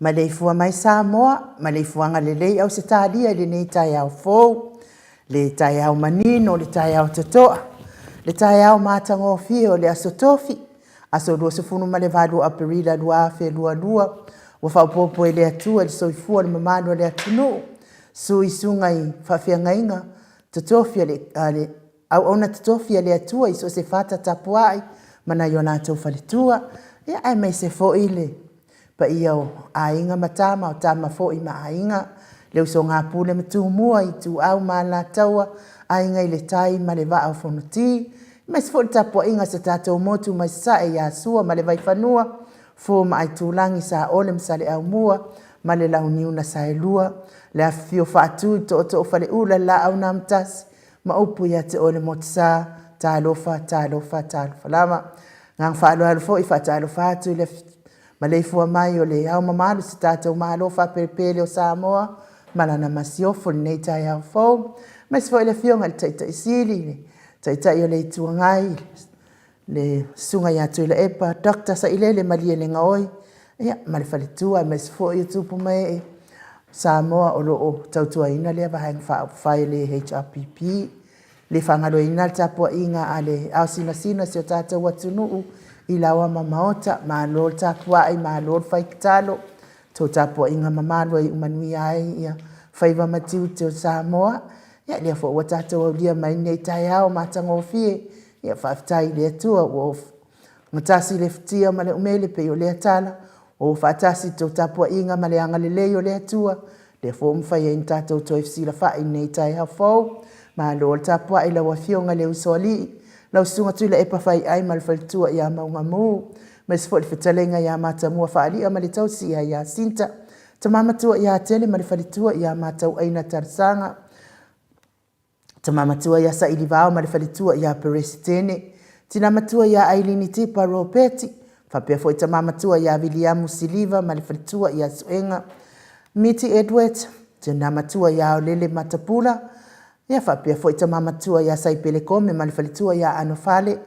ma le fua mai Samoa, ma le fuanga le lei au se tālia le nei tai au fōu, le tai au manino, le tai au tatoa, le tai au mātango fio le aso tofi, aso lua se funu ma le valu a perila lua fe lua lua, wa whaupopo e le atua le soifua le mamano le atunu, sui sunga i whawhianga inga, tatofia le, au ona tatofia le atua i so se fata tapuai, mana yona tau whalitua, ia ai mai se fo ile, pa ia o ainga matama o tama fo i ma ainga, leu so ngā pule matu mua i tu au ma la taua, ainga i le tai ma le va au fonuti, mai se fo i tapua inga sa tātou motu mai sa e ia sua ma le vai whanua, fo ma ai tūlangi sa ole msale au mua, ma le lau niuna sa e lua, le a fio whaatu to o whale ula la au na mtasi, ma upu ia te ole motisa, tā lofa lama, ngang whaalo halo fo i whaatalofa atu le ma le fua mai o le au mamalu si tātou mahalofa perepele o Samoa, malana masiofo ni nei tai au fau, ma se fo i le fionga le taita isili, le taita i o le itua ngai, le sunga i atu i le epa, dokta sa ilele malia le ngaoi, ia, ma le faletua, ma se fo i tupu mai e Samoa o lo o tautua ina le avahang whai le HRPP, le whangalo ina le tapua inga a le au sina si o tātou atunuu, i lawa mamaota, ma lor tapua ai, ma lor whaikitalo, tō tapua inga mamalo i umanui ai, ia, whaiva matiu te o Samoa, ia lea fo ua tātou au lia mai nei tai au, matango fie, ia whaftai lea tua, o ngatasi le fitia ma le umele pe o lea tala, o whatasi tō tapua inga ma le angale leo lea tua, lea fo mwhai in tātou tō ifsila whai nei tai au fau, ma lor tapua i lawa fionga le usoli, lau sunga tui la epa whai ai ma le whalitua i a maunga mū, ma se fwoli whetalenga i a mata mua whaalia ma le tausi i a sinta, ta mamatua i a tele ma le whalitua i a matau aina tarsanga, ta mamatua i a sa ili vao ma le whalitua i a peresitene, tina matua i a ailini tipa ropeti, whapea fwoi ta mamatua i a Viliamu Siliva ma le whalitua i a suenga, Miti Edward, tena matua ia o lele matapula, ia whapea fo i tama matua ia Saipele Kome, malifalitua ia Anofale,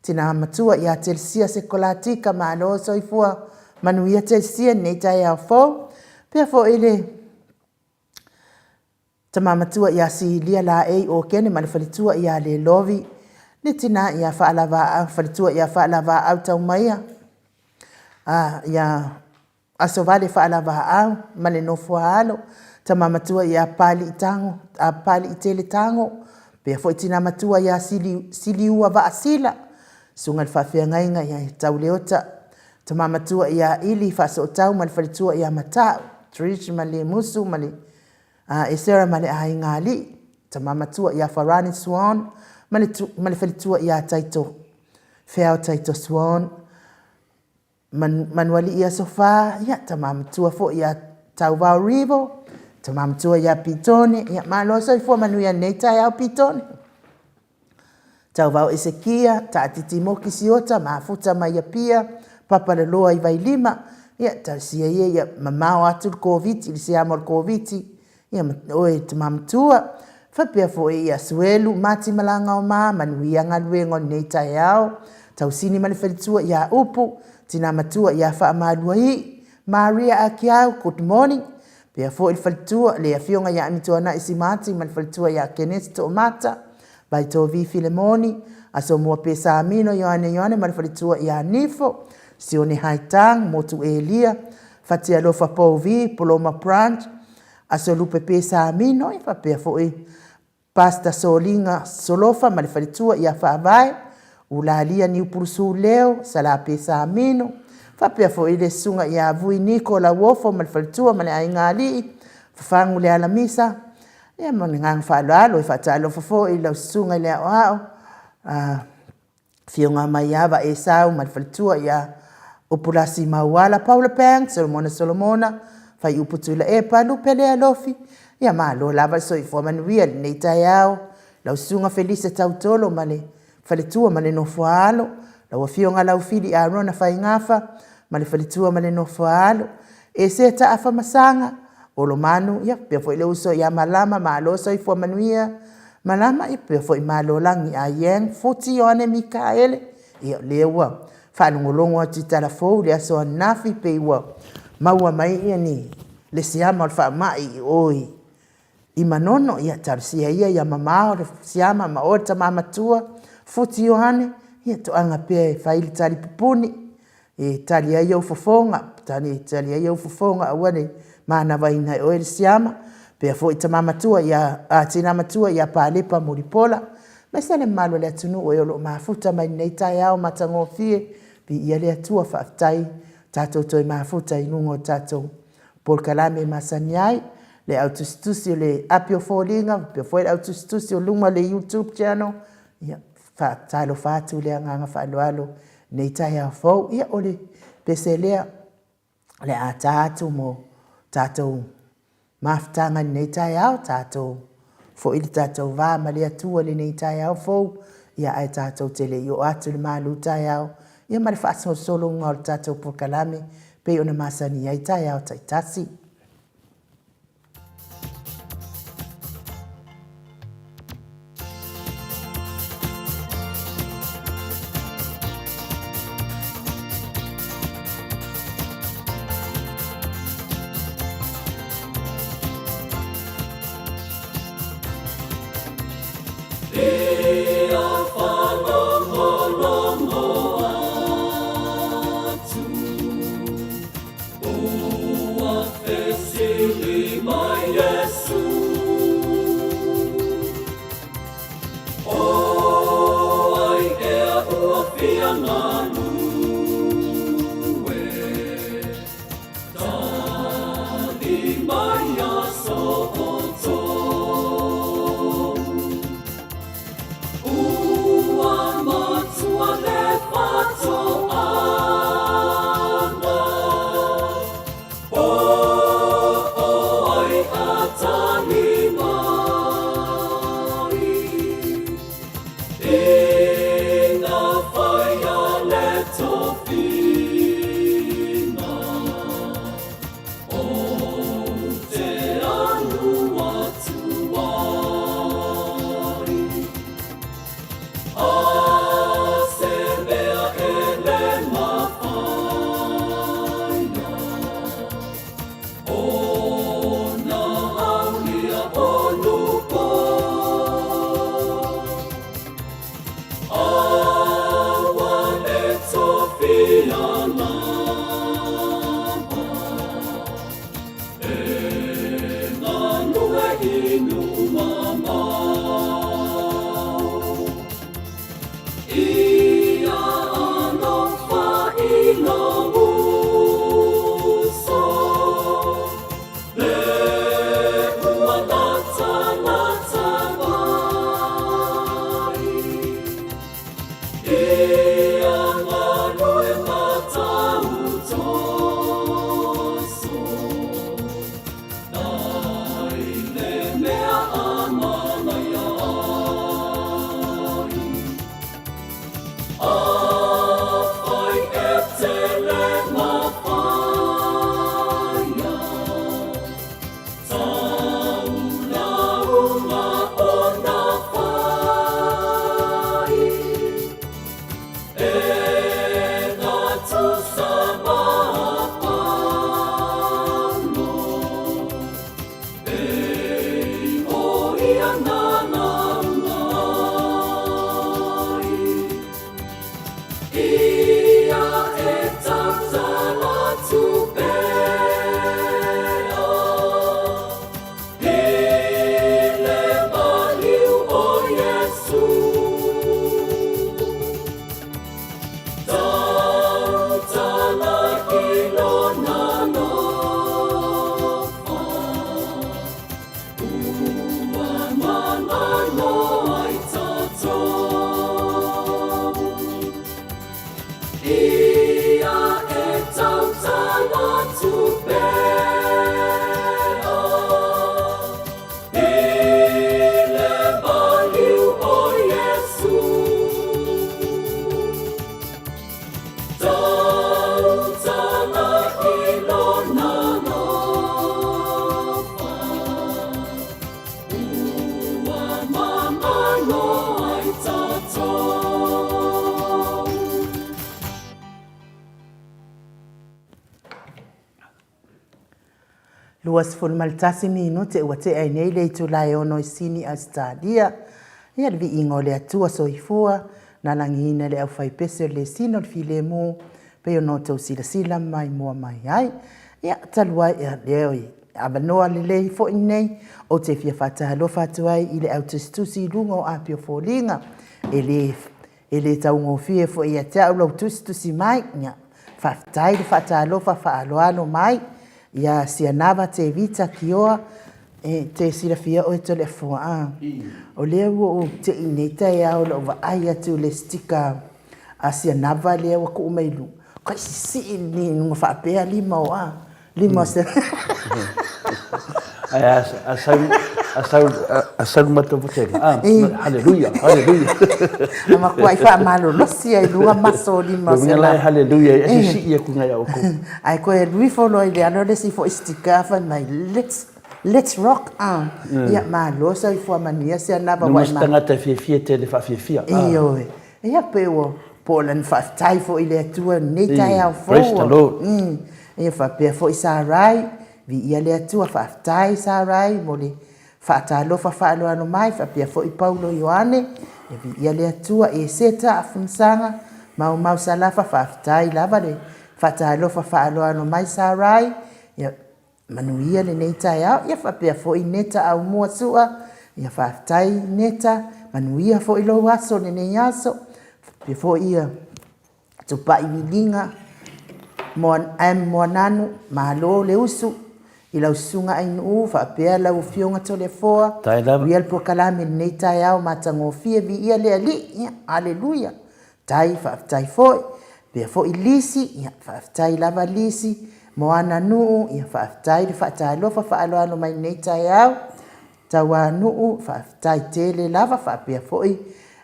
tena matua ia Telsia Sekolatika, maalo soifua manuia Telsia, neita ia fo, pea fo ile tama matua ia si lia la ei o kene, malifalitua ia le lovi, ni tina ia whaalava, falitua ia whaalava au tau maia, ia aso vale whaalava au, male no fuahalo, tama matua ia pali itango, pali itele tango, pea fo itina matua ia sili ua vaasila, sungal whawhia ngainga ia tau leota, tama matua ia ili whaso o tau, male falitua ia matau, Trish male musu, male Esera male ahai ngali, tama matua ia Farani Swan, male falitua ia Taito, Feo Taito Swan, Manuali ia Sofa, ia tama matua fo ia Tau Vau Rivo, tama matua ia Pitone, ia malosa ifua manuia neita ia Pitone. Tau Vau Esekia, taatiti moki siota, maafuta maia pia, papalaloa i vai lima, ia tasia ia mamao atu COVID, ili siamo COVID, ia oe tama matua, whapea fo ia suelu, mati malanga o maa, manuia ngaluengo neita iao, tau sini malifalitua ia upu, tina matua ia wha amalua hi, Maria Akiau, good morning, pea fo il falitua, lea fionga ia amituana isi mati, malifalitua ia Kenneth Tomata, vai tovi Filemoni, aso mua pesa amino, yoane, malifalitua ia Nifo, sione haitang, motu Elia, fatia lofa povi, Paloma Branch, aso lupe pesa amino, ifa pea fo i Pasta Solinga Solofa, malifalitua ia whaavai, ulalia ni upurusu leo, sala pesa amino, whapea fo ile sunga ia vui Nikola Wofo, malifalitua, male aingali, whafangu le alamisa, ia maningang whaaloalo, whatalo fafo ila sunga le ao, fionga maiava Esau, malifalitua ia upulasi mauala, Paula Pang, Solomona, fai uputula palu pele alofi, ia malo lava soifua manuia, neita iao, lau sunga Felisa Tautolo, male falitua male no fualo, la wafionga lau fili Arona fai ngafa, male falitua male no fualo, se ta afa masanga, olo manu, ia pia fo ile uso ia malama, malo soifua manuia, malama ia pia fo imalo langi a yeng, futi yoane Mikaele, ia lewa, whanungolongo ati talafou, lea soa nafi peiwa, maua mai ia ni, le siama o wha mai, oi, imanono ia tarsia ia mamao, le siama maota mamatua, futi yohane, ia toanga pia faili tali pupuni, tali ai au fofonga, tali ai au fofonga, awane maana vaina oe le siama, pia fo ita mamatua ia, tina matua ia palepa moripola, mesele malo le atunu oe olo mafuta mai neita iao matangofie, pi ia le atua whaftai, tato toi mafuta inungo tato, Paul Kalame masaniai, le autostusio le apio folinga, pia fo le autostusio luma le YouTube channel, ia talo fatu le nganga faloalo neita ia fo, ia ole peselea le atatu mo tato maftanga neita ia tato, fo ili tato va malia tua le neita ia fo, ia ai tato tele yo atu le maluta ia, ia marifaso solo ngol tato Paul Kalame, pe ona masani ai tai au taitasi. Faith. luas ful maltasi minute ua te ai nei le tu lai ono sini a stadia ia le ingo le atua soifua na langina le au fai pese le sino le file mu pe ono tau sila mai mua mai ai ia talua ia leoi abanoa le lei fo nei o te fia fata lo fatu ai ile au tusi lungo a pio folinga ele tau ngo fie fo ia te au lo tusi mai ia fatai fata lo fa alo mai ia sianava te vita kioa te sila fia o te le foa o le o te ineta ia o lo va ai atu le stika a sianava le o ku mailu kai si ni no fa pe ali mo lima se asal mata putih haleluya ama kuai fa malo losia i lunga maso lima se la haleluya si ia ku ngai o ku ai ko lui follow ile ano le si fo stika fa mai let's rock on ia malo so i fo mania se na ba wa ma tanga te fie te le fa fie iyo ia pe o Poland fa tai fo ile tua neta ia fo praise the Lord ia fa pe fo isarai vi ia le tua fa tai sarai mole fa talo fa alo ano mai fa pe fo i Paulo Ioane vi ia le tua e seta afunsanga mau salafa fa tai lava le fa talo fa alo ano mai sarai ia manuia le neta ia fa pe fo i neta au mua sua ia fa tai neta manuia fo i lo waso ne yaso pe fo ia tu pa i linga monanu malo le usu i lau sunga ai nu fa pe lau fionga to le foa real po kalame nei tai au matango fie vi ia le ali haleluya tai fa tai fo pe fo i lisi ia fa tai lava lisi moana nu ia fa tai lo fa alo ano mai nei tai au tawa nu fa tai tele lava fa pe fo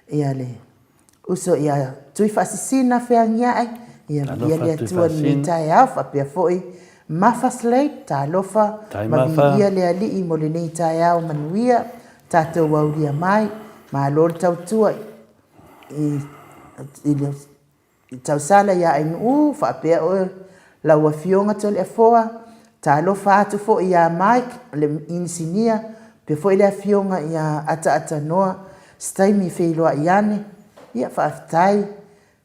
ia le uso ia tui fasisina feangia ai ia le tua ni tai au fa pe foi mafa slate ta lofa ma ia le ali i mo le nei tai au manuia tato wauria mai ma lor tau tua i tau sala ia ai nu fa pe o la wa fionga tole e foa ta lofa atu fo ia mai le insinia pe foi le fionga ia ata noa stai mi feilo iane ia faafetai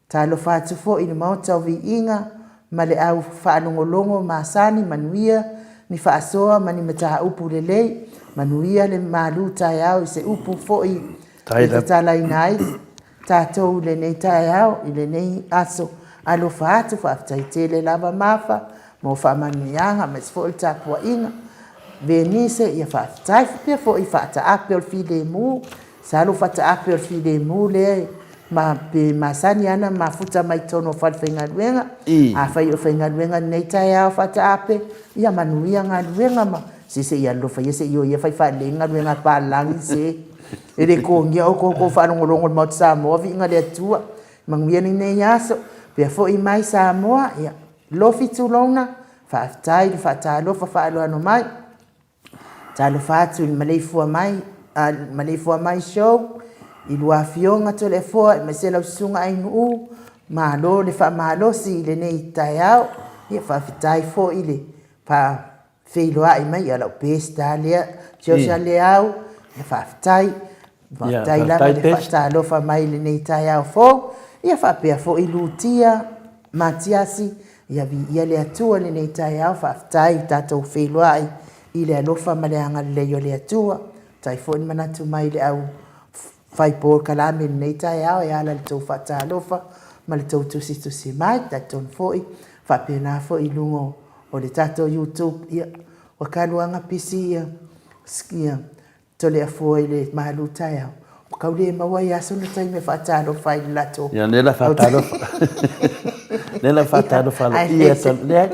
talofa atu foʻi le maota o viiga ma le au faalogologo masani manuia ni faasoa ma ni mataupu lelei manuia le malu taeao i se upu foʻi i tatalaina ai tatou lenei taeao i lenei aso alofa atu faafetai tele lava mafa mo faamanuiaga ma se foʻi le tapuaʻiga venise ia faafetai pea foʻi faataape o le filemu sa alofa ataape o le filemu lea ma pe masani ana mafuta mai tono fa fengaluenga a fai o fengaluenga nei tai a fata ape ia manuia ngaluenga ma se ia lo fai se io ia fai fa lenga luenga pa lang se ele ko ngia o ko fa ngolongo mo sa mo vi nga le tua manguia ni nei aso pe fo i mai sa mo ia lo fitu lona fa tai fa ta lo fa lo ano mai ta lo fa tu malefua mai show i lua fionga to le foa me se la sunga ai nu malo le fa malo si le nei tai au ia fa fitai fo ile pa feilo ai mai ala pesta le social le au ia fa fitai la le fa ta lo fa mai le nei tai au fo ia fa pe fo i lutia matiasi ia vi ia le atua le nei tai au fa fitai tato feilo ai ile lo fa male anga le yo le atua tai fo mana tu mai le au fai por kalame nei tai ao e ala le tau fata alofa ma le tau tusi mai taton foi fa pena foi lungo o le tato YouTube ia o kaluanga pisi ia skia tole a foi le malu tai ao o kaule maua ia sunu tai me fata alofa i lato ia nela fata alofa nela fata alofa ia le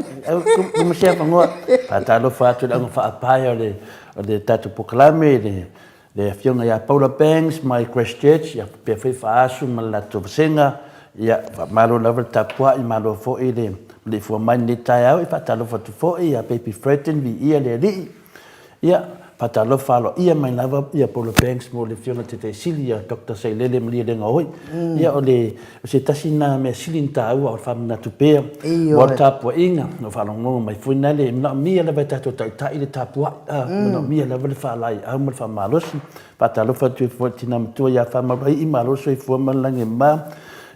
como se fango fata alofa tu lang fa apaio le tato proclame le fionga ia Paula Banks mai Christchurch ia pe foi faasu ma to senga ia malo level tapua i malo fo le fo mai ni tai au i fatalo fo ia pe threaten vi ia le li ia Fatalo falo ia mai lava ia Polo Banks mo le fiona te sili ia Dr. Sailele mli le ngoi ia ole se tasina me silin ta ua o famna tupea o tapu inga no falo ngo mai fuina le na mia le beta to ta ile tapu no mia le vale fala ai mo fa malos fatalo fa tu tina tu ia fa ma i malos i fu ma lange ma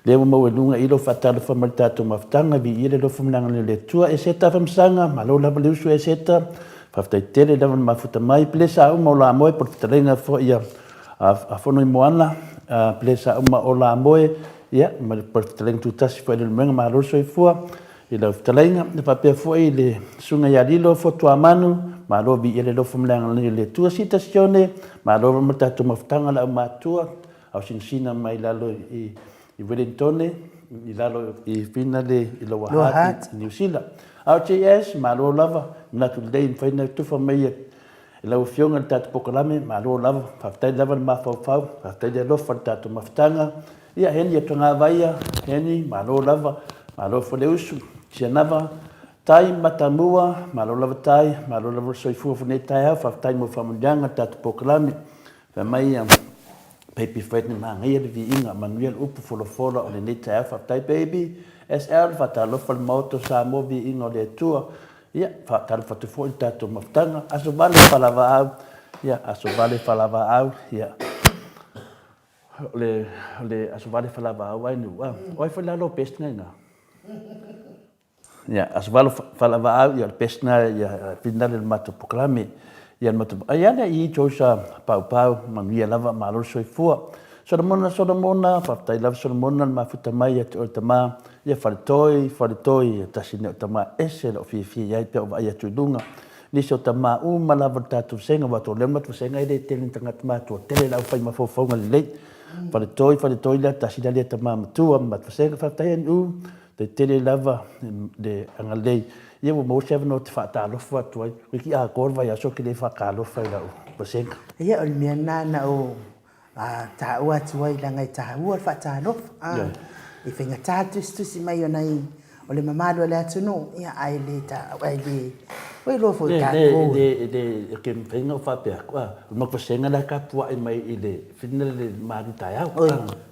le mo lunga ilo fatalo fa malta to maftanga vi ile lo fumnanga le tua e seta famsanga malo la le su e seta Paftai tele davan mafuta mai plesa uma ola moe por fitalenga fo ia a fono i moana plesa uma ola moe ia ma por fitalenga tutasi fo ele menga ma roso i fua i la fitalenga ne papea fo i le sunga ia lilo fo tua manu ma lo vi ele lo fumlanga le tua sitasione ma lo mata tu mafutanga la ma tua au sinsina mai lalo i Wellington i lalo i finale i lo wahat New Zealand RTS malo lava na tu dei fai na tu fa mai la fionga tat pokalame malo lava fa lava ma fa fa de lo fa tat maftanga ia hen ia tunga vaia heni malo lava malo fo le usu nava tai matamua malo lava tai malo lava so fu ne tai fa tai mo fa munjanga tat pokalame fa mai baby fight ni mangia de inga manuel upu folo o le neta fa tai baby SL fatalo fal moto sa mo vi inga le tua ia fatal fatu fo tato maftanga aso vale falava au ia aso vale falava au ia le aso vale falava au ai nu oi fa lo pestna nga ia aso vale falava au ia pestna ia final el mato proclame ia mato ia na i chosa pau mangia lava malo soi fua Solomona fatai lava Solomona ma futa mai o tama ia faritoi tasine o tama ese lo fi ia pe o ia tudunga ni so tama uma lava tatu senga wa to lema tu senga ile tele tangat ma to tele la fai ma fo ngal faritoi la tasina le tama tu ma tu senga fatai de tele lava de angalei ia mo se no te fata lo fa tu ki a korva ia so ki le fa ka lo fa la o senga ia o miana na o ta ua tuai la ngai ta ua fa ta no I whenga tātus tusi mai o nei o le mamalo le atunu ia ai le ta ai le oi lo fo ta ko de ke whenga o whapea kua ma ko senga la ka pua mai I le fina le maru tai au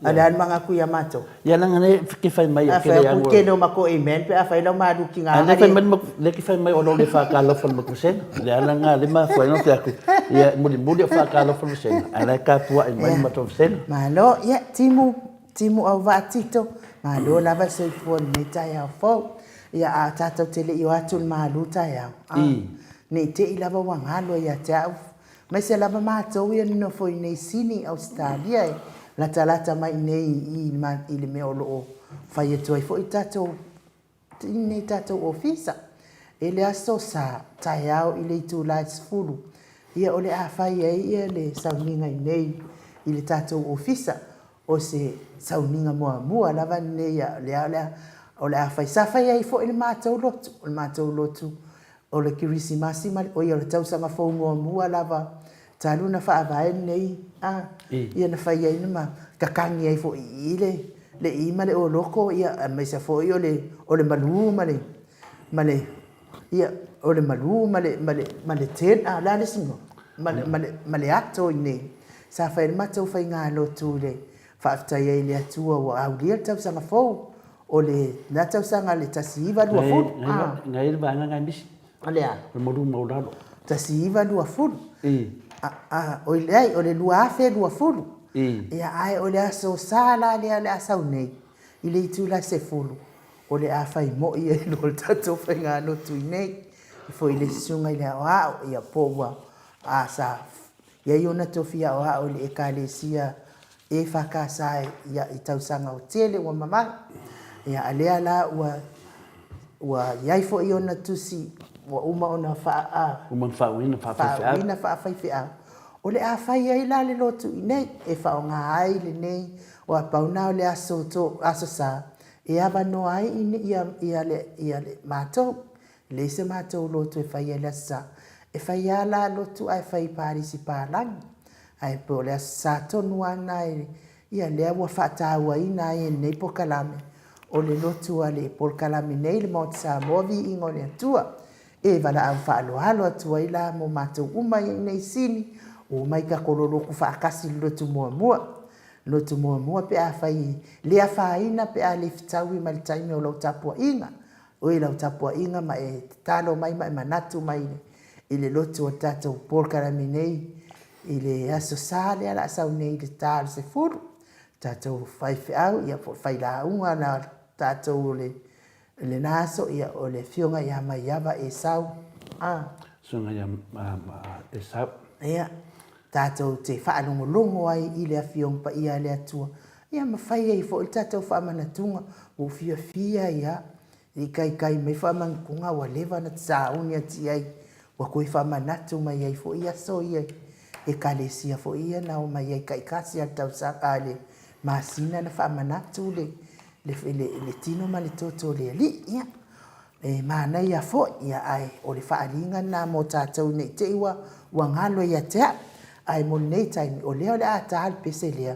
ale an manga ku ya mato ia langa ne ke whai mai ke le ango ke no mako amen pe a whai lo maru ki nga ale whai mai le ke whai mai o lo le wha ka lo fo ma ko senga le alanga le ma fo no te aku ia muli o wha ka lo fo senga ale ka pua mai ma to senga malo ia timu au vatito ma lo lava se fo ni tai au fo ia a tata tele I atu malu tai au ni te I lava wangalo ia tau mai se lava mato ia no fo nei sini Australia la talata mai nei I le meolo fai e toi fo I tato ni tato ofisa ele aso sa tai au I le tu lights fulu ia ole a fai ia le sauninga nei I le tato ofisa o se sauninga mua lava nei le o le fai sa fai ai fo il matou lotu o le kirisimasi ma o ia le tausanga fo mua lava taluna fa vai nei ia na fai ai ma kakangi ai fo I le ima le o loko ia mai sa fo o le malu male ia o le malu male ten la le singo male ato nei sa fai il matou fai ngā lotu le whaafitai ai le atua o au lia tausanga fo o le na tausanga le tasiiva lua fulu ngai le vanga ngai misi alea le modu maulalo tasiiva lua fulu o le ai o le lua afe lua fulu ia ai o le aso sala le asau nei I le itu la se fulu o le afai mo ia lo tato fai ngā notu nei fo I le sunga I le ao ia poua sa ia iona tofia o ao le ekalesia e whakasa ia I tausanga o tele ua mamai ia alea la ua iai fo I ona tusi ua uma ona whauina whawhaiwhia o le a whai ai la le lotu I nei e whaonga ai le nei ua pauna o le aso sa e awa no ai ia le mātou le se mātou lotu e whai ai le sa e whai ala lotu ai whai pārisi pārangi ai po le sa tonu ana ia lea ua whaataua ina e nei pokalame o le lotu a le pokalame nei le Mount Samoa vi ingo le atua e wala au whaaloalo atua i la mo mātou uma i nei sini, o mai ka kororoku whaakasi lotu mua. Lotu mua pe a whai lea whaina pe a le fitaui ma le taimi o lau tapua inga. O i lau tapua inga ma e talo mai ma e manatu mai i le lotu o tātou Paul Karaminei, i le aso sāle ala asau nei le tālu se furu. Tātou whai whiau, ia whai la unga na tātou le naso ia o le fionga ia mai awa e sau. Sunga ia e sau. Ia, tātou te whaanongolongo ai i le fiong pa ia le atua. Ia mawhai ei fo i tātou whaamanatunga o fia ia. I kai mai whaamankunga wa lewa na tsauni ati ai. Wa koe whaamanatu mai ai fo ia so ia. E kalesia fo ia na o mai ai kai kasi al tau saka le masina na whaamanatu le tino ma le toto le ali. Ia. E mana ia fo ia ai o le whaalinga na mo tātou nei te iwa wa ngalo ia tea. Ai mo nei taimi o leo le ata al pese lea.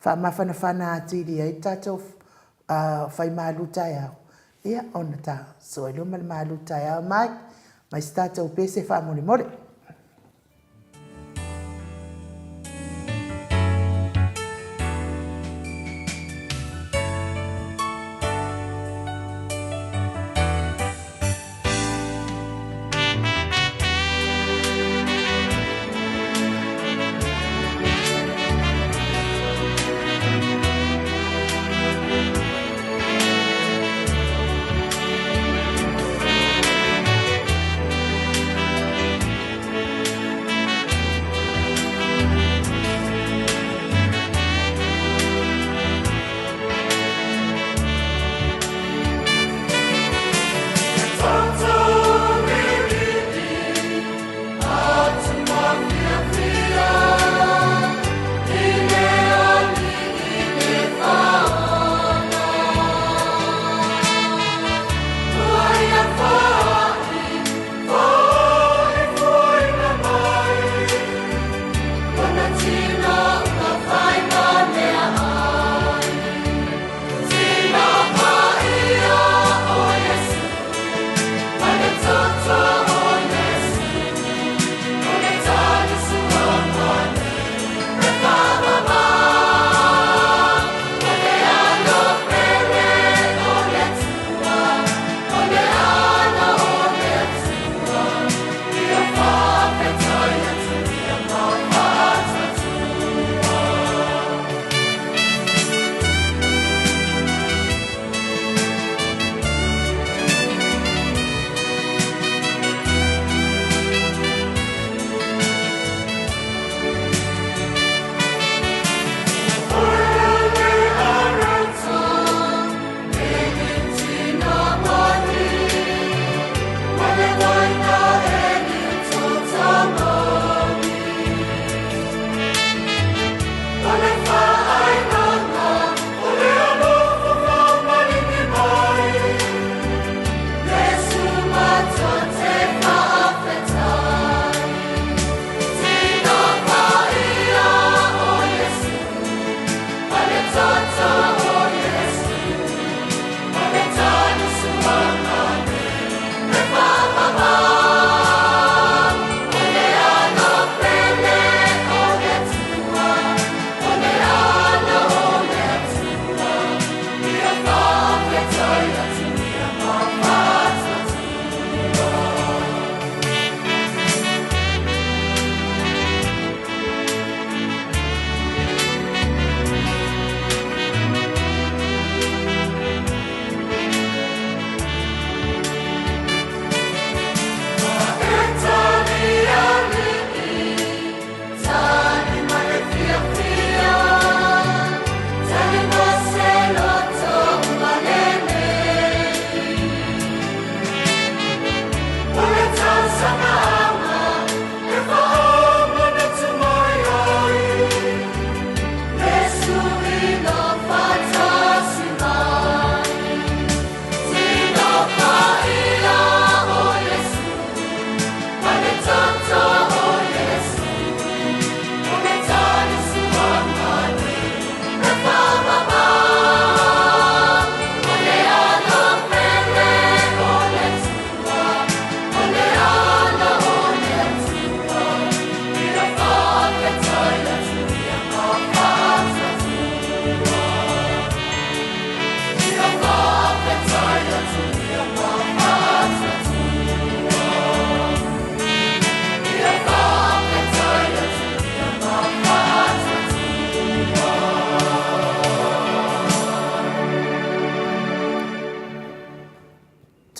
Whaamawhanawhana ati lia i tātou whai maluta iau. Ia ona tā so e loma le maluta iau mai. Mai tātou pese whaamore.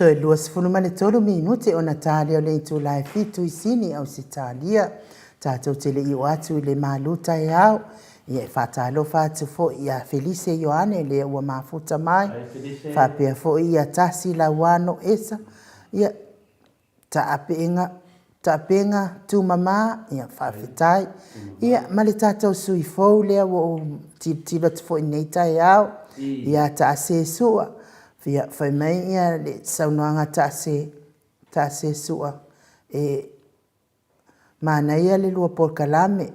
Toe lua sifunu male tolu minuti o Natalia o le itu lai fitu isini au sitalia. Tātou te le iu atu i le maluta e au. Ia e whātalo whātu fo ia Felice Ioane le ua mafuta mai. Whāpea fo ia tasi la wano esa. Ia tapenga tu mama ia whawhitai. Ia male tātou sui fau lea o tilot fo i neita e au. Ia ta se sua. Fia fai mai ia le saunoanga ta se sua. Mana ia le lua porkalame.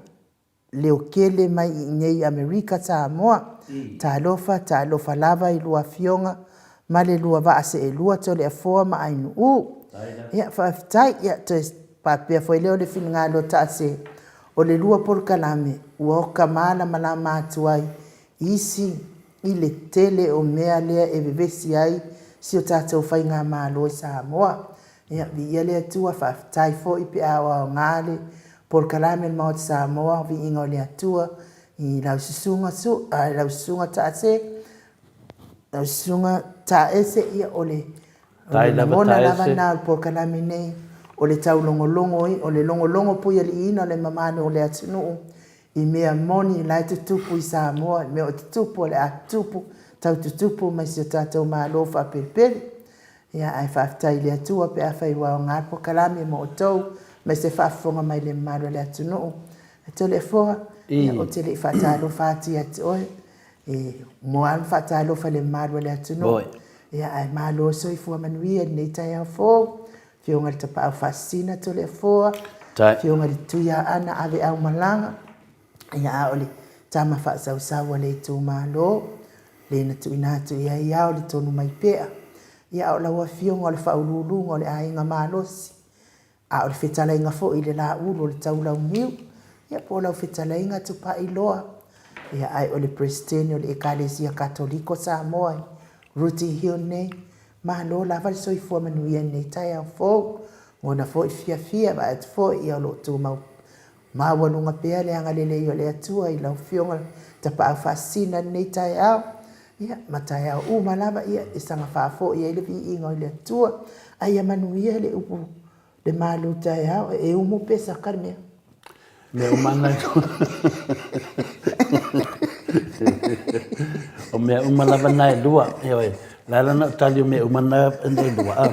Leo kele mai i nei Amerika Samoa. Ta lofa lava i lua fionga. Ma le lua vaase e lua to le afoa ma ainu u. Ia whawhitai ia to papea foi leo le whininga lo ta se. O le lua porkalame. Ua oka mana malama atuai. Isi i le tele o mea lea e vevesi ai si o tātou whai ngā mālo i Samoa. Ia vi ia lea tua whawhitai fo i pe awa o ngāle por kalame mau te Samoa vi inga o lea tua i laususunga laususunga ta se laususunga ta ese ia o le mona lava nā por kalame nei o le tau longolongo i o le longolongo pui ali ina le mamane o lea tunuu i mea moni lai tutupu i Samoa, mea o tutupu le a tutupu, tau tutupu mai si o tātou mālo whapepere. Ia ai whaftai le atua pe a whai wao ngāpo kalame mo o tau, mai se whafonga mai le mālo le atunuu. E to le foa, ia o te le whatalo whati ati oe, mo an whatalo wha le mālo le atunuu. Ia ai mālo so i fua manuia nei tai au fō, fionga le tapa au whasina to le foa, fionga le tuia ana ave au malanga, ia ole tama fa sau le tu malo le na tu ina tu ia ole tonu mai pea ia o la wa fionga le fa ululu le ainga malosi a ole fetala inga fo ile la ulu le taula miu ia po la fetala inga tu pa iloa ia ai ole presidente ole ekalesia katoliko Samoa Ruti Hione malo la va so i fo manu ia nei tai fo ona fo fia ba at fo ia lo tu mau ma walunga pea le anga lele yo le atua i lau fionga ta pa fasina nei tai au ia matai au malava ia isanga fafo ia le vi inga le atua ai manuia le upu le malu tai au e umu pesa karme me umana o me umalava nai dua e la na tali me umana nai dua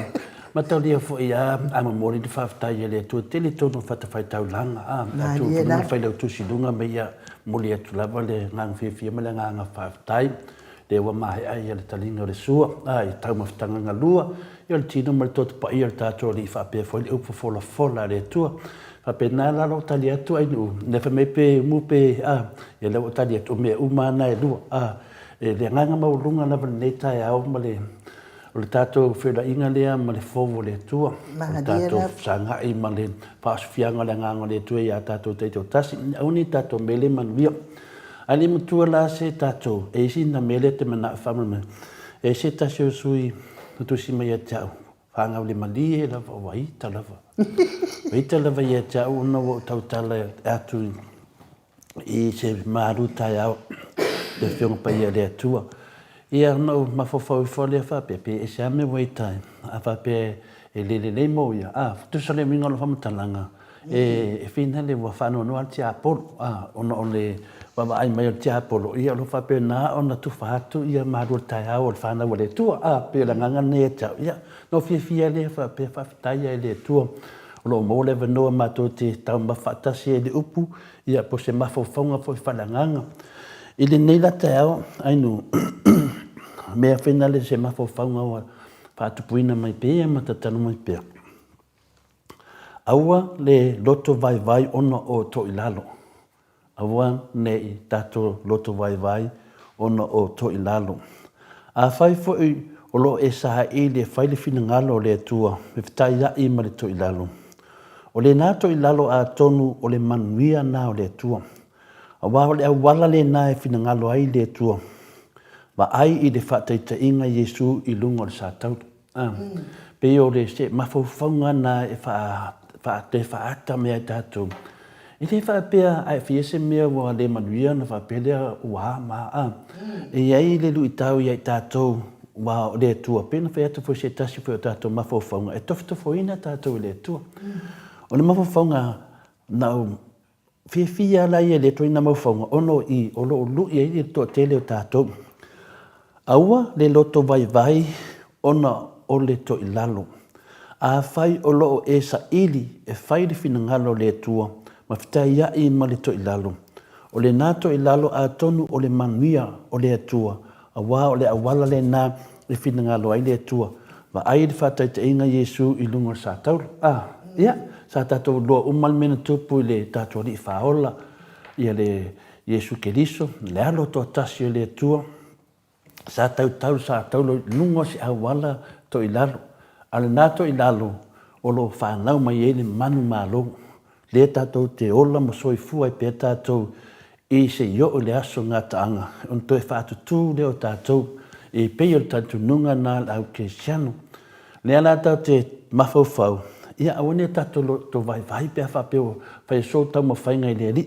Matau dia fo ia ama mori de whaftai ele tu tele tono whatawhai tau langa tu whai lau tusidunga me ia moli atu lava le ngang whiwhia me le nganga whaftai le wa mahe ai ele talinga o le sua ai tau mawhitanga ngā lua ia le tino ma le totu pa ia le tātou li whapea fo le upa fola le tua whapea nā lalo tali atu ai nu nefa me pe mu pe ia lau tali atu me umana e lua le nganga maulunga lava le neitai au ma le o le tātou whira inga lea ma le fovo le tua. O tātou sangai ma le whaaswhianga le nganga le tua ia tātou teitau tasi. Auni tātou mele manuia. Ali matua la se tātou e isi na mele te mana whamama. E se tasi o sui tutusi mai a tau. Whangau le mali e lava o waita lava. Waita lava i a tau una o tau tala atu i se maru tai au. Le whionga pa ia le tua. Ia no mafofau fole fa pepe e sa me waitai a fa pe e le mo ia tu sale minga lo famtalanga e fina le wa fa no al tia por ono le wa ai mai tia por ia lo fa pe na ona tu fa tu ia ma do tai a o fa na le tu pe la nganga ne ta ia no fi le fa pe fa tai le tu lo mo le no ma to te ta ma fa ta se de upu ia po se mafofau fo fa la nganga ile nei la tao ai no mea whenale se mafo whaunga wa whātupuina mai pēa ma tatanu mai pēa. Aua le loto vai ono o to ilalo. Aua nei tato loto vai ono o to ilalo. A whai fwoi o lo e saha e le whaile whina ngalo le tua me whitai ia i ma le to ilalo. O le nā to ilalo a tonu o le manuia nā o le tua. Aua o le awala le nā e whina ngalo ai le tua. Ba ai i le whataita inga Yesu i lunga o le sātau. Pe o le se mawhauwhaunga na e whaata mea tātou. I te whaapea ai whiese mea wa le manuia na whaapelea ua maa. E ai le lui tau i ai tātou wa o le tua pena fe atu fo se tasi fo tato mafofonga e toftofoina tato le tua o le mafofonga na fia la ia le toina mafofonga ono I o lo lu ia to tele tato aua le loto vai ona o le to ilalo a fai o lo e sa ili e fai le finangalo le tua ma fitai ia I ma le to ilalo o le nato ilalo a tonu o le manuia o le tua a wā o le awala le nā e finangalo ai le tua ma ai le whatai te inga Yesu I lunga sa tauru ia sa tatou loa umal mena tupu le tatou li whaola ia le Yesu Keriso le alo to tasi o le tua sa tau sa taulo lunga si awala to ilalo ale nato ilalo o lo whanau mai e le manu malo le tatou te ola mo soifua I pe tatou I se yo o le aso ngā taanga on toi whaatutu leo tatou e pei o tatou nunga nā au ke siano le ala tau te mawhauwhau ia awane tatou to vai pia whapeo whai so tau ma whainga I le li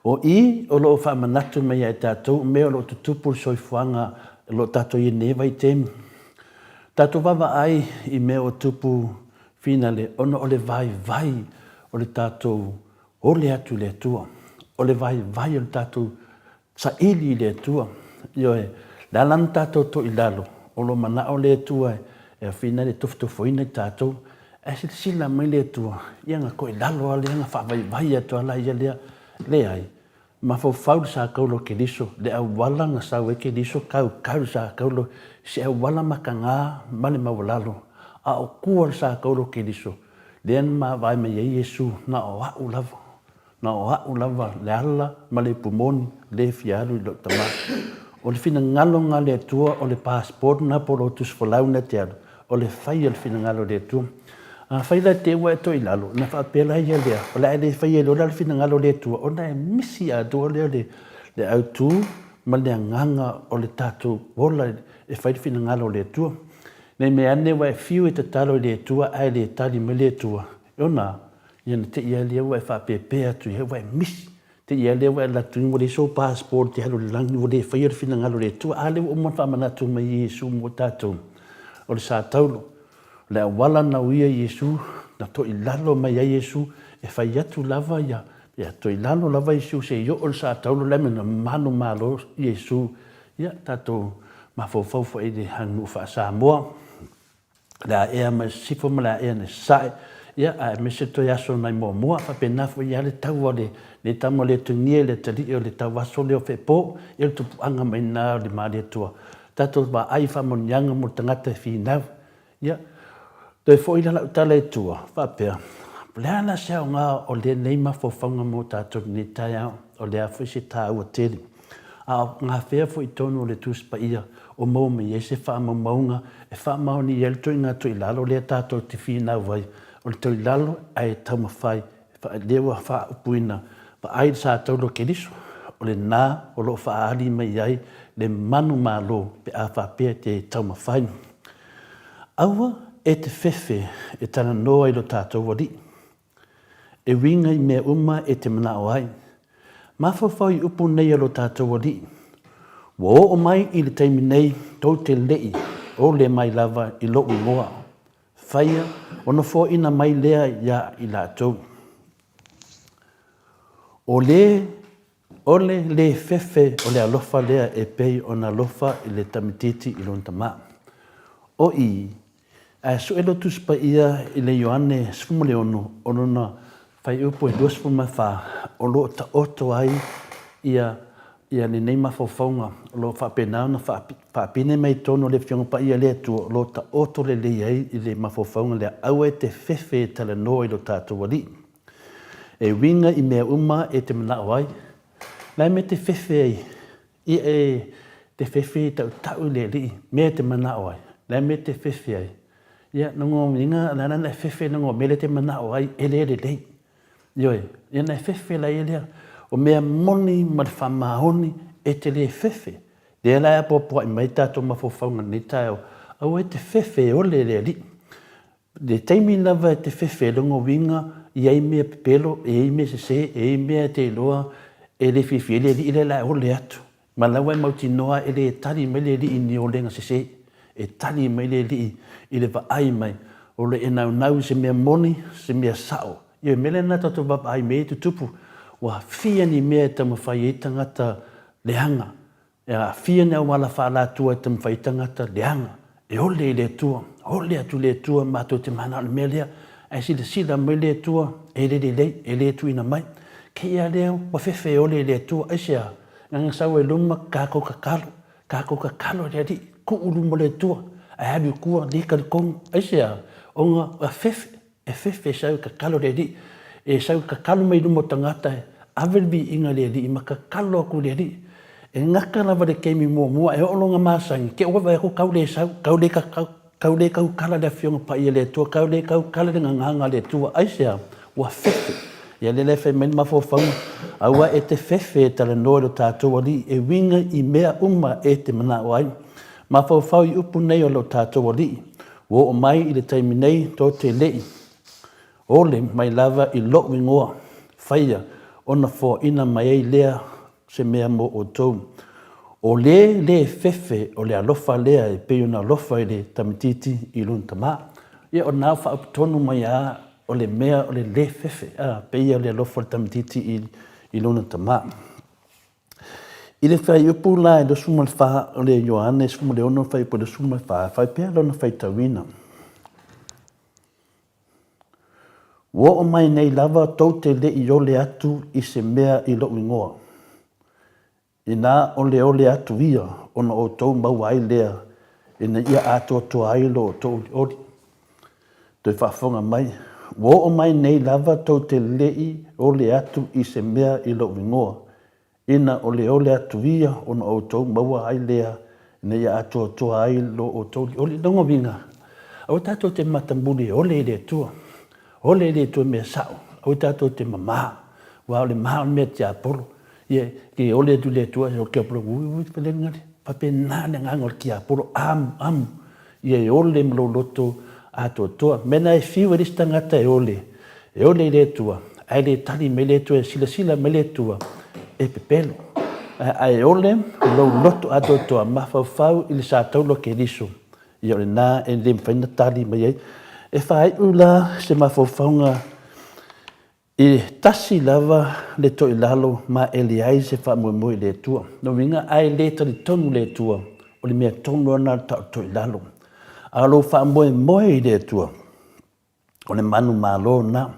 o I o lo whamanatu mai ai tatou mea o lo tutupu soifuanga lo tatou I newa I temi tatou wawa ai I mea o tupu finale ono o le vai o le tatou o le atu le tua o le vai o le tatou sa ili le tua io e la lan tatou to ilalo o lo mana o le tua e fina le toftofoina tatou e sila mai le tua ia nga ko ilalo ale nga fa vai atu ala ia le ai ma fau sa kaulo Keriso le au wala nga sa we Keriso kau sa kaulo se au wala makanga male mawalalo a o kuar sa kaulo Keriso den ma vai me Yesu na o ulava na o lava le ala ma le pumoni le fialu lo tama o le fina ngalo nga le tua o le passport na polo tus folau na te alu o le fai le fina ngalo le tua a fai la te wa to ilalo na fa pela ia le o le fai le fina ngalo le tua o na misi a do le au tu ma le nganga o le tatu ola e fai fina ngalo le tua ne me ane wa fiu te talo le tua ai le tali me le tua ona ia te ia le wa fa pepe atu ia wa mis te ia le wa la tu mo le so passport te halo lang mo le fa ia fina ngalo le tu ale o mo fa mana tu mai Yesu mo tatu o le sa taulo le wala na uia Yesu na to ilalo mai Yesu e fa ia tu lava ia to ilalo lava Yesu se yo o sa taulo le mena manu malo Yesu ia tatu ma fo e de hanu fa sa mo la e ma sifo mala e ne sai ia a me se to ya so mai mo fa pena fo ya le tau le tamo le tunie le tali o le tau vaso le fe po il tu anga mai na le ma le tua tato ba ai fa mon yanga mo tangata fina ia to fo ila ta le tua fa pe plana se nga o le nei ma fo fanga mo tato ni ta ya o le afu se ta o tele a nga fe fo itono le tus pa ia o mo me se fa mo maunga e fa ma ni el to nga to ila lo le tato ti fina vai o le tau lalo ai tau mawhai wha lewa wha upuina pa ai sa tau lo Keriso o le nā o lo wha ali mai ai le manu malo pe a wha pia te tau mawhai. Aua e te whewhe e tana noa i lo tātou wari. E winga I mea uma e te mana o ai. Mawhawhau I upu nei a lo tātou wari. Wo o mai I le taimi nei tau te lei o le mai lava I lo ngoa. Faia ona fo ina mai lea ia I lātou. Ole le fefe o le alofa lea e pei ona alofa I le tamititi I lon tama. O I, a suelo tuspa ia I le Ioane sfumule ono na fai upo e duas fuma fa o lo ta oto ai ia ni nei mawhawhaunga o lo whapena na whapine mai tono le fionga pa ia lea tua lo ta oto le ai I le mawhawhaunga lea au e te whewhe tala noa I lo tātou wali. E winga I mea uma e te mana ai. Lai me te whewhe ai. I te whewhe tau le li mea te mana ai. Lai me te whewhe ai. Ia nango minga lana na whewhe nango mele te mana ai ele lei. Ioi, ia na whewhe lai elea. O mea moni ma le whamahoni e te le whewhe. Lea lai apopua I mai tātou mawhawhaunga ni tāo. Au e te whewhe o le li. Le teimi lava e te whewhe longo winga I ei mea pepelo, e ei mea se, e ei mea te loa, e le whiwhi le li le lai o le atu. Ma lawa mau tinoa e le tali mai le li ni o lenga se e tali mai le li i le vaai mai o le e nau se mea moni se mea sao. Ia mele na tatu vaai me tu tupu wa fia ni mea tamu whai e tangata leanga. Ia fia ni au wala whaala tua tamu whai tangata leanga. E ole le tua, ole atu le tua mato te mana le mea lea. Ai sila mai le tua e le tu ina mai. Ke ia leo wa fefe ole le tua ai sea. Nganga sau e luma kako kakalo le di ku uluma le tua. Ai habi kua lika le kong ai sea. Onga wa fefe sau kakalo le di. E sau kakalo mai luma tangata e. Avelbi inga le di ima kakalo aku le di. E ngaka lava le keimi mua e olonga masangi. Ke owa e ko kau le sau, kau le kau kala le fionga pa ia le tua, kau le kau kala le nganga le tua. Ai sea, wa fefe. Ia le le fe meni mafofanga. Aua e te fefe e tala noa lo tātou ali e winga i mea uma e te mana o ai. Mafofau i upu nei o lo tātou ali. Wo o mai i le taimi nei tō te lei. Ole mai lava i lo wingoa. Whaia, ona fo ina mai ei lea se mea mo o tau. O le fefe o le alofa lea e peo na alofa i le tamititi i lun tama. Ia o nao wha tonu mai a o le mea o le fefe. Peo le alofa le tamititi i lun tama. I le whai upu la e lo suma le wha o le Ioane, suma le ono whai upu le suma le wha. Whai pea lona whai tawina. Wo o mai nei lava tau te le i ole atu i se mea i lo ingoa. Ina ole atu ia, ona o tau mau ai lea, ina ia ato to ai lo o tau ori. Toi whafonga mai, wo o mai nei lava tau te lei ole atu i se mea i lo ingoa. Ina ole atu ia, ona o tau mau ai lea, ina ia ato to ai lo o tau ori. Dongo vinga, au tato te matambuli ole le tua, ole le tua mea sao, au tato te mama, wa ole maa mea te apolo. Ye ki ole tu le tua o ke pro ui pele ngari pape na le ngangol ki apolo am ye ole mlo loto ato to mena e fiu ri stangata e ole le tua ai le tali me le tua sila me le tua e pepelo ai ole lo loto ato to ma fau il sa tolo ke diso ye ole na e le fina tali me e fai ula se ma fofaunga I tasi lava le to i lalo ma eliai se wha mui le tua. No winga ai le tari tonu le tua. O le mea tonu ana to i lalo. Alo wha mui le tua. O le manu malo na.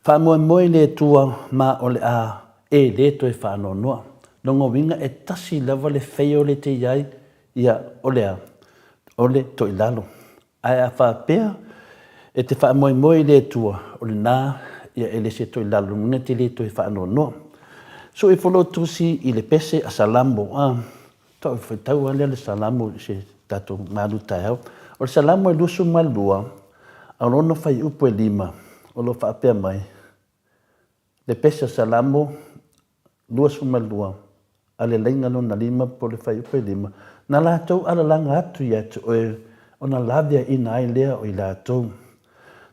Wha mui le tua ma o le a e le to i wha no noa. Nongo winga e tasi lava le feo le te iai ia o le to i lalo. Ai a wha pea e te wha mui le tua. O le na ia ele se to la lunga te le to fa no so e folo tusi i le pese a salambo to fa tau ale le salambo se tato malu tau o salambo lu su malua a no fai upo lima o lo fa pe mai le pese salambo lu su malua ale lenga no na lima po le fai upo lima na la to ala langa atu ya to ona lavia ina ai lea o ila to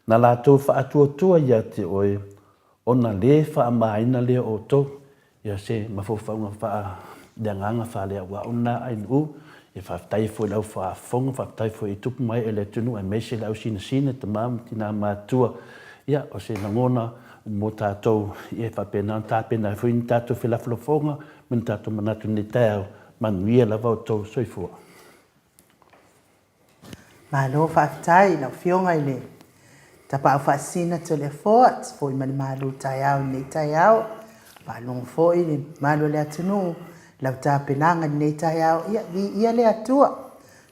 na la tau whaatua ia te oe, o na le whaamaina lea o tau, ia se mawhawhaunga leanganga wha lea wa ona ainu, ia whaftai fo lau whaafonga, whaftai fo i tupu mai e le tunu, e meise lau sina te maam tina mātua, ia o se nangona mo tātou, ia whapena tāpena, e fuini tātou whilawhilafonga, min tātou manatu ni tau, manuia la vau tau soifua. Malo whaftai, lau fionga i le. Tapa whaasina to le fort, foi mani malu tai au nei tai au, palong foi le malu le atunu, lau tā penanga nei tai au, ia le atua.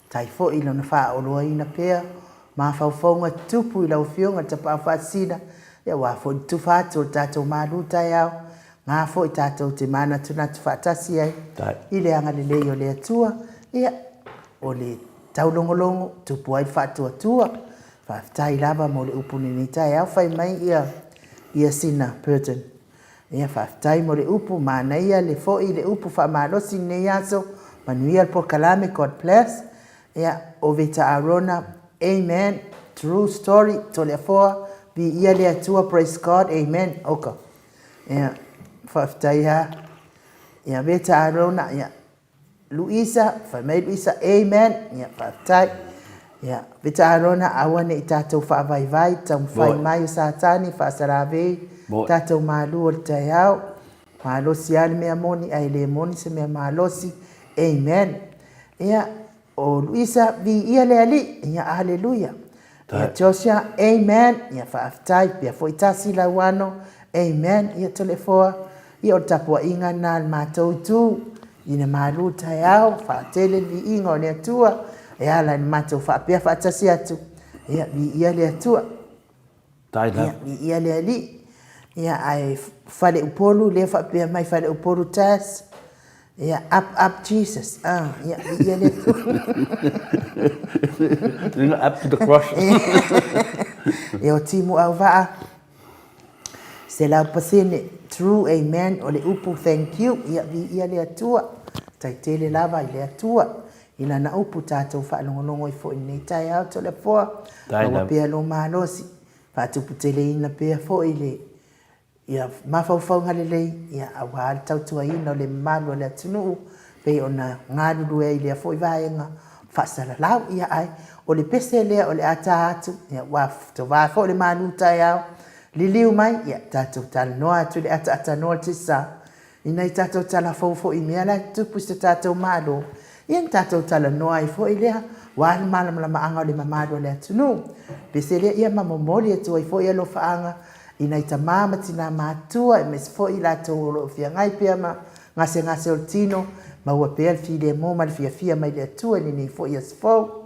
Tai foi ilo na wha oloa ina pēr, ma whauwhaunga tupu i lau fionga tapa whaasina, ia wā foi tufatu tātou malu tai au, ngā foi tātou te mana tuna tu whaatasi ai, i le anga le lei o le atua, ia o le taulongolongo tupu ai whaatua tua, whaftai lava mo le upu ni tai au whai mai ia sina Purton. Ia whaftai mo le upu mana ia le foi le upu whamalosi nei aso manuia po kalame God bless. Ia o veta arona amen true story to le foa vi ia le atua praise God amen oka. Ia whaftai ha ia veta arona ia Luisa, whaimai Luisa, amen, ia whaatai. Ia, vita arona awane i tātou whaavaivai, tau mwhai mai o sātani, whaasarāwei, tātou mālu o le tai au. Mālosi ale mea moni, ai le moni se mea mālosi, amen. Ia, o Luisa, vi ia le ali, ia hallelujah. Ia Josia, amen, ia whaatai, pia fo i tasi la wano, amen, ia tolefoa, ia o tapua inga nā mātou tū, ina mālu tai au, whaatele li inga o le atua, ia la ni mātou whaapea whaatasi atu, ia vi ia le atua, ia vi ia le ali, ia ai whale upolu, le whaapea mai whale upolu tas, ia up Jesus, ia vi ia le atua. Up to the cross. Ia o timu au waa, se lau pasene, true amen, o le upu thank you, ia vi ia le atua, tai tele lava i le atua, ina na upu tātou whaalongolongo i fo i nei tai au to le poa, awa pia lo mālosi, whaatupu tele ina pia fo i le, ia mawhauwhau ngale lei, ia awa ale tautua ina o le malu o le atunuu, pei o na ngāruru e i lea fo i vaenga, whaasala lau ia ai, o le pese lea o le ata atu, ia wafto wafo o le malu tai au, liliu mai, ia tātou tala noa atu le ata noa tisa, ina i tātou tala fau i mea la tupu se tātou malu, ia tātou tala noa i fo i lea, wāli malama anga o le mamado le atunu, pese lea ia mamomoli atu i fo i alo whaanga, ina i tamama tina mātua, e mes fo i la tau o fia ngai pia ma, ngase o tino, ma ua pēr fi le mō ma le fia mai le atua, ni fo i asfau,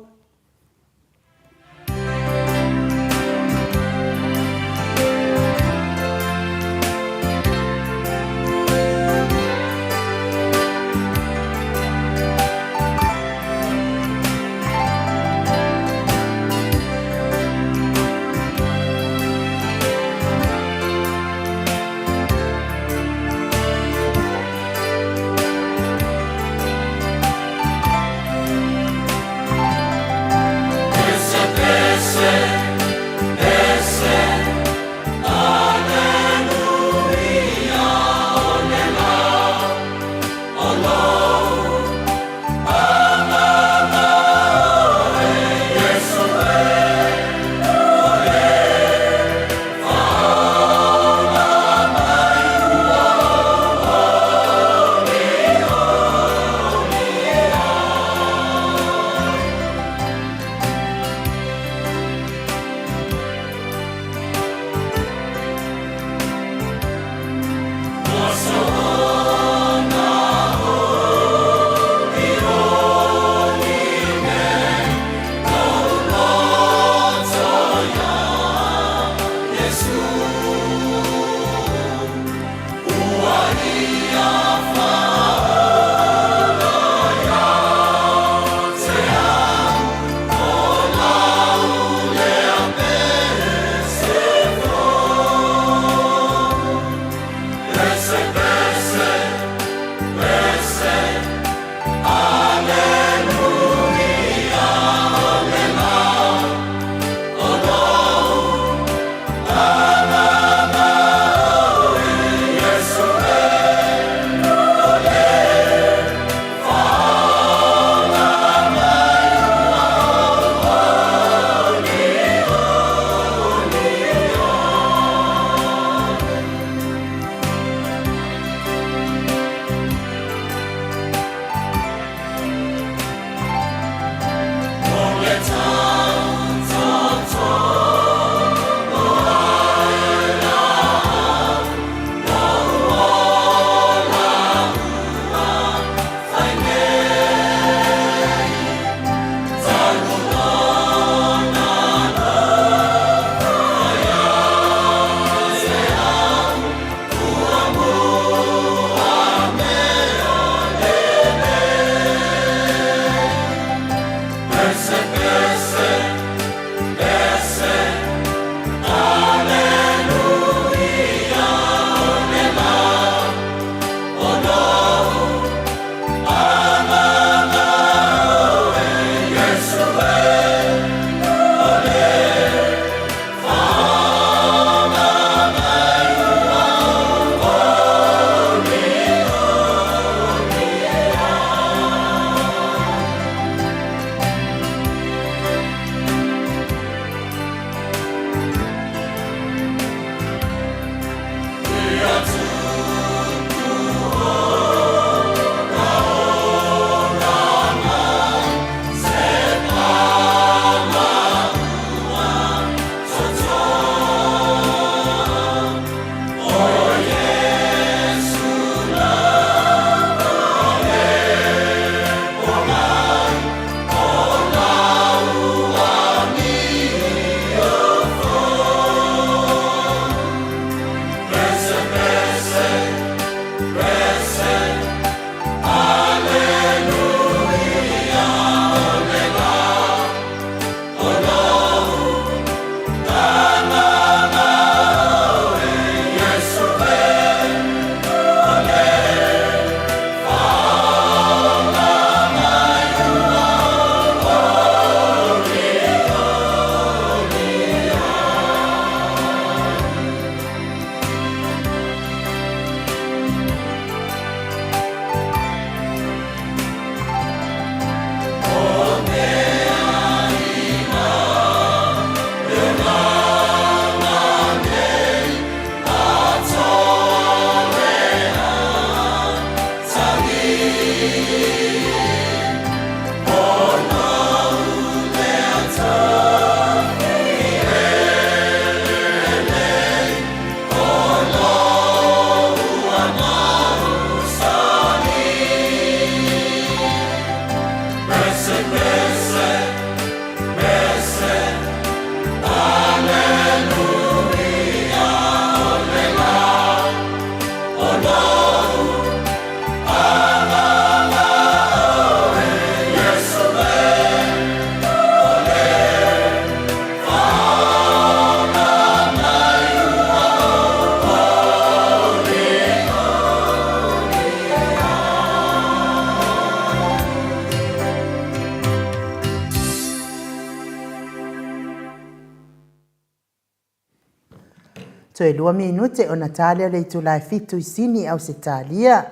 Toe lua minute o na tale o le tulai fitu isini au se talia.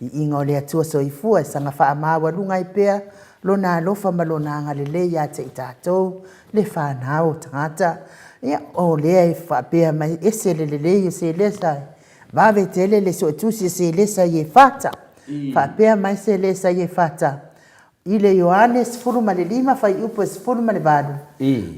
Vi inga o le atua soifua sanga wha amawa lunga i pea. Lona alofa ma lona anga le leia te i tātou. Le whanau tangata. Ia o lea i wha pea mai ese le leia se lesa. Vawe tele le so tusi se lesa i e whata. Wha pea mai se lesa i e whata. Ile Ioane fulu ma le lima fai upo fulu ma le vadu.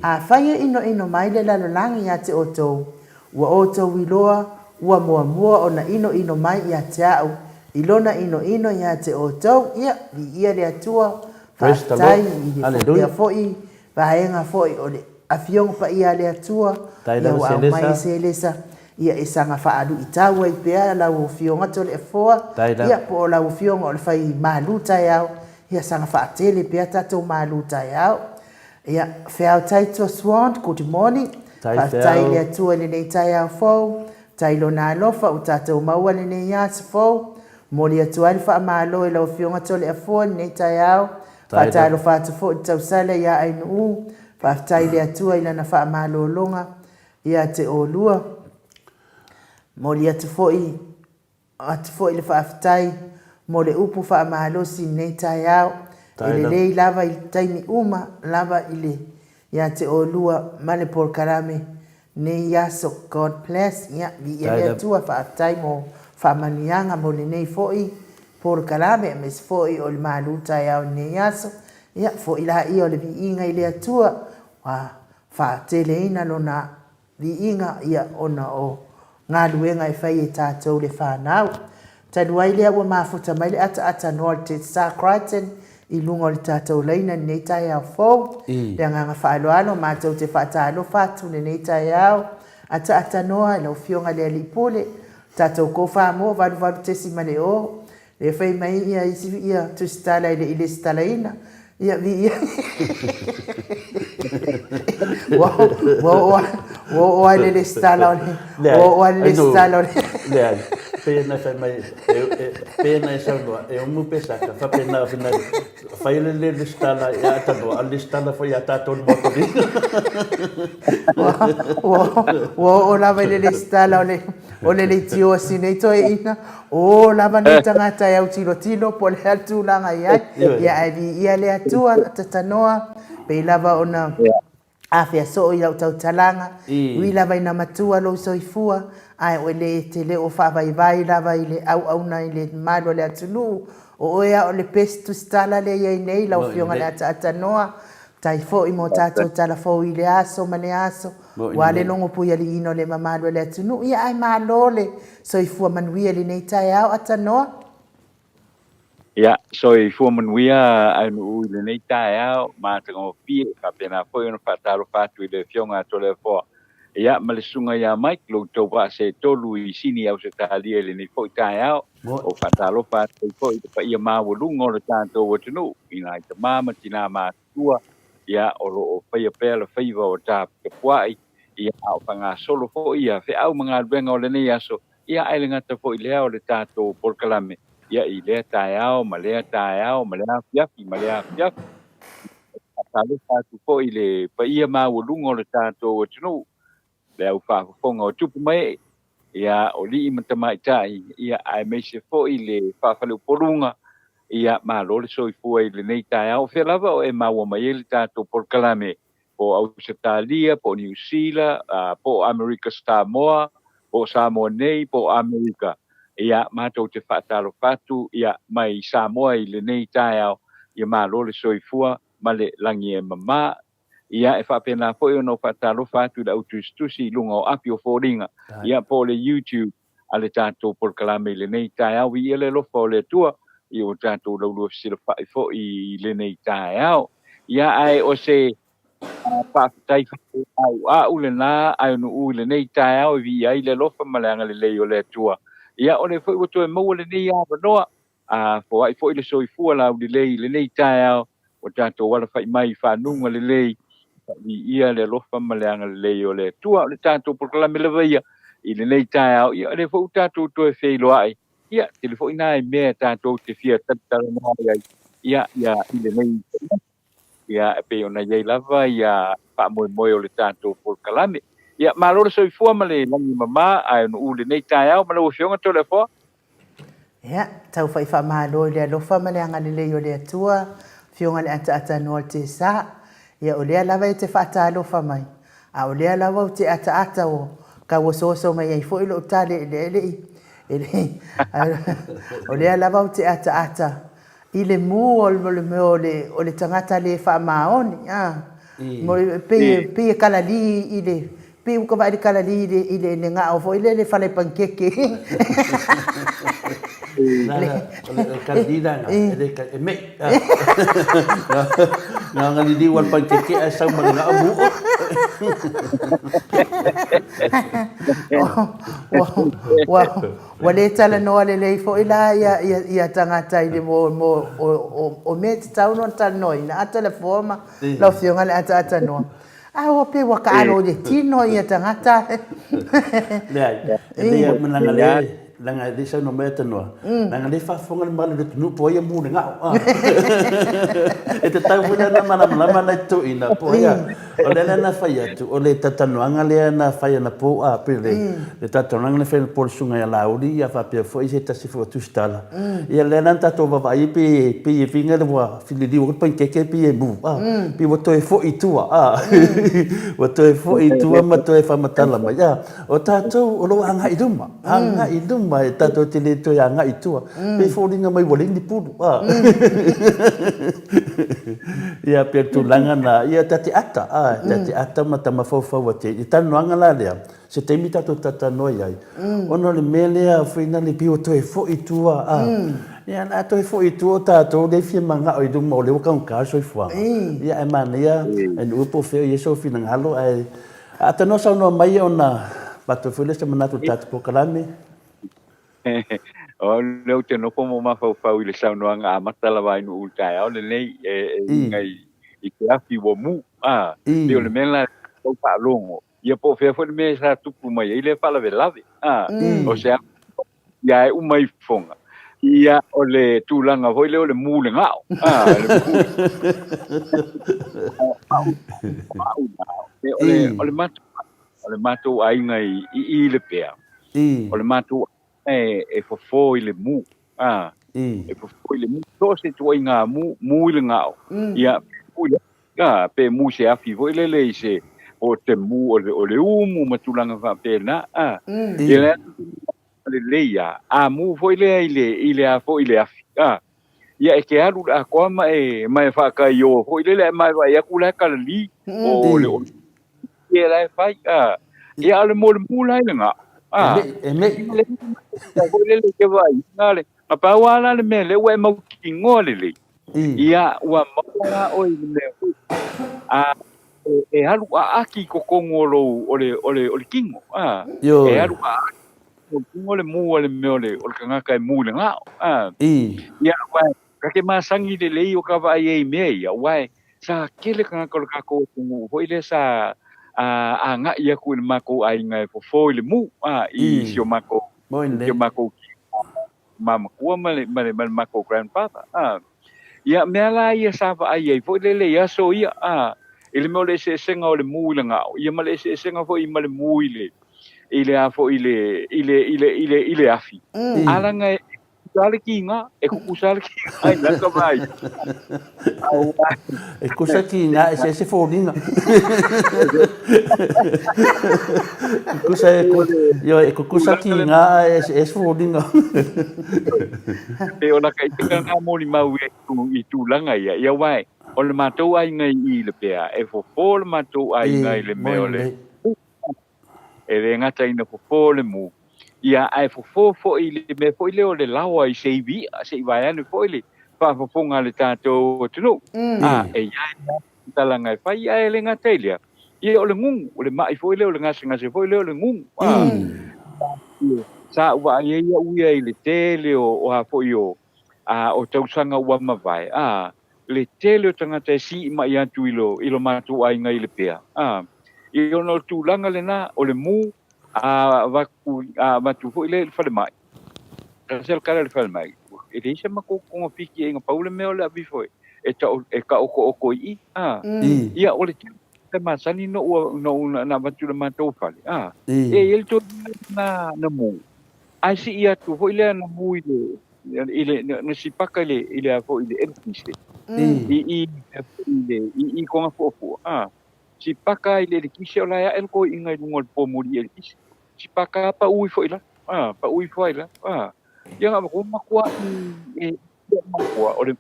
A fai ino mai le lalo langi ya te otou. Ua otou iloa, ua mua o na ino mai ya te au. Ilona ino ya te otou. Ia, vi ia le atua. Whaatai i ia foi. Vaenga foi o le afiongo pa ia le atua. Ia ua au mai se lesa. Ia e sanga whaalu i taua i pea lau fionga tole e foa. Ia po lau fionga o le fai maluta e au. Ia sanga whaatele pia tatou maluta e au. Ia whiau taitua Swan, good morning. Tai le atua le nei tai au fau. Tai lo na alofa o tatou maua le nei asa fau. Moli atua le wha maalo e lau fionga tole e foa le nei tai au. Whatai lo whaatu fo i tau sale ia ainu u. Whaatai le atua ila na wha maalo longa. Ia te o lua. Moli atu fo i le whaatai. Mo le upu wha mahalosi nei tai au. Ele lei lava i taimi uma, lava i le. Ia te o lua male por karame. Nei yaso, God bless. Ia vi ia lea tua wha atai mo wha manianga mo le nei foi. Por karame, mes foi o le maluta e au nei yaso. Ia foi la i o le vi inga i lea tua. Wha tele ina no na vi inga ia ona o. Ngā luenga e whai e tātou le whanau. Tanuai lea ua mafuta mai le ata noa le te Sir Crichton i lunga o le tātou leina nei tai au fau. Lea nganga whaaloalo mātou te whaatalo whatu nei tai au. Ata noa lau fionga lea li pole. Tātou ko wha mo valu tesi mane o. Le whai mai ia isi ia tu stala ile ile stala ina. Ia vi ia. Wa le stala ole. Wa le stala ole. Pena fai mai pena e saunua e umu pesaka fa pena fina fai le listala ya tano al listala foi ya tato el motori o la vai le listala ole le tio sine to ina o la vai tangata ya tilo po le atu langa ya ai ia le atu tatanoa pe lava ona afia so i lau tau talanga ui lava ina matua lo soifua ai o le te le o whaavai lava i le au na i le malo le atunu o ea o le pestu stala le iei nei lau fionga le ata noa tai fo i mo tātou tala fo i le aso mane aso wa le longo pui ali ino le mamalo le atunu ia ai malo le soifua manuia le nei tai au ata noa Ia, soifua manuia anu i le nei tai au ma te ngō pie ka pena fo i no whataro whatu i le fionga tole fo ia ma le sunga ia mai lo tau wa se tolu i sini au se talia le ni foi tai au o fatalo fa foi pa ia ma wo lungo le tanto o tunu ina i te mama tina ma tua ia o lo o fa ia pela faiva o ta ke puai ia au panga solo fo ia fe au manga benga o le ni aso ia ai lenga te foi le o le tato por kalame ia i le tai au ma le tai au ma le fiafi ma le fiafi fatalo fa foi le pa ia ma wo lungo le tato o tunu le au whaafonga o tupu mai, ia o li i matama i tai, ia ai mei se fo i le whaafale o porunga, ia maa lole so i fua i le nei tai au, whea lava o e maua mai e le tātou por kalame, po Australia, po New Zealand, po America Samoa, po Samoa nei, po America, ia mātou te whaatalo whatu, ia mai Samoa i le nei tai au, ia maa lole so i fua, ma le langi e mama, ia e whapena po i ono whatalo whatu la utustusi lunga o api o fōringa. Ia po le YouTube a le tātou por kalame le nei tai au i ele lofa o le tua i o tātou laulu sila whai fo i le nei tai au. Ia ai o se whaafitai au a ule nā ai onu u le nei tai au i ai le lofa maleanga le lei o le tua. Ia o le fo i wato e maua le nei a wanoa fo ai fo i le soifua la u le lei le nei tai au o tātou wala whai mai whanunga le lei ia le lofa maleanga le o le tua le tātou por kalame le vaia i le nei tai au ia le fo tātou to e wheilo ai ia te le fo ina e mea tātou te fia tatara noa ia i le nei ia e pe ona iei lava ia wha moe moe o le tātou por kalame ia malo so fua male langi mama ai no ule nei tai au malo fionga to le fo ia tau fai fa malo le lo fa male anga le yo le tua fionga le ata no te sa ia o le lava te fa ta lo fa mai a o le lava te ata o ka wo so mai ai fo ilo tale ele o le lava te ata ile mu o le tangata le fa maoni mo pe kala li ile pe ko va di kala li ile ne nga o fo ile fa le pankeke le kandida le me nga li di wal pankeke ai sa ma nga abu wale tala no le fo ila ya tangata ile mo o me tau no tala no ina atele forma la fionga le ata no o pe waka alo de tino ia tangata le menanga le langa de sa no meta no langa le fa fonga le mala de no po ia mu nga e te tau funa na mana na to ina po ia o le na fa ia tu o le tatano anga le na fa ia na po a pe le tatano anga le fa por sunga ia lauri ia fa pe fo i se ta si fo tu stala ia le na tato va vai pe finga le wa fili di o pa ke pe bu pe o to e fo i tu o to e fo i tu ma to e fa matala ma ia o tato o lo anga i duma mai tato te le to anga i tu pe fo ringa mai woling di pu ia pe tu langa na ia tati ata mata mafaufa wa te i tanu anga la lea se te mita to tata no ia ono le mele a fina le pio to e fo i tua ia na to e fo i tua tato le fie manga o i dung mo le o ka so i fo ia e mania en upo fe ia so fina ngalo ai ata no sa no mai ona bato fo le se manatu tatu po kalame o leo te no como mafau i le saunoanga a matala vai no utai au le nei ngai i te afi wo mu le o le mela o pa longo ia po fe fo me sa tupu mai ile fala ve lave o sea ia e umai fonga ia o le tulanga voi le o le mu le ngao o le matu ai ngai i le pea o le matu e fofo i le mu e fofo i le mu to se to inga mu i le ngao ia pe mu se afi voi le se o te mu o le umu matulanga va pena ia le ia mu voi le ile a foi le afi ia e ke alu a ko mai fa ka yo foi le mai vai a kula ka li o le ia la fai ia le mo lai le ngao le ke vai ngale a pa wala le me le we mo ki ngole le ia wa ma o i le e halu a aki ko kongolo o le kingo e halu a ko kongole mu o le me o le kanga kai mu le ngao ia wa ka ke masangi le o ka vai e me ia wa sa kele kanga ko mu ho ile sa a nga ia ku le mako ai ngai fo le mu i sio mako sio mako mama ku male mako grandfather ia mela ia sa va ai fo le ia so ia ele mo le se senga o le mu le nga ia male se senga fo i male mu ile a fo ile afi ala ngai sale kinga e ku sale kinga ai na ka mai e ku sa kinga se folinga ku sa yo e ku sa kinga e folinga e ona kai tinga mo ni mau i tu langa ia wai o le matou ai ngai i le pea e fo le matou ai ngai le me ole e le ngata ina fo le mu ia ai fo i le me fo i le o le lawa i se vai ane fo i le fa nga le tatou tunu e ia talanga fa ia e le ngata ilia ia o le ngungu o le mai fo i le o le ngase fo i le o le ngungu sa wa ia uia i le tele o ha fo i o tausanga ua mavai le tele o tangata si mai atu ilo matu ai ngai le pea i ono tūlanga le nā o le mu matu fo i le whale mai kasel kara le whale mai e le isa mako konga piki e ngā paule mea o le api foi e ka oko i ia o le te masani no na batula matou fale. Ele to na mu. Ai si ia tu ho ile na mu ile na sipaka ile afo ile elkise. I konga fo. Sipaka ile kise ola ya elko inga ngol pomuri elkise. Sipaka pa ui fo ila. Pa ui fo ila. Yang ako makwa makwa o le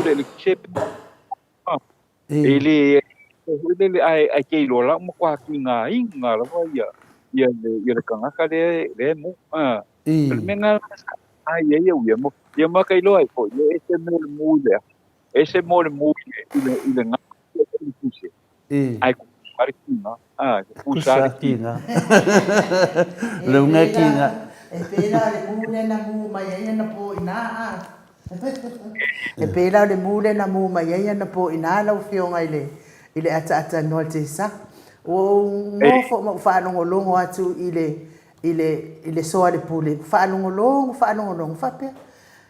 ile kise. Ele ai ke lola makwa kinga inga la ia le kanga ka le mu menga ai ia mo ia makai lo ai ko ese mo le mu ile nga ai ku kinga pusa kinga le nga kinga e pera le mu le na mu mai ia na po ina e pera le mu le na mu mai ia na po ina la fionga ile ata no te sa o mo fo fa no longo atu ile soa le pule fa no longo fa pe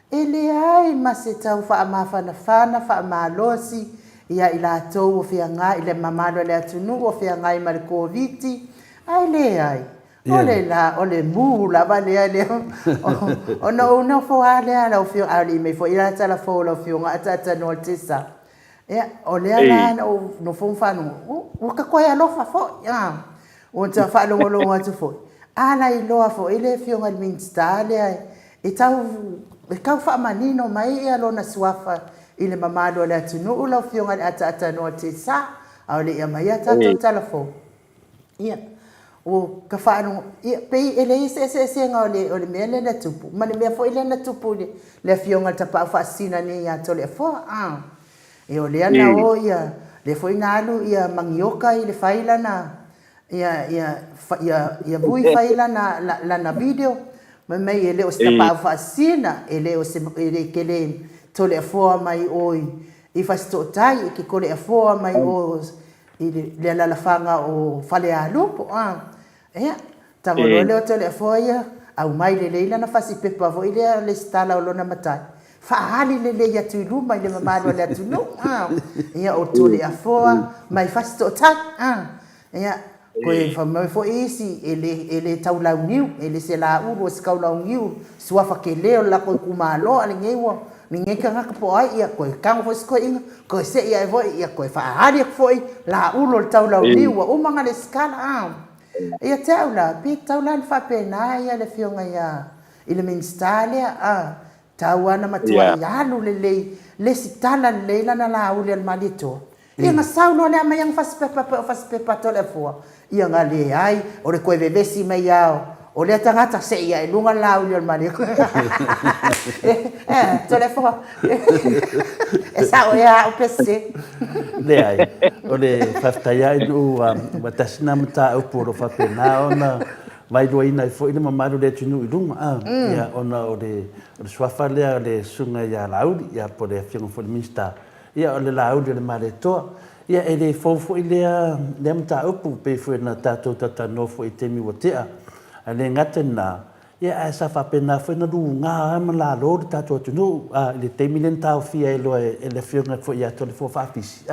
ele ai maseta fa ma fa ma losi ia ila to o fia nga ile mamalo le atu no o fia nga i mal covid ai le ai ole mu la vale ale o no fo ale ala o fio ali me fo ila tala fo lo fio nga ata no te sa ole ala no fo fa no o ka ko ya lo fa fo o ta fa lo atu fo ala i lo fo ile fio ngal minstale e tau e ka fa manino mai e lo na swafa ile mamado le atu no lo fio ngal ata no te sa ole ya mai ata tala fo o ka fa no pe ele se nga ole mele na tupu mane me fo ile na tupu le fio ngal ta pa fa sina ni ya to le fo e o le ana o ia le foi nalu ia mangioka i le faila na ia bui faila na video me ele o sta pa fasina ele o se ele kele to le fo mai oi i fa sto tai ke ko le fo mai o le la fanga o fale a lupo tango le o to le fo ia au mai le leila na fasi pepa vo ile le stala o lona matai fa hali le ya tu lu mai le mamalo le tu no ia o to le afoa mai fasto ta ia ko e fa mai fo isi ele taula niu ele se la u se kaula niu sua fa ke le la ko kumalo ale ngewo ninge ka ka po ai ia ko ka fo sko inga ko se ia vo ia ko fa hali fo la u lo taula niu o manga le skala ia taula pi taula fa pe na ia le fionga ia ile minstalia tawana matua yalu le sitala leila na la ule malito ia nga sauno le ama yang fas pepa to le fo ia nga le ai o le koe vevesi mai ao o le tangata se ia e lunga la ule malito to le fo esa o ia o pese le ai o le faftaya du batasna mata o poro fa pena ona vai do ina fo ina mamado le tunu ilunga ia ona o le swafa le sunga ya laudi ia po le fiong fo minsta ia o le laudi le maleto ia e le fo le mta upu pe fo na tato tata no fo itemi wotea ale ngatena ia asa fa pena fo na lunga ma la lo tato tunu le temi len tau fia e lo e le fiong fo ia to le fo fa fisi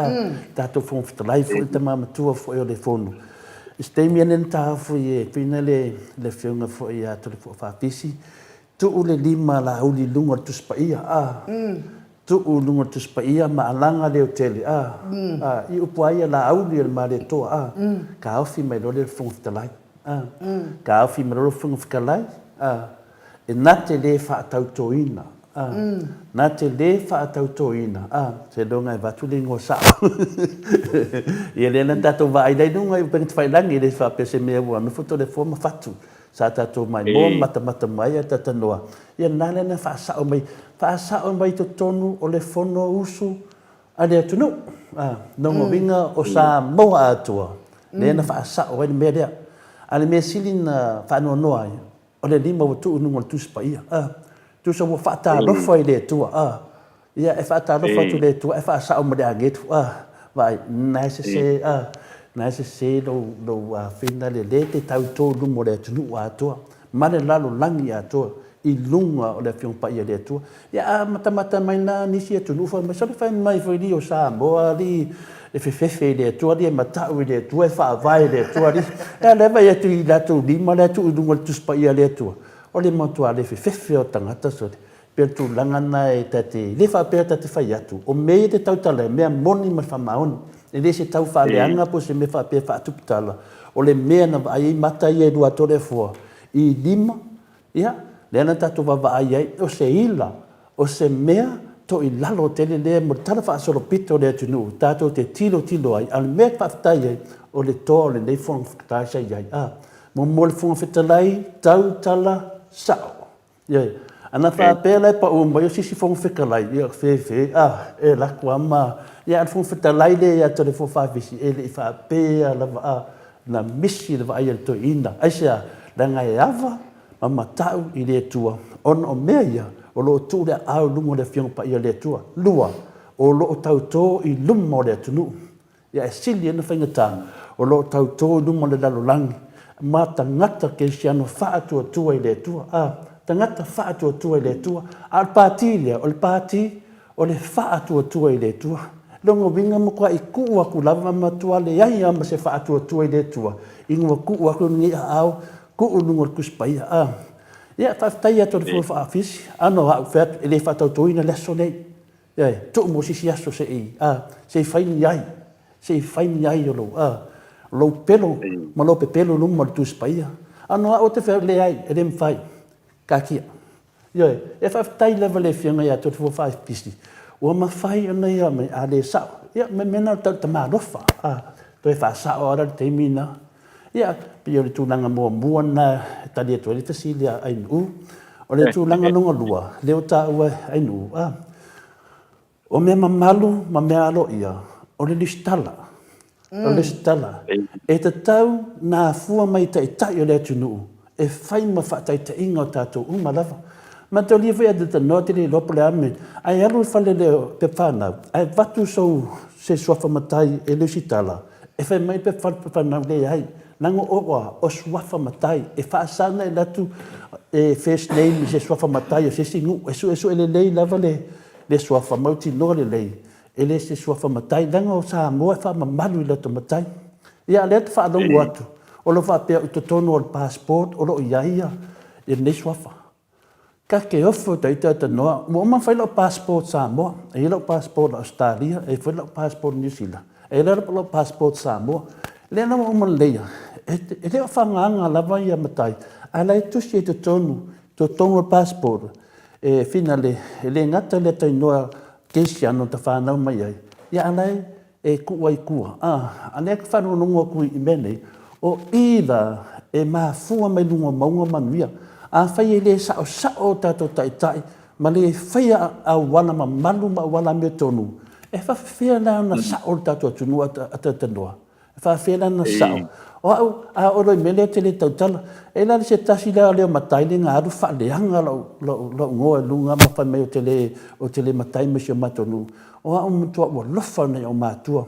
tato fo fo fo tama matua fo le fono Stemianen ta foi pina le fiunga foi a to fa pisi tu le lima la uli lunga tu spaia tu lunga tu spaia ma alanga le hotel i upuaia la uli le mare to ka ofi mai lo le fung ftalai ka ofi mai lo fung ftalai e nate le fa tautoina nate le fa tautoina se donga va tu le ngosa ia le na tato vai dai nunga i peng fai langi le fa pese me wa no foto le forma fatu sa tato mai mo mata mai tata noa ia nale na fa sa o mai to tonu o le fono usu ale tu no no vinga o sa mo atua le na fa sa o me dia ale me silin fa no noa o le lima o tu no tu spa ia tu so fa ta lo foi le tu ia e fa ta lo foi tu le tu e fa sa o me dia get vai nai se lo fina le te tau tō lumo le tunu a toa ma le lalo langi a toa i lunga o le fiong pa ia le toa ia mata mai na nisi e tunu fa ma sori fa mai foi li o sa boa li e fefefe le tua le matau le tua fa vai le tua ri e le vai tu i la tu lima le tu dungo tu spa ia le tua o le matua le fefefe o tangata so pe tu langana e tati le fa pe tati fa atu o me te tau tala me moni ma fa maon e le se tau fa le anga po se me fa pe fa tu tala o le me na ai mata ia dua tore fo i lima ia le na tatu va ai o se ila o se mea to i lalo tele le mo tala fa solo pito le tunu tato te tilo ai al me fa tai o le to le nei fon ta sai ai mo mo le fon fetalai tau tala sao ye ana fa pele pa o mo si fon fetalai ye fe e la kwa ma ya fon fetalai le ya to le fo fa visi e le fa pe la na misi le vai to ina asia danga ava mama tau i le tua on o meia o lo tu le au lungo le fiong pa ia le tua lua o lo tau to i lumo le tunu ya sili na fingata o lo tau to lumo le dalo lang ma tangata ke siano fa tu i le tua tangata fa tu i le tua al patilia o le pati o le fa tu i le tua longo vinga mo kwa iku aku lava matua le ai ama se fa tu i le tua ingo ku aku ni au ku lungo ku spaia ia faafetai atu le faafisi ano a'u featu e lē faatautoina le aso nei ia to'u mo sisi aso se'i sei faini ai o lou pelo ma lou pepelo luma ma le tusipaia ano a'u te fea leai e lē mafai kakia ia e faafetai leva le fiaga ia atu le faafisi ua mafai ona ia me a lē sa'o ia me mena tau tamalofa toe faasa'o ala le taimina ia pia le tulaga muamua na tali atu le tasili ainuu o le tulaga lugalua le o ta'ua ainuu o mea mamalu ma mea alo'ia o le lisitala o le lisitala e tatau na afua mai ta'ita'i o le atunuu e fai ma fa'ataʻitaʻiga o tatou uma lava ma tolia foi ade tanoa te le lopo le ame ai alu fale le pe fanau ai vatu sou se suafa matai e le lisitala e fai mai pe fanau le ai nango oa o suafa matai e whaasana e latu e first name se suafa matai o se singu e su e le lei lava le suafa mauti noa le lei e le se suafa matai langa o sa moa e wha mamalu i lato matai ia le atu whaalongu atu o lo whapea utotono o le passport o lo iaia e le suafa ka ke ofo taita tanoa mo ma whai lau passport sa moa e lau passport Australia e whai lau passport New Zealand e lau passport sa moa le na mo leia e le whanganga lava ia matai a lai tusi e to tonu passport e fina le ngata le tai noa kesi ano ta whanau mai ai ia alai e kua i kua a ne ka whanau nunga kui i mene o ila e mafua mai lunga maunga manuia a whai e le sao tato tai ma le whai a wana ma malu ma wana me tonu e whawhia na sao tato atunua atanoa faafela na sao o au a oro mele tele tautala e la se tasi la le matai le nga ru fa le anga lo ngo lunga ma fa me o tele matai me se matonu o au mtua o lofa na o matua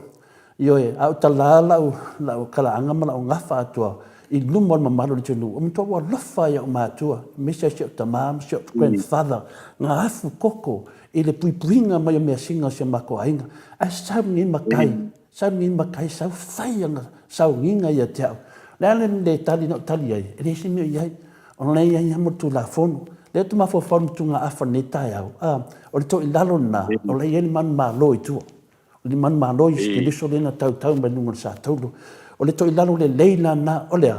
yo e au tala la kala anga ma o ngafa tua i lumo ma malo le tunu o mtua o lofa ya o matua me se tamam se grandfather nga afu koko i le puipuinga mai me singa se mako ainga a sa ni makai sa ni makai sa faianga sa nginga ia te au le tali no tali ai le simi ia on le ia mo tu la fon le tu ma fo fon tu nga afa ne tai au o le to i lalo na o le ia man ma loi tu le man ma loi ki le so le na tau ma nunga sa tau o le to i lalo le leila na o le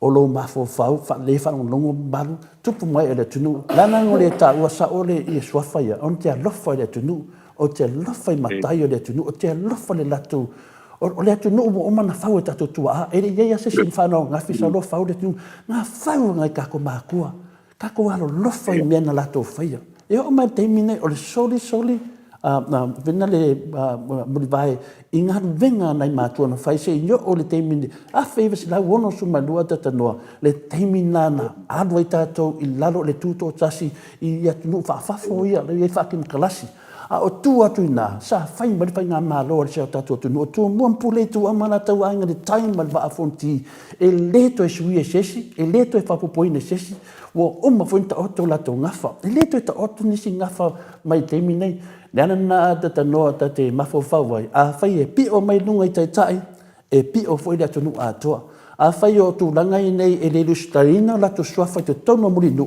o lo ma fo fa le fa no longo balu tu pu mai le tunu la na ngole ta o sa o le i so fa ia on te lo fa le tunu o te lofa i matai o le tunu o te lofa le latu o le tunu o mana fau e tatu tua e le ia se sin whanau ngā fisa lofa o le tunu ngā fau ngai kako mākua kako alo lofa i mea na latu o whaia e o mai teimine o le soli vena le murivae i ngā venga nei mātua na whai se i o le teimine a whaiva si lau ono suma lua tatanoa le teimina na adwa i tātou i lalo le tūto tasi i atunu whaafafo ia le i whakin kalasi a o tu atu ina sa fai mai fai ngā mālo o se tatu atu no tu mo pule tu amana tau anga de time mal va fonti e leto e sui e sesi e leto e fapopoina e sesi o ma fonta otto la to ngafa e leto e ta otto nisi ngafa mai temi nei le ana na ta no ta te mafo fa wai a fai e pi o mai lunga i tai e pi o foi le tonu a toa a fai o tu langa i nei e le lustarina la tu swafa te tono muri nu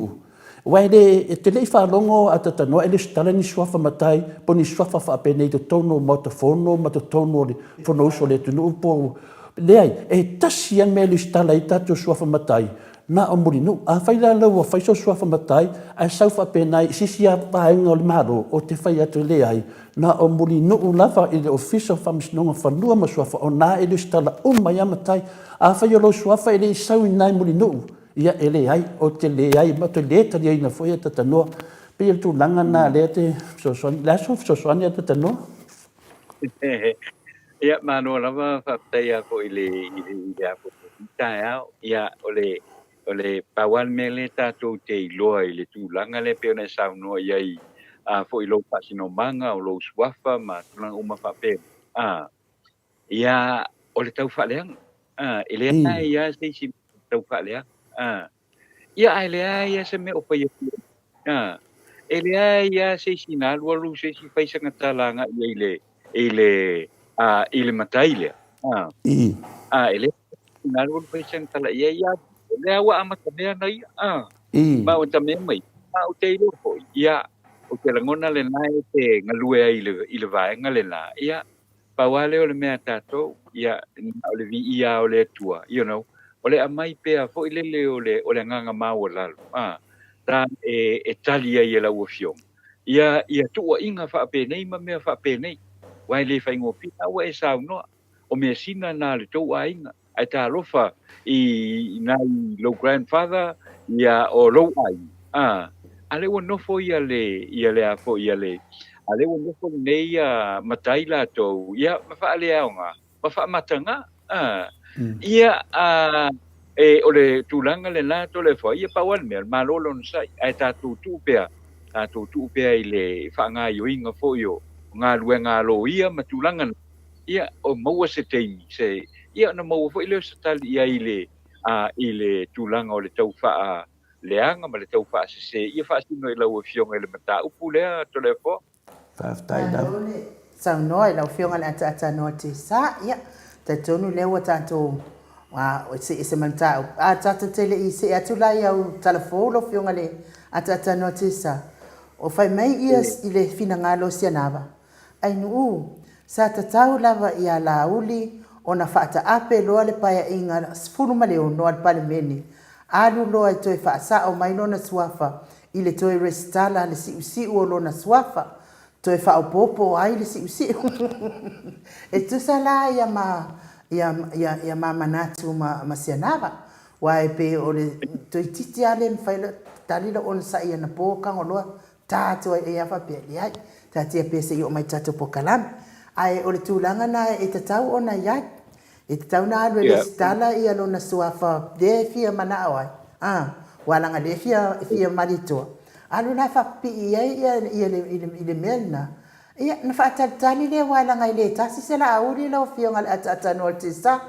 wai le te le fa longo a ta no e le stala ni swafa matai po ni swafa fa pe nei te tono mo te fono ma te tono le fono so le tonu po le ai e tasi an me lustala i tatu swafa matai na o muri nu a fai la lo fai so swafa matai a sau fa pe nei sisi a pa ngo le maro o te fai atu le ai na o muri nu lava i le official famsnonga fanua ma swafa o na e lustala o mai amatai a fai lo swafa i le sau nai muri nu ia ele ai o te le ai ma te le tali ai na foi ta tano pe tu langa na le te so la so ya ta tano ia mano lava fa ia ko ile ia ko ta ia ole pawan mele ta to te loi le tu langa le pe na sa no ia a fo ilo pasino manga o lo swafa ma tuna uma fa pe ia ole tau fa leang ele ia se si tau fa leang ia ele ia se me o pa ia ele ia se si na lu se si fa sanga talanga ile ile mataile ele na lu fa sanga tala ia le awa amata mea na ia ma o tame mai ma o te ilo ko ia o te langona le nai te ngalue ai le vaenga le la ia pawale o le mea tato ia o le vi ia o le tua you know o le amai pea fo ile le o le nganga mau lalo ta e tali ai la ufiong ia tu inga fa pe nei ma mea fa pe nei wai le fa ngo pita wa e sa no o me sina na le tu ainga ai ta lofa i nai lo grandfather ia o lo ai ale wo no fo ia le a fo ia le ale wo no fo nei matai la to ia ma fa ale aunga ma fa matanga ia e o le tulanga le la to le fo ia pa wan me ma lo lon sai ai ta tu pea i le fa nga yo inga fo yo nga luenga lo ia ma tulanga ia o mo se te se ia na mo fo ile se tal ia ile tulanga o le tau fa leanga ma le tau fa se ia fa sino i lau fionga le mata upu le to le fo fa tai da sa no i lau fionga le ata no te sa ia te tonu le wa tanto o se manta a tata tele i se atu la ia o telefolo fionga le ata no te sa o fai mai ia i le fina ngalo sianava ai nu sa tatau lava ia la uli ona fata ape loa le paia inga sfunu male o no al palemeni alu loa toi fa sa o mai lona suafa ile toi restala le si o lona suafa toi fa o popo ai le si e tu sala ya mama natu ma sianava wai pe o le toi titi ale mfaila talila on sa ia na poka ngoloa tato e afa pe ai tatia pe se yo mai tato pokalam ai o le tulanga na e tatau ona ia e tatau na alu le stala ia lona suafa de fia mana ai walanga de fia marito alu na fa pi ia ile melna ia na fa tatali le walanga ile tasi sela auri lo fia ngal ata no tisa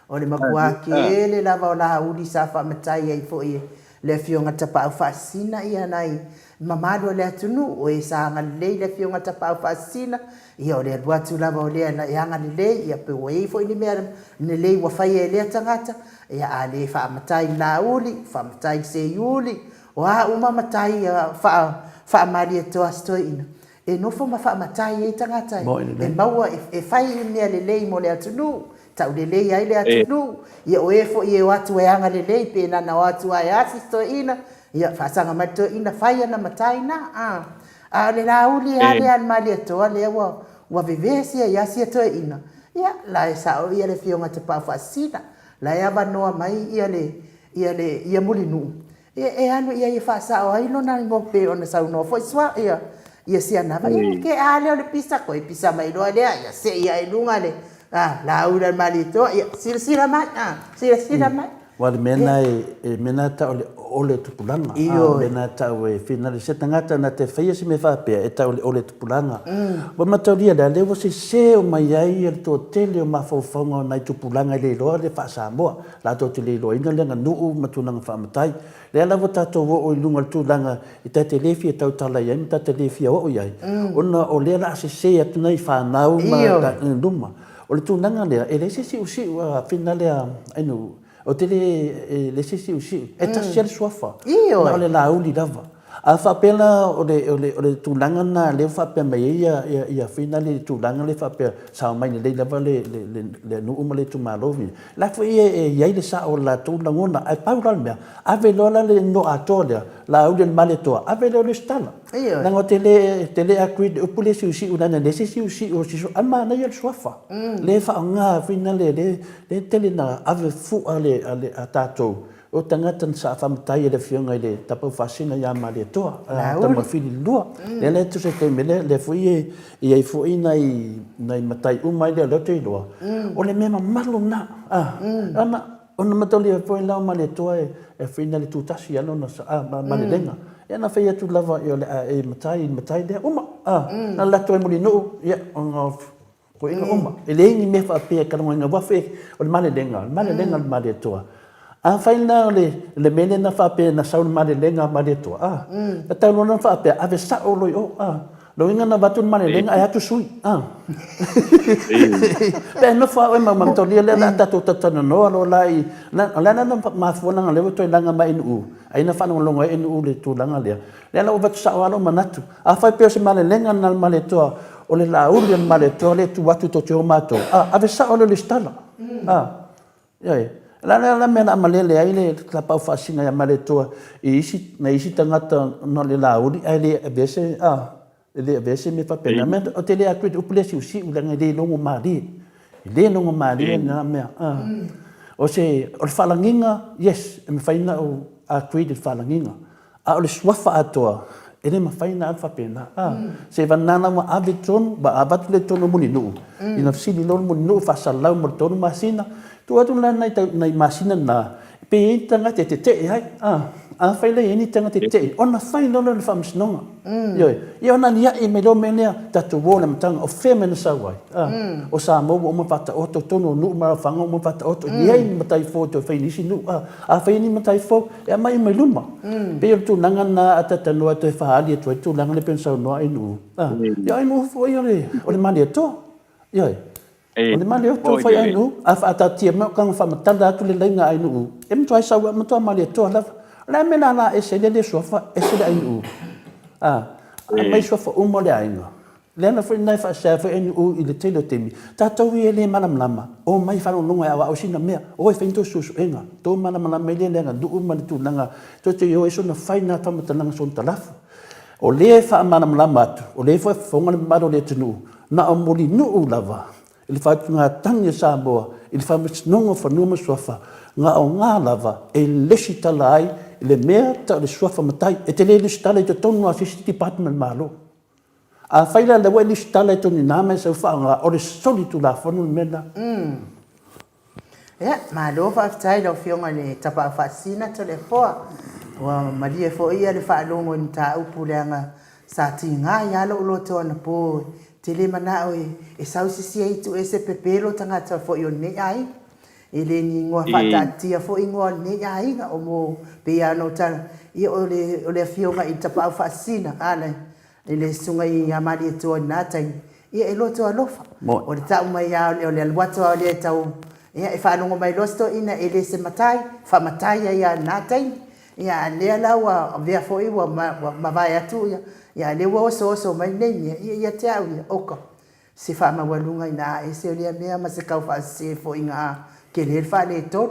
o le makua ke le lava o la auri sa fa matai ai fo ia le fia ngata pa fasina ia nai mamado le atunu o e sa ngal le fia ngata pa fasina ia o le watu lava o le na yanga le ia pe wei fo ni mer ne le wa fa ia le tangata ia ale fa matai la uli fa matai se yuli wa uma matai fa mali to astoina e no fo ma fa matai e tangata e maua e fai ni le mo le atunu tau le ai le atunu ia o e fo ia watu yanga le pe na watu ai astoina ia fa sanga mato ina fai na matai na le la uli ale al mali to le wa vivesia ia sia to ina ia la sa o ia le fionga te pa fasina la ia va no mai ia mulinu e anu ia fa sa o ai no na mo pe ona sa no foi swa ia sia na va ke ale le pisa ko pisa mai do ale ia se ia lunga le la ula malito ia sira mai Wa mena ta ole tupulanga. Mena ta finale se tangata na te whaia si me whapea e ta ole tupulanga. Wa matauria da lewa se o mai ai e to tele o mawhauwhaunga o nai tupulanga i le loa le wha Samoa. La to te le loa ina lenga nuu matunanga whamatai. Le ala wa tato o i lunga tūlanga i ta te lefi e tau tala iai, ta te lefi a o iai. Ona o le la se atu nei whanau ma ta luma. O le tūlanga lea, e le si usi ua whina lea, ainu, o te le si usi, e ta sia le suafa. Na o le la uli lava. A whapela o le tūlanga na le whapea mai ia whina le tūlanga le whapea sao mai le lava le nuuma le tūmalovi. La fo iai le sa o la tūlangona, ai paura mea, ave lola le no atoa lea, la uli le male toa, ave leo le stala. Nanga te le akui upule si usi unana, le si usi o siso, ama na ia le suafa. Le wha ngā whina le tele na ave fua le a tātou. O tangata sa whamatai e le whionga i le tapau whasina ia ma le toa. Tama whini lua. Le le tu se te mele, le fui i ei fui nei matai umai le lote i loa. O le mema malo na. Ana, ona matoli e fui lau ma le toa e whina le tūtasi alo na sa ma le lenga. E ana whai atu lava i o le e matai le uma. Na lato e muli nuu. Ia, o ngā ko inga uma. E le ingi me whapea karango inga wafe o le male lenga. Male lenga le male toa. A faina le mene na whape na saun mare lenga mare toa. A tau lona whape, ave sa o loi o. Lo inga na watu mare lenga ai atu sui. Pea no wha oe mamamtolia le la tato tatana noa lo lai. Lana na mafuana nga lewa toi langa ma inu u. Aina whanonga longa inu u le tu langa lea. Lena o watu sa o alo manatu. A whai peo se mare lenga na mare toa. O le la uli mare toa le tu watu to te o mato. Ave sa o le stala. Iai. La mena amalele ai le klapau whasinga ia male toa na isi tangata no le lauri ai le avese le avese me whapena me o te le akui upule si usi ulanga le longo maari na mea o le whalanginga yes e me whaina o akui le whalanginga o le swafa atoa e le mawhaina al whapena se vanana wa ave tonu ba avatu le tonu muni nuu ina fsini lonu muni nuu whasalau mo tonu masina tu atu la nei masina na pe i tanga te ai a faile ni tanga te ona faina le famsnonga yo na nia e me lo menea tatu wona mtanga o femena sawai o sa mo o mapata o to tono nu ma fanga o mapata o to ni matai foto fe ni sinu a fe ni matai fo e mai mai luma pe tu nanga na atata no to fa ali tu nanga le pensa no ai nu yo ai mo fo yo le o le mali to yo o le mali o to fai ainu, a whaatatia mea kanga whamatanda atu le lainga ainu. E mtua sawa, mtua mali toa lava. La mena la e se le sofa, e se le ainu. A mai sofa umo le ainu. Lena fai nai whaasewa ainu i le teilo temi. Tātou i e le manamlama. O mai whanu lunga e awa au sina mea. O e whainto susu enga. Tō manamlama i le lenga, du umani tu langa. Tō te yo e sona whaina whamatananga son talafu. O le wha manamlama atu. O le wha whonga le maro le tunu. Na o moli nuu lava. Ili whatu ngā tangi Samoa, ili whamasnonga whanuma suafa, ngā o ngā lava, e lesi tala ai, le mea ta le suafa matai, e te le lesi tala i te tonu a sisi department malo. A whaila le wai lesi tala i tonu nāme sa whaanga, o le soli tu la whanu mena. Ia, malo whaftai lau whionga le tapa whasina to le whoa. Wa malia fo ia le whaalongo ni tā upu leanga sa ti ngā ialo ulo toa na pōi. Te le mana o e sausisi ai tu e se pepelo tangata fo i o ne ai. E le ni ngoa whatatia fo i ngoa ne ai nga o mo pe ano tala. I o le whionga i tapa au whaasina ala. E le sunga i amari e toa nātai. I e loto alofa. O le tau mai au o le aluato au le tau. Ia e whanongo mai losto ina e le se matai. Whamatai ai a nātai. Ia lea lau a vea fo i wa mawai atu ia. Ia le wa oso mai nei ia te au ia oka. Se wha walunga i nā e se o lea mea ma se kau wha se fo i ngā ke le wha le ton.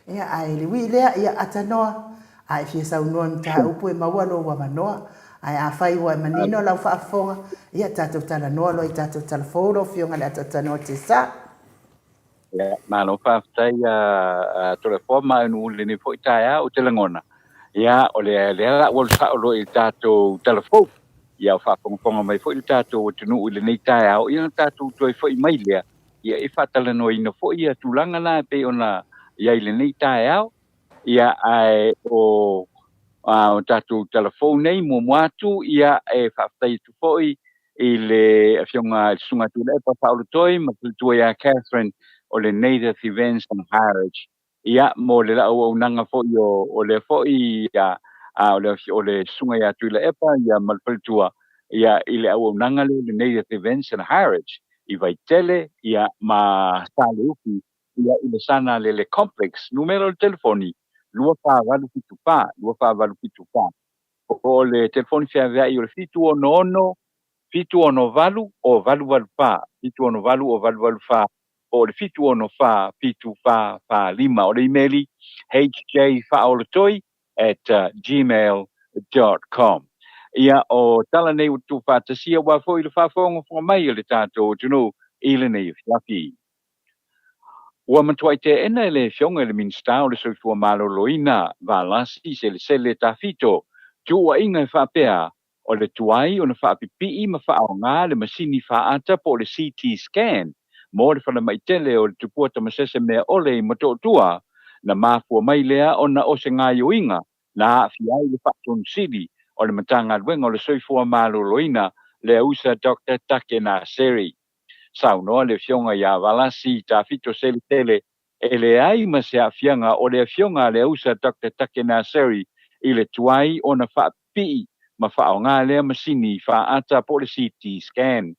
Ia a e le wi lea ia atanoa. A e fia sau noa mta upu e mawalo wa manoa. A e a whai wa manino lau wha afonga. Ia tātou tala noa lo i tātou tala fōro fionga le atanoa te sa. Ia nā no whaftai tore fōma inu ule ni fo i tāia o te langona. Ia o le la wal sa o lo i tātou tala fō. Ia whaponga mai fo i tātou o tunu ule nei tāia o ia tātou toi fo i mai lea. Ia e whatala no ina fo i a tūlanga nā pe ona ia ile nei tāia o. ia ai o tatu telefone nei mo moatu ia e whaftai tu foi i le whionga sunga tu le pa Paulo Toi ma tu ia Catherine o le Native Events and Heritage ia mo le la o nanga foi o le foi ia o le sunga ia tu le epa ia malpeltua ia i le au nanga le Native Events and Heritage i vai tele ia ma sale uki ia i le sana le complex numero le telefoni lua whāwalu fitu pā, lua whāwalu fitu pā. O le telefoni whiawai o le fitu ono valu o valu valu pā, fitu ono valu o valu valu pā. O le fitu ono pā, fitu pā lima. O le emaili hjwhaolotoy@gmail.com. Ia o tala nei tu whātasia wa fo i le whāwhonga whamai o le tātou tunu i le nei whiapi. Ua matuai te ena le fionga le minsta o le soifua maloloina valasi se le tafito tua inga e whapea o le tuai o na whapipi ma whaonga le masini whaata po le CT scan mo le whana maitele o le tupua tamasese mea ole i matotua na mafua mai lea o na ose ngā yoinga na fiai le whaatonu siri o le matanga luenga o le soifua maloloina le usa Dr. Takena Seri. Saunoa le fionga ia valasi ta fito sele tele ele ai ma se afianga o le fionga le usa Dr. Takena Seri i le tuai o na whaapi ma whaonga le masini whaata po le CT scan.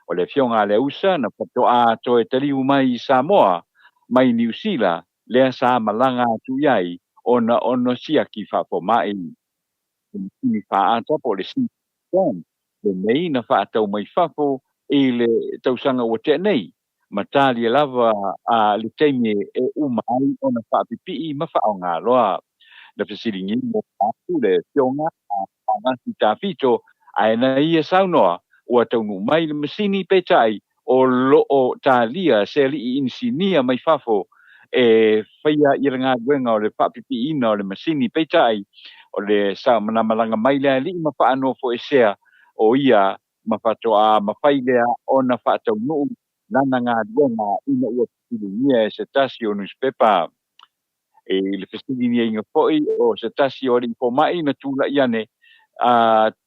O le fionga le usa na patoa to e taliu mai i Samoa mai New Zealand le sa malanga tu iai o na ono siaki whapo mai. Masini whaata po le CT scan. Le nei na whaatau mai whapo i le tausanga o tenei matali lava le teime e umai ona whaapipi ma whaonga loa na pesiringi mo pātu le fionga a ngasi tāwhito aena ia saunoa ua taunu mai le masini petai o loo tālia se li i insinia mai whafo e whaia i ranga duenga o le whaapipi ina o le masini petai o le sa manamalanga mai le li ma whaano fo e sea o ia ma fatoa ma failea ona fatau no nana nga duenga ina ua pilinia se tasi o newspaper e le festivinia inga foi o se tasi o rinpo mai na tula iane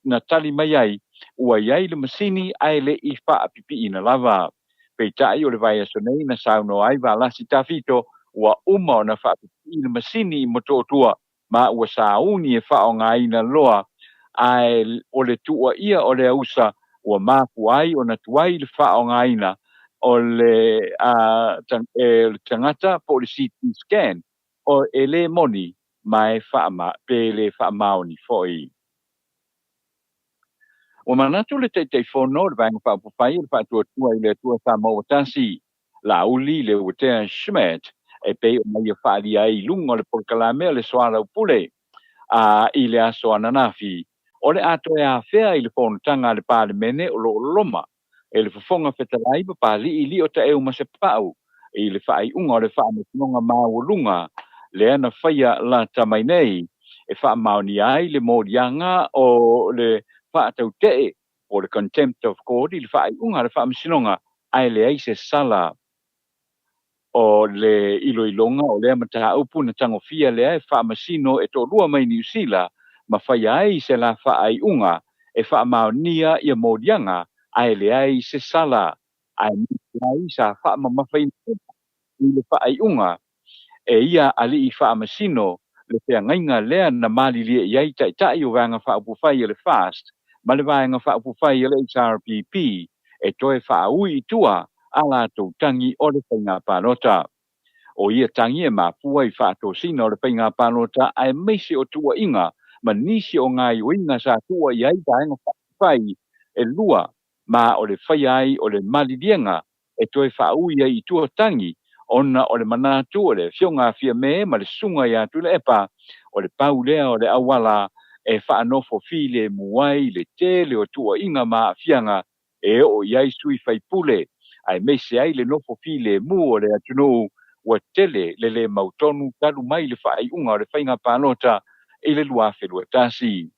na tali mai ai ua iai le masini ai le i whaapipi ina lava peitai o le vai asonei na sauno ai valasi tafito ua uma o na whaapipi ina masini i mototua ma ua sauni e whaonga ina loa ai o le tua ia o le ausa ua mafu ai o na tuai le whaongaina o le tangata po le CT scan o ele moni mai whaama pe le whaamaoni foi. O manatu le te whono le vanga whaapupai le whaatua tua i le tua Samoa tasi la uli le utea Schmidt e pe o mai whaali ai lungo le polkalame le soara upule i le aso ananafi. O le ato e a whea i le whonutanga le pālemene o lo loma. E le whafonga whetalai pa pāli i li o ta eo ma se pāu. I le whaai unga o le whaamutunga māwalunga. Le ana whaia la tamai nei. E whaamauni ai le mōrianga o le whaatau te o le contempt of court i le whaai unga le whaamusinonga. Ai le ai se sala o le iloilonga o le amata upu na tangofia le ai whaamasino e to rua mai New Zealand. Ma whai ai se la whaai unga e whaamaunia i a mōrianga ai le ai se sala ai ai sa whaamamawhai i le whaai unga e ia ali i whaamasino le pia ngainga lea na mali lia i ai tai o vanga whaapufai le fast ma le vanga whaapufai le HRPP e toe whaaui i tua ala tau tangi o le whainga pānota. O ia tangi e mapua i whaato sina o le whainga pānota ai meisi o tua inga ma nisi o ngā iuinga sa tua i ai taenga whai e lua ma o le whai ai o le malilienga e toi whaui ai i tua tangi ona o le manatu o le whionga fia me ma le sunga i atu le epa o le paulea o le awala e whaanofo fi le muai le te le o tua inga ma fianga e o iai sui whai pule ai meise ai le nofo fi le mu o le atunu ua tele le mautonu talu mai le whai unga o le whainga pānota i le luafe lua tasi.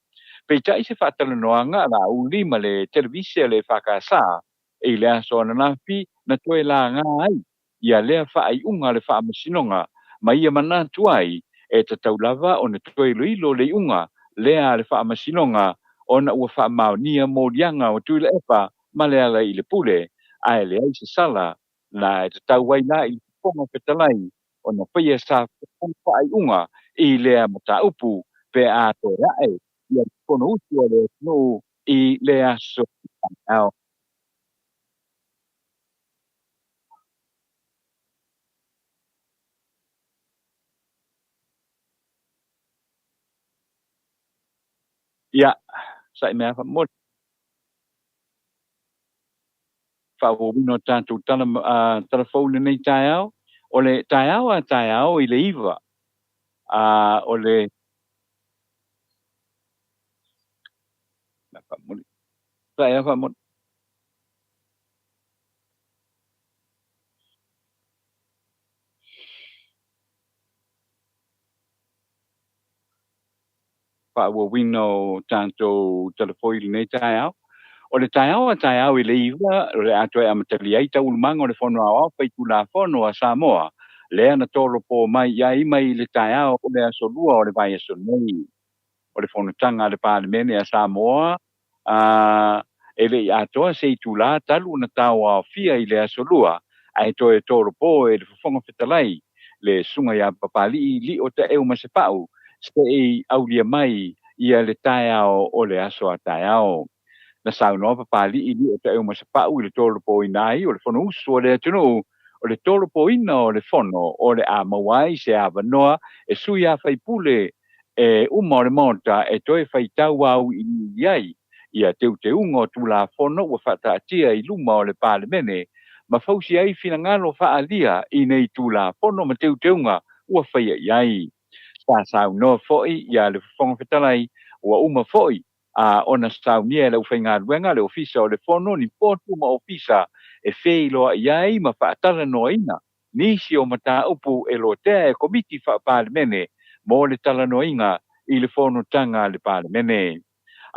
Peitai se whaatalanoanga la ulima le televisia le whakasa i le aso ananafi na toe la ngā ai ia lea whai unga le whaamasinonga ma ia manatu ai e te taulava o ne toi luilo le unga lea le wha amasinonga o na ua wha maonia mōrianga o tuile epa ma lea la i le pule a le ai se sala na e te tau wai na i le ponga petalai o na whaia sa wha ai unga i lea mata upu pe a to rae i a kono utu o le no i lea so au. Ia, sai mea wha mo wha o wino tātou tala whaule nei tai au. O le tai au a tai au i le iwa. O le wha mo tai au wha mo wha o wino tātou tala whaule nei tai au. O le tai au a tai au i le iwa, o le atoe amatali ai tau lumanga o le whono au pai tu la whono a Samoa. Lea na tolo po mai ia mai le tai au o le aso lua o le vai aso nei. O le whono tanga le pālemene a Samoa. E le i atoa se i tu la talu na tau a fia i le aso lua. Ai toe tolo po e le whonga whetalai. Le sunga ia papali li o te eu masepau. Se i au lia mai ia le tai au o le aso a tai au. Na sau no papali i li o te eu masepau i le tolo po inai o le whono usu o le atunu. O le tolo po ina o le whono o le a mawai se a wanoa e sui a whaipule e uma o le monta e toe whaitau au i iai. Ia te ungo tu la whono ua whataatia i luma o le pālemene. Ma fausi ai fina ngalo whaalia i nei tu la whono ma te unga ua whaia iai. Sa sau no foi ia le whonga whetalai ua uma foi. Ona sau nia le uwhainga ruenga le ofisa o le whono ni potu ma ofisa e wheiloa iai ma whaatala no ina. Nisi o mata upu e lo te komiti whaapālemene mo le tala no inga i le whono tanga le pālemene.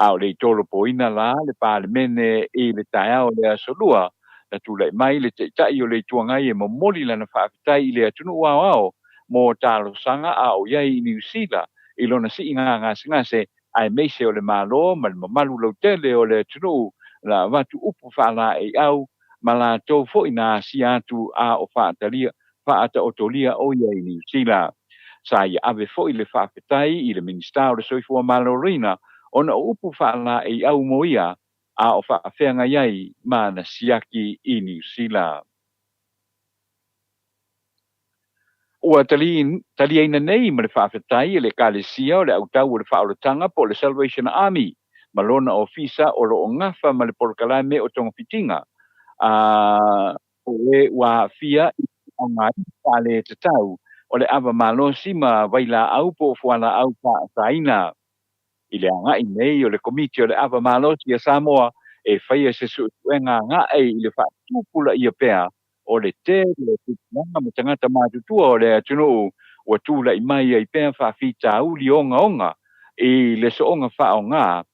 O le tolo po ina la le pālemene i le tae o le asolua na tūlai mai le te tai o le tuangai e momoli lana whaafitai i le atunu au mo talo sanga a o iai i New Zealand i lona si inga ngase ai meise o le malo ma le mamalu lau tele o le atunu la watu upu whaala e au ma la tau fo ina si atu a o whaata otolia o iai i New Zealand. Sa ia ave fo i le whaafitai i le minista o le soifua Malorina ona upu whaala e au moia a o whaafenga iai ma na siaki i New Zealand. Ua tali aina nei ma le whaafetai e le kalesia o le autau o le whaolotanga po le Salvation Army ma lona ofisa o lo o ngafa ma le polokalame o tonga pitinga. O le ua fia i o ngā le te tau o le ava malosi ma waila au po fuana au whaasaina. I le anga i nei o le komiti o le ava malosi a Samoa e whaia se suenga ngā i le whaatupula i a pēr o le te le tūpanga ma tangata mātutua o le atunu ua tūla i mai ai pēr whaafita uli onga i le soonga whaonga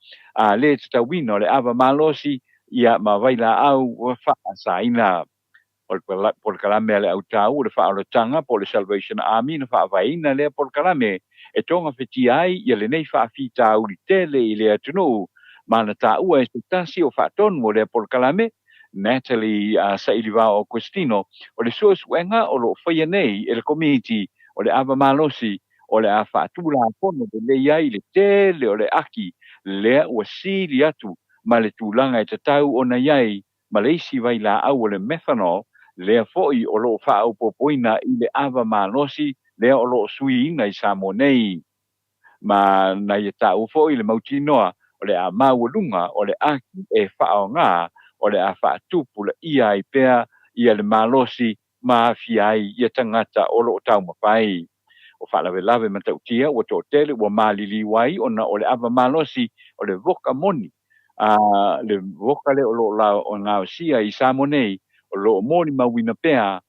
le tatawina o le ava malosi ia ma waila au whaasaina. O le kalame le au tau, le whaaolotanga po le Salvation Army na whaavaina le po le kalame e tonga whiti ai ia le nei whaafita uli tele i le atunu mana ta ua e se tasi o whaatonu o le po le kalame Natalie Sailiva o Cristino o le suenga o lo whaia nei e le community o le ava malosi o le a whaatula pono de le iai le tele o le aki lea ua sili atu ma le tūlanga e te tau o na iai ma le isi vai la au o le methanol lea foi o lo whaau popoina i le ava malosi lea o lo sui inga i Samoa nei. Ma na ia tau foi le mautinoa o le a maualunga o le aki e whaao ngā o le a whaatupu le ia i pēr ia le malosi ma fiai ia tangata o lo tau mawhai. O whaalawe lawe ma tautia o tō tele o malili wai o na o le ava malosi o le voka moni. Le voka le o lo lao o ngā sia i Samoa nei o lo moni mawina pēr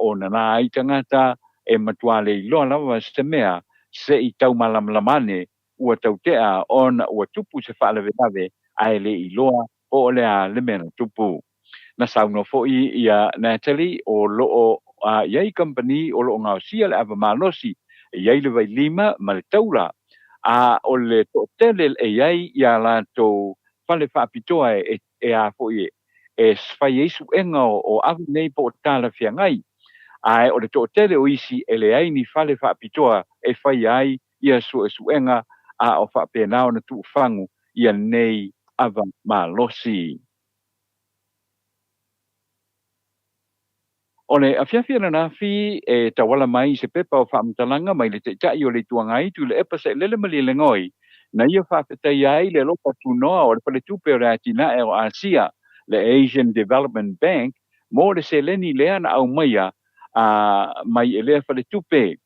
o na nā i tangata e matuale i loa lawa se mea se i tau malamlamane ua tau tea ona ua tupu se whaalawe lawe ai le i loa o le a le mena tupu. Na sauno fo ia Natalie o loo iai company o loo ngau sia le ava malosi iai le vai lima ma le taula a o le tele e iai ia latou fale faapitoa e a fo'i e sfai eisu enga o avi nei po o tala fiangai ai o le tele o isi e le ai ni fale faapitoa e fai ai ia su enga a o faapena ona tuufagu ia nei ava malosi. O le afiafia na nafi e tawala mai se pepa o whaamatalaga mai le teitai o le tuangai tu le epa se lele mali le ngoi. Na ia whaapetai ai le lopa tunoa o le pale tupe o le atina e o Asia, le Asian Development Bank, mo le se leni lea na au maia mai e lea pale tupe.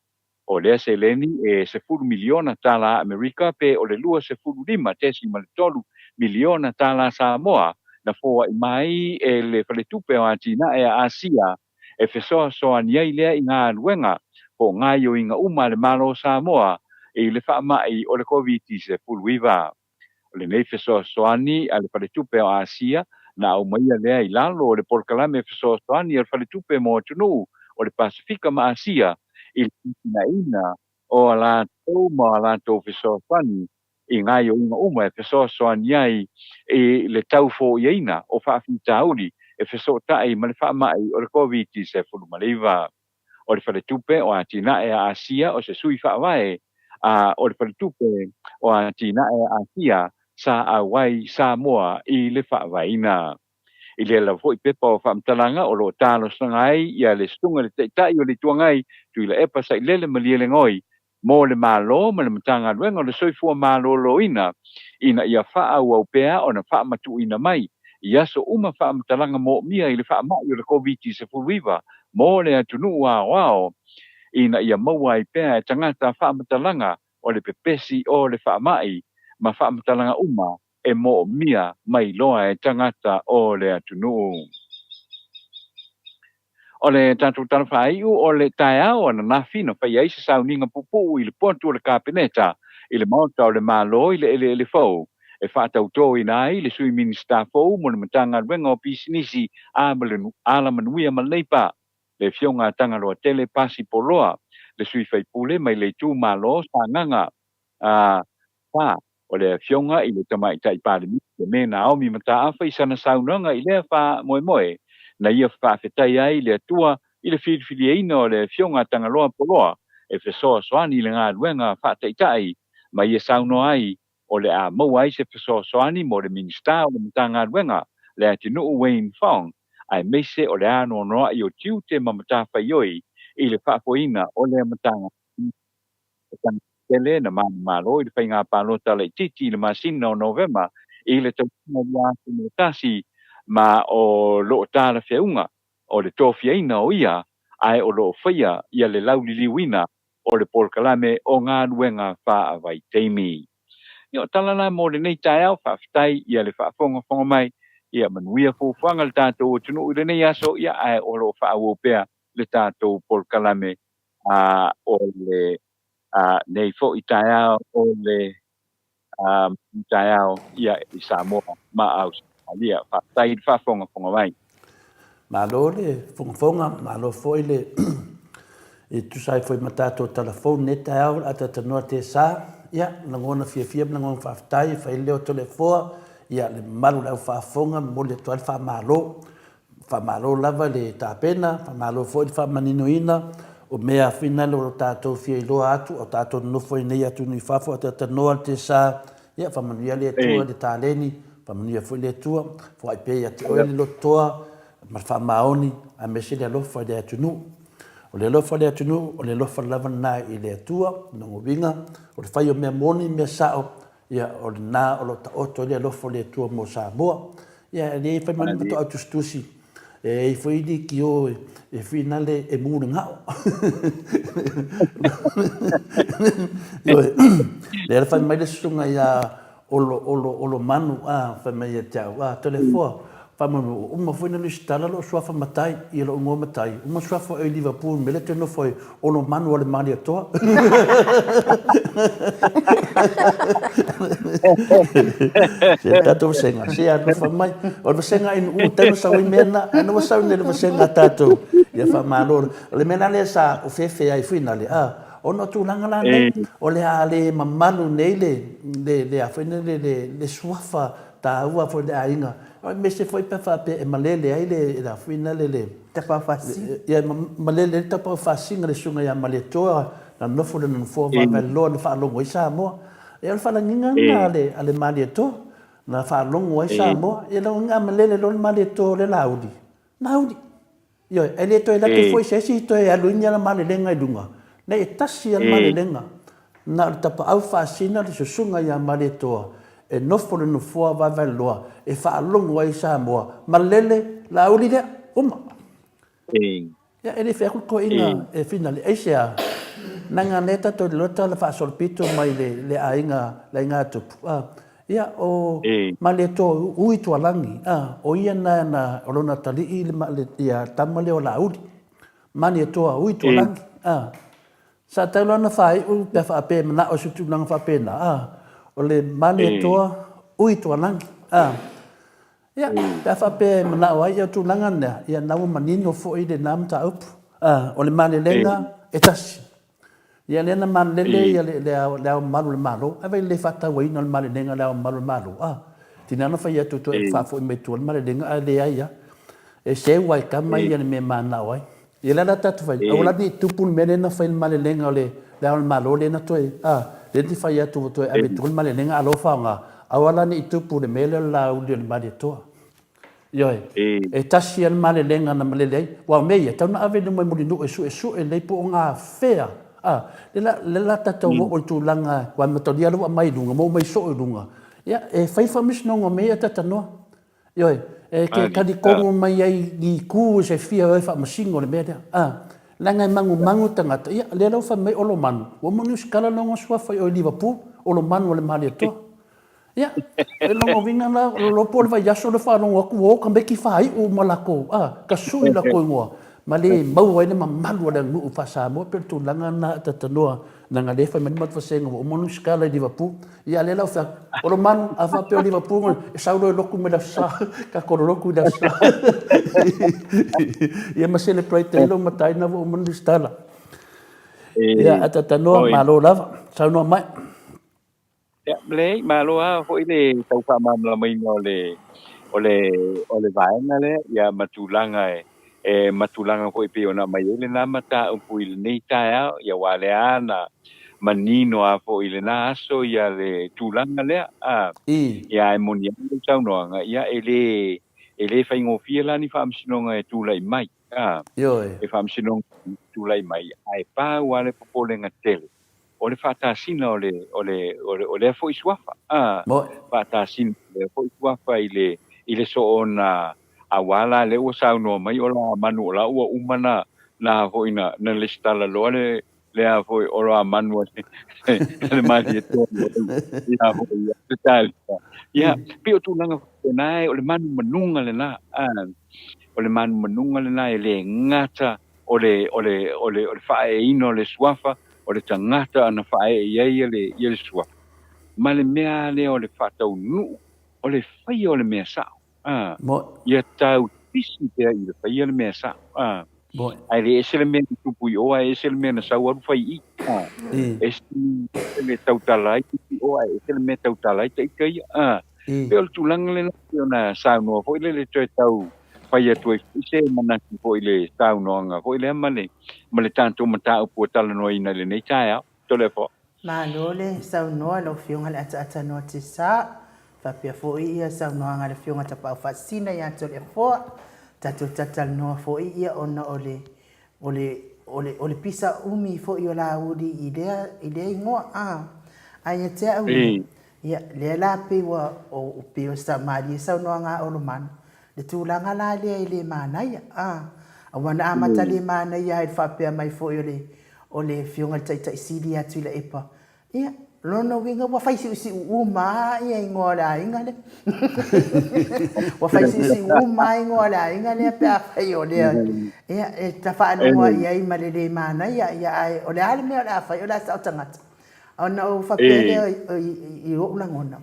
O lea se leni e se furu miliona tala Amerika pe o le lua se furu lima tesi ma le tolu miliona tala Samoa na foa i mai e le pale tupe o atina e a Asia e fesoa soa ni ai lea i ngā luenga po ngā yo i ngā uma le malo Samoa e le whaamai o le COVID se fuluiva. O le nei fesoa soa ni a le pale tupe o Asia na au maia lea i lalo o le porkalame fesoa soa ni a le pale tupe mo tunu o le Pasifika ma Asia i le ina o la tau ma la tau fesoa soa ni i ngā yo i ngā uma e fesoa soa ni ai i le tau fo i eina o whaafita auli e feso tai ma le whaamai o le COVID se fulu maleiva. O le whale tupe o atina e a Asia o se sui whaawai o le whale tupe o atina e a Asia sa awai Samoa i le whaawaina. I le la foi pepa o whaamtalanga o lo talo sangai ia le stunga le teitai o le tuangai tu i le epa sa i lele malie le ngoi mo le malo ma le matanga luenga o le soifua malo loina ina ia wha au pea o na wha matu ina mai. Ia so uma whaamatalaga mo mia i le whaamai o le COVID se fuluiva mo le atunu wao ina ia maua i pea e tangata whaamatalaga o le pepesi o le whaamai ma whaamatalaga uma e mo mia mai loa e tangata o le atunu. O le tātou tana whaiu o le taeao ana nafi na whai aise sauninga pupu i le pontu o le kapeneta i le maota o le malo i le ele fau. E whaatau tō i nai, le sui minista fōu, mo le matanga ruenga o pisinisi ala manuia maleipa. Le fionga tanga roa tele pasi poloa, le sui whaipule mai le tū malo sa nganga. O le fionga i le tamai tai pārimi, le mena au mi mata awha i sana saunanga i lea wha moe moe. Na ia whaafetai ai le atua i le whiriwhiri eina o le fionga tanga roa poloa, e whesoa soani le ngā ruenga whaataitai, ma ia sauno ai, o le a mauai se fesoa soani mo le minista o le matanga ruenga le atinu Wayne Fong ai meise o le ano noa i o tiu te mamata whaioi i le whaafoina o le matanga tele na malo i le whainga pālota le titi le masina o November i le tautuna ia se tasi ma o loo tāla whiaunga o le tōwhiaina o ia ai o loo whaia ia le lauliliwina o le polkalame o ngā ruenga whaavai teimi. Yo talana mo le nei taeao whaafitai ia le whaafonga mai ia manuia fuwhanga le tātou tunu i le nei aso ia ai o lo whaawopea le tātou polkalame o le nei fo i taeao o le taeao ia i Samoa ma au ia whaafitai le whaafonga mai. Malo le fonga malo foi le e tu sai foi matato telefone ne taeao ata tanoa te sa ia langona fia langona whaafitai whai leo tole foa ia le malu lau whaafonga mo le toal whaamalo lava le tāpena whaamalo foi le whaamaninoina o mea whina lo tātou fia i loa atu o tātou nofo i nei atu ni whafo ata tanoa te sa ia whamanuia le atua le tāleni whamanuia foi le atua whai pei ate oe le lotoa ma whaamaoni a mese le alofa le atunu. O le lofa le atunu, o le lofa lava nā i le atua, nongo winga, o le whai o mea moni mea sao, ia o le nā o lo ta oto le lofa le atua mo Samoa, ia le e whai mani mato au tustusi, e i whaidi ki o e whina le e mūre ngao. Le whai mai le sunga ia olo manu, whai mai e tiau, tole fua, Famano, uma foi na listala lo sua matai e lo ngoma matai. Uma sua foi Liverpool, mele te no foi o no manu ale mani toa. Se tato senga, se a no famai, o senga in teno sa mena, no sa ne no senga tato. Ia famano, le mena le sa o fefe ai finale. O ona tūlanga la nei, o le ale mamalu nei le awhine le suafa ta ua fo le ainga. O me se foi pe whape e malele ai le awhine le Tapa whasi. Ia malele le tapa whasinga le sunga ia maletoa na nofo le nufo vai loa na whaalongo i Samoa. E al whalanginga nga ale maletoa na whaalongo i Samoa. E lau ngā malele lo le maletoa le laudi. Laudi. Yo, ele to ela que foi se to e alunya na malelenga idunga. Na e tasi al malelenga. Na tapa au fasina le susunga ya maletoa. E nofo le nufo vai loa. E whaalongo i Samoa. Malele laudi le uma. Ya ele fe ko inga e finale e sea nanga neta to lota la fa solpito mai le ainga la inga tu ya o maleto ui to langi o ia na rona tali i le ya tamale o laudi maleto ui to langi sa talo na fai u pe fa pe na o sutu nang fa pe na o le maleto ui to langi ya pe fa pe na o ia tu langa na ya na manino fo i le nam ta up o le malelenga etas ya le na malele ya le malu malo ave le fata wai no malelenga le malu malo tinana fa ya tu fa fo me tu malelenga ale ya e se wai kama ya me mana wai ya la ta tu fai o la ni tu pun menena fa malelenga le malo le na to le ti fa ya tu ave tu malelenga alo fa nga awala ni tu pun mele la u le maleto yo e tasi al malelenga na malele wa me ya tau na ave no mo no e su e le po nga fea le la tata o tu langa wa matodia lo mai lunga mo mai so lunga ya e fai fa mis no me tata no yo e ke ka di kongo mai ai di ku se fia e fa masingo le meda langa mangu tangata ya le lo fa mai o lo man o mo nus kala no so fa o Liverpool o lo man o le maleto ya e longo vinga la lo por vai ya so le fa longo ku o ka be ki fai o malako ka sui la ko ngo mali mau ai na malu le ngu fa sa mo per tu langa na tatanoa na ngale fa men mat fa sengo o monu skala di vapu ya le la fa o man afa pe di vapu sa lo loku me da sa ka ko loku da sa ya ma celebrate lo matai na o monu stala ya tatanoa malo la sa no mai ya le malo ho ile tau fa mam la mai no le vai na le ya matulanga matulanga ko pe ona mai le na mata o pui nei ta ya wale ana manino a fo ile na so ya le tulanga le ya monia tau no nga ya ele fa ngo fiela ni fam sinonga e tulai mai yo e fam sinong tulai mai ai pa wale po le ngatele o le fata sina o le fo iswafa fata sina le fo iswafa ile so ona awala le o sa no mai o la manu la o umana na hoina na le stala lo le a foi o la manu le mali to ya ho ya total ya pio tu nanga nai o le manu manunga le na o le manu manunga le na le ngata o le fae ino le swafa o le tangata ana fae ye le swafa ma le mea le o le fatau nu o le fai o le mea sa ia tau pisi te i le whaia le mea sa. Ai le esele mea ni tupu i oa, esele mea na sau aru whai i. Esele mea tautalai, tupu i oa, esele mea tautalai te ika i. Peo le tūlanga le naki o na sau noa, hoi le toi tau whaia toi fise manaki hoi le sau noa nga, hoi le ma le tanto mata upu tala noa ina le nei tae au, tole fo. Ma lo le sau noa lo fionga le ata noa te sa. Papia fo ia sa no anga le fionga tapa fasina ya to le fo tatu tatal no fo ia ona ole pisa umi fo io la udi idea ngo ai te au ya le la pe wa o pe sa mari sa no anga o man le tu la ngala le mana ya awana amata le mana ya fa pe mai fo ole fionga tai sidi ya tu le epa ya lono winga wa fai si uma ia ngora inga le wa fai si uma ngora inga le pa fai o le ia e ta fa no ia i malele mana ia ai o le ale me la fai o la sa tangata ona o fa pele i o la ngona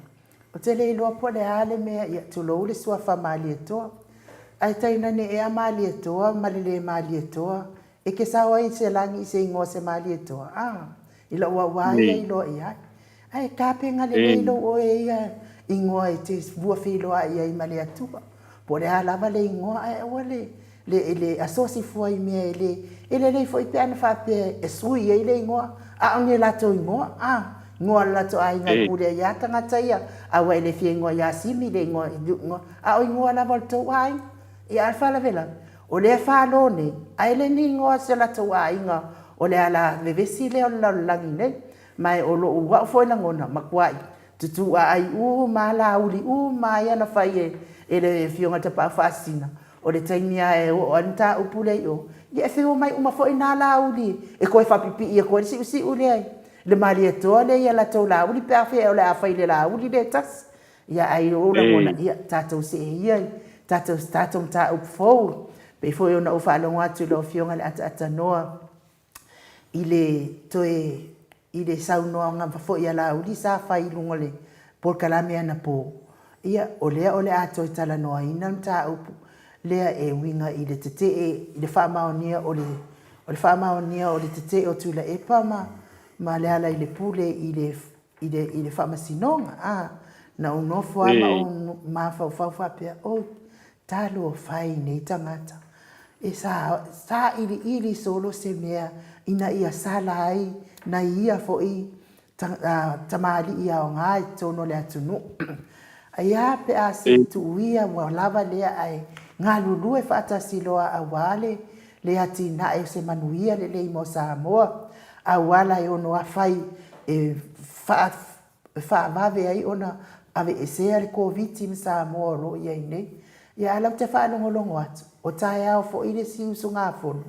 o te le lo po le ale me ia tu lo le sua fa mali to ai taina ne e mali to malele mali to e ke sawa i se langi i se ingoa se mali e toa. I lo ua wai ai lo i ai. Ai ka penga le le lo o e ia ingoa i te bua whiloa i ai male atua. Po le alava le ingoa ai ua le asosi fua i mea le fo i pe ana whapea e sui e le ingoa. A onge lato ingoa. Ngoa lato ai ngai pule ia tangata ia. A wai le fia ingoa ia simi le ingoa. A o ingoa lava le tau ai. I alfa la vela. O le whalo ne. Ai le ni ingoa se lato ai inga. O le ala vevesi le o langi nei. Mai o lo ua foi na ngona makwai. Tutu ai mala uli mai ana fai e le fionga te pa fasina. O le taimia e o anta upule o. Ia fio mai uma foi na la uli. E koe whapipi e koe si uli ai. Le mali e toa le ia la tau la uli pe awhi o le awhai le la uli le tas. Ia ai o la ngona ia tatou se e iai. Tatou mta upfou. Pe foi ona ufa alongo atu lo fionga le ata noa. I le saunoa ngā whafo ia la uli sa whai lunga le por kalame ana po. Ia o le ato i tala noa ina mta upu. Lea e winga i le tete i le whaamaonia o le whaamaonia o le tete o tula e pama ma le ala i le pule i le whaamasinonga. Na unofu ama o mawhau whapea o talo o whai nei tangata. E sa ili solo se mea ina ia sala ai na ia fo i tamali ia o ngai tono le atunu. Aia pe a se tuia wa lava lea ai ngā lulu e whaatasiloa a wale le ati na e se manuia le mo Samoa a wala e ono a whai e whaamave ai ona ave e sea le COVID mi Samoa lo ia nei. Ia alam te whaanongolongo atu. O tae au fo i le si usu ngā fono.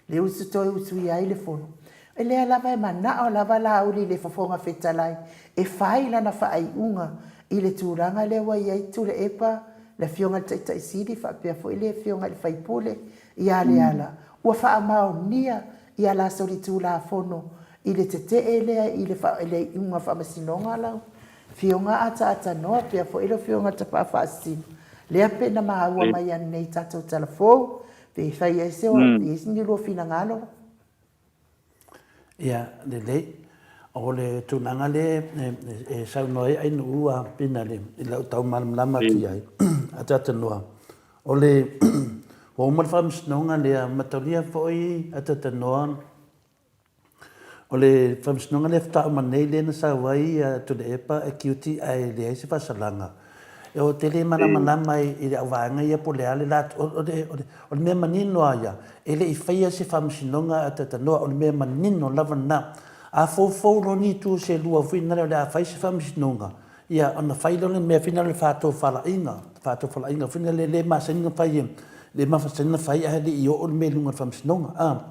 Le usu toi usu i ai le fono. E lea lava e mana o lava la uli le fofonga fetalai. E whai lana whaai unga i le tūranga le wa i ai tūre epa le fionga taita i siri whapea fo i le fionga le whaipule i ale ala. Ua wha mao nia i ala sori tū la fono i le te e lea i le unga whamasinonga lau. Fionga ata noa pea fo i le fionga tapa whaasino. Lea pena maa ua mai ane nei tatou talafou. Pe whai e sewa i sini lua fina ngalo. Ia, le o le tunanga le e saunoe ai no ua pina le i lau tau malamlama ki ai atata noa o le o malwhamsnonga le mataulia foi atata noa o le whamsnonga le whtau manei le na sawai to le epa e kiuti ai le aise whasalanga e o te le malamalama i le awanga ia po le ale lat o le mea manino aia e le i whaia se whamsnonga atata noa o le mea manino lava na a fou lo ni tu se lua fina le a fai se whamsnonga ia ona whailo le mea fina le whātou whalainga fina le masaninga whai le mafasanina whai a le i o le mea lunga whamsnonga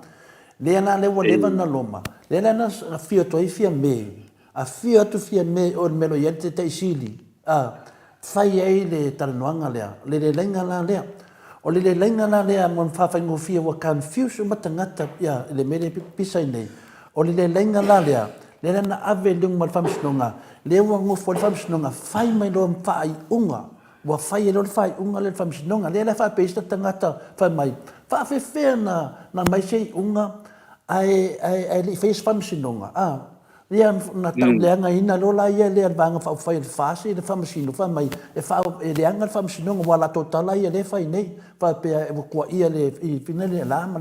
le ana le wa leva na loma le ana fia toi fia me a fia tu fia me o le melo ia te taisili whai ai le talanoanga lea le lenga la lea o le lenga la lea mon whawhaingo fia wa confuse matangata ia le mele pisai nei o le lenga la lea le na ave lung mal famsnonga le wa ngo fo famsnonga fai mai lo fai unga wa fai lo fai unga le famsnonga le la fa pesta tangata fa mai fa fe na mai sei unga ai le face famsnonga le na tau le anga ina lo la ia le banga fa fai fase le famsino fa mai e fa le anga famsnonga wala totala ia le fai nei fa pe ko ia le finale la ma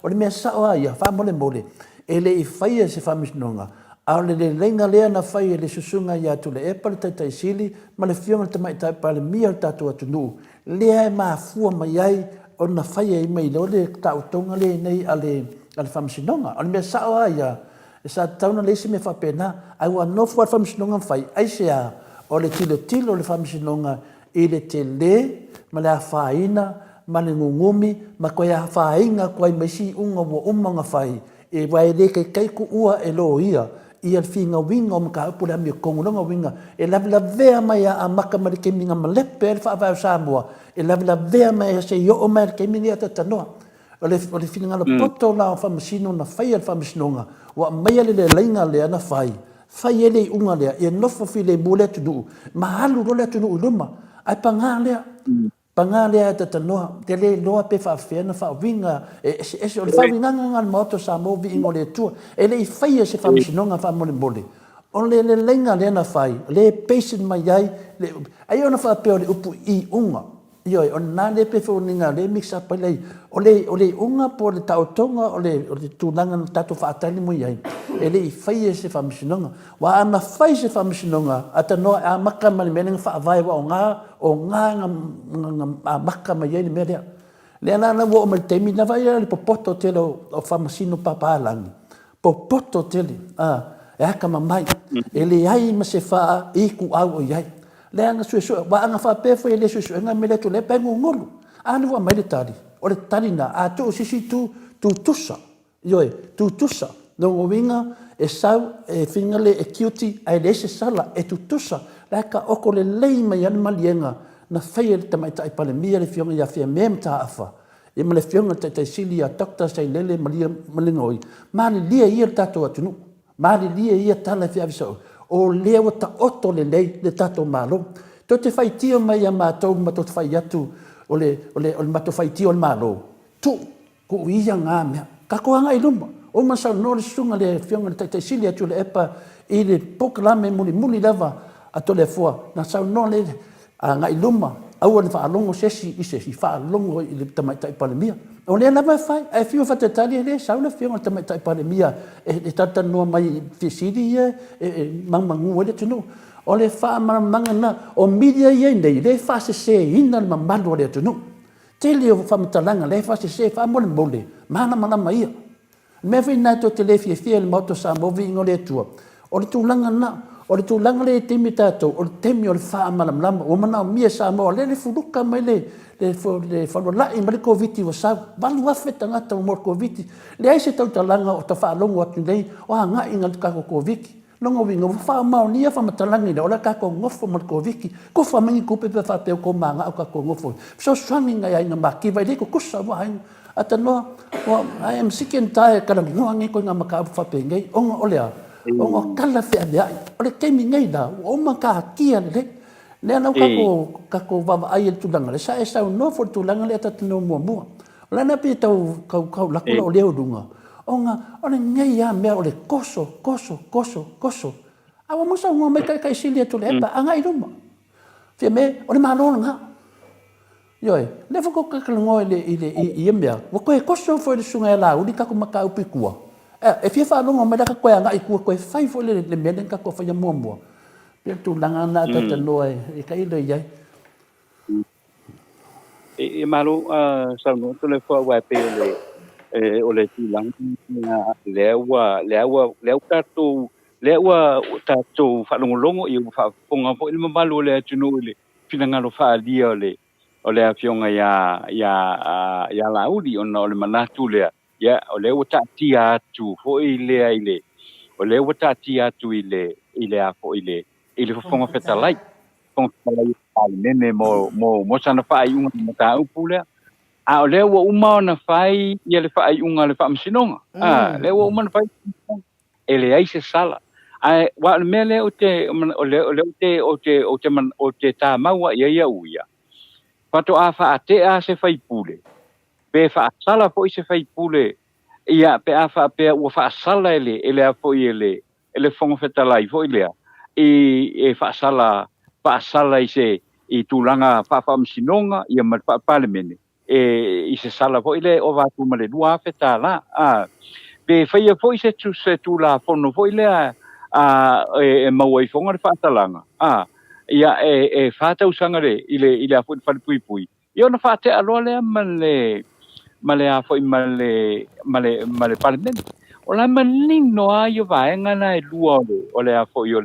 o le mesa o ia fa mole ele i whaia se whamisnonga. A le lenga lea na whaia le susunga ia tu le epale tai sili, ma le fionga te mai tai pale mia tatu atunu. Lea e maa fua mai ai, o na whaia i mai leo le tautonga le nei a le whamisnonga. O le mea sao ia, e sa tauna le se me whapena, ai ua nofu al whamisnonga whai, ai se a, o le tilo le whamisnonga, i le te le, ma le a whaina, ma le ngungumi, ma koe a whainga, koe mesi unga wa umanga whai, e vai le kai ku ua e lo ia i al finga winga o maka upu le mi kongonga winga e la vea mai a maka mari ke minga malepe e fa va Samoa e la vea mai se yo o mai ke minga ta noa o le finga la poto la fa masino na fai al fa masnonga wa mai le lenga le na fai ele unga le e no fo file mule tu ma halu ro le tu luma ai panga le panga le ata tanoa te le loa pe faafeana faauiga ese o le faauigaga galamoto sa mo viiga o le atua e leʻi faia se faamasinoga faamolemole o le lelega lea na fai le patient mai ai ai ona faapea o le upu iuga ioe ona le pe fauniga le mix up ai lei o le unga po le taotonga o le tulaga na tatou faatali mo ai e leʻi faia se faamasinoga ua ana fai se faamasinoga atanoa e amaka ma le mea lega faavae ua o ga amaka mai ai le mea lea lea lana ua o ma le taimi lava ia le popoto tele o faamasino papalagi popoto tele e aka mamai e leai ma se faa ikuau o iai le anga suesue wa anga fa pe foi le suesue nga mele to le pe ngulu anu wa mai le tali o le tali na a to sisi tu tusa yoe tu tusa no winga e sau e fingale e cutie ai le se sala e tu tusa la ka oko le lei mai an malienga na fai le tamai tai pale mia le fionga ya fia mem ta afa e male fionga te silia doctor sai lele malia malingoi mali lia ia tato atunu mali lia ia tala fia viso o leo ta oto le lei le tato malo to te fai tio mai a matou ma to te fai atu o le mato fai tio le malo tu ku ia nga me ka ko nga iluma o ma sa no le sunga le fionga le te silia tu le epa i le poklame muli lava a to le foa na sa no le nga iluma au le fa longo sesi i se fa longo i le tamai tai palemia o le lava fai e fio fa te tali le sa le fionga tamai tai palemia e tata no mai fisidi e mangu le tunu o le fa manga na o media ye nei le fa se ina le mamalo le tunu tele o fa mtalanga le fa se fa mo le mole mana mai me fi na to tele fi le moto sa mo vi ngole tua o le tulanga na o le tulanga le temi tato o le temi o le fa malam o mana mia sa mo le fuduka mai le fa la i mal covid o sa balu afeta ngata mo covid le ai se tau talanga o ta fa longo atu nei o nga inga ka covid longo winga fa ma ni fa matalanga le ola ka ko ngofo mo covid ko fa mangi ko pe fa pe ko manga o ka ko ngofo so swami nga ya nga maki vai le ko kusa wa atano I am sick and tired kana ngi ko nga maka fa pe ngai o olea o kala fe ade o le kemi ngai da o maka kia le ana ka ko va ai tu langa le sa no for tu langa le tatino mo la na pe tau ka la ko le odunga onga o le ngai ya me o le koso awa mo sa ngo me kai silia tu le pa anga i ruma fe me o le malo nga yoe le fo ko ka ngo le i mea wo ko koso fo le sunga la uli ka ko maka upi kua e fia fa longa me da ka ko anga i kua ko fai fo le melen ka ko fa ya mo pe tu langa na ta no e kai le ya e malo sa no to le fo wa pe le o le tu lang lewa tatou whalongolongo i whaponga po ili mamalo le atunu ile pinangalo whaalia o le afionga ya lauri o le manatu lea ya o le watati atu fo ile o le watati atu ile a fo ile whaponga whetalai whaponga whetalai nene mo sana whaai unga mata upu lea a o le ua uma na fai ia le fai unga le fa msinonga le ua uma na fai ele ai se sala ai wa mele o te ta maua ia uia pato a fa ate a se fai pule pe fa sala foi se fai pule ia pe a fa pe ua fa sala ele a foi ele fonga fetalai foi lea e fa sala i se i tulanga fa msinonga ia ma parliament i se sala po ile o va tu male dua feta la pe faia foi se tu la fono foi le e mawai fonga fa talanga ia e fata usanga le ile a foi fa pui io na fate alo le male a foi male parliament o la manin no a io va ngana e lua o le a foi o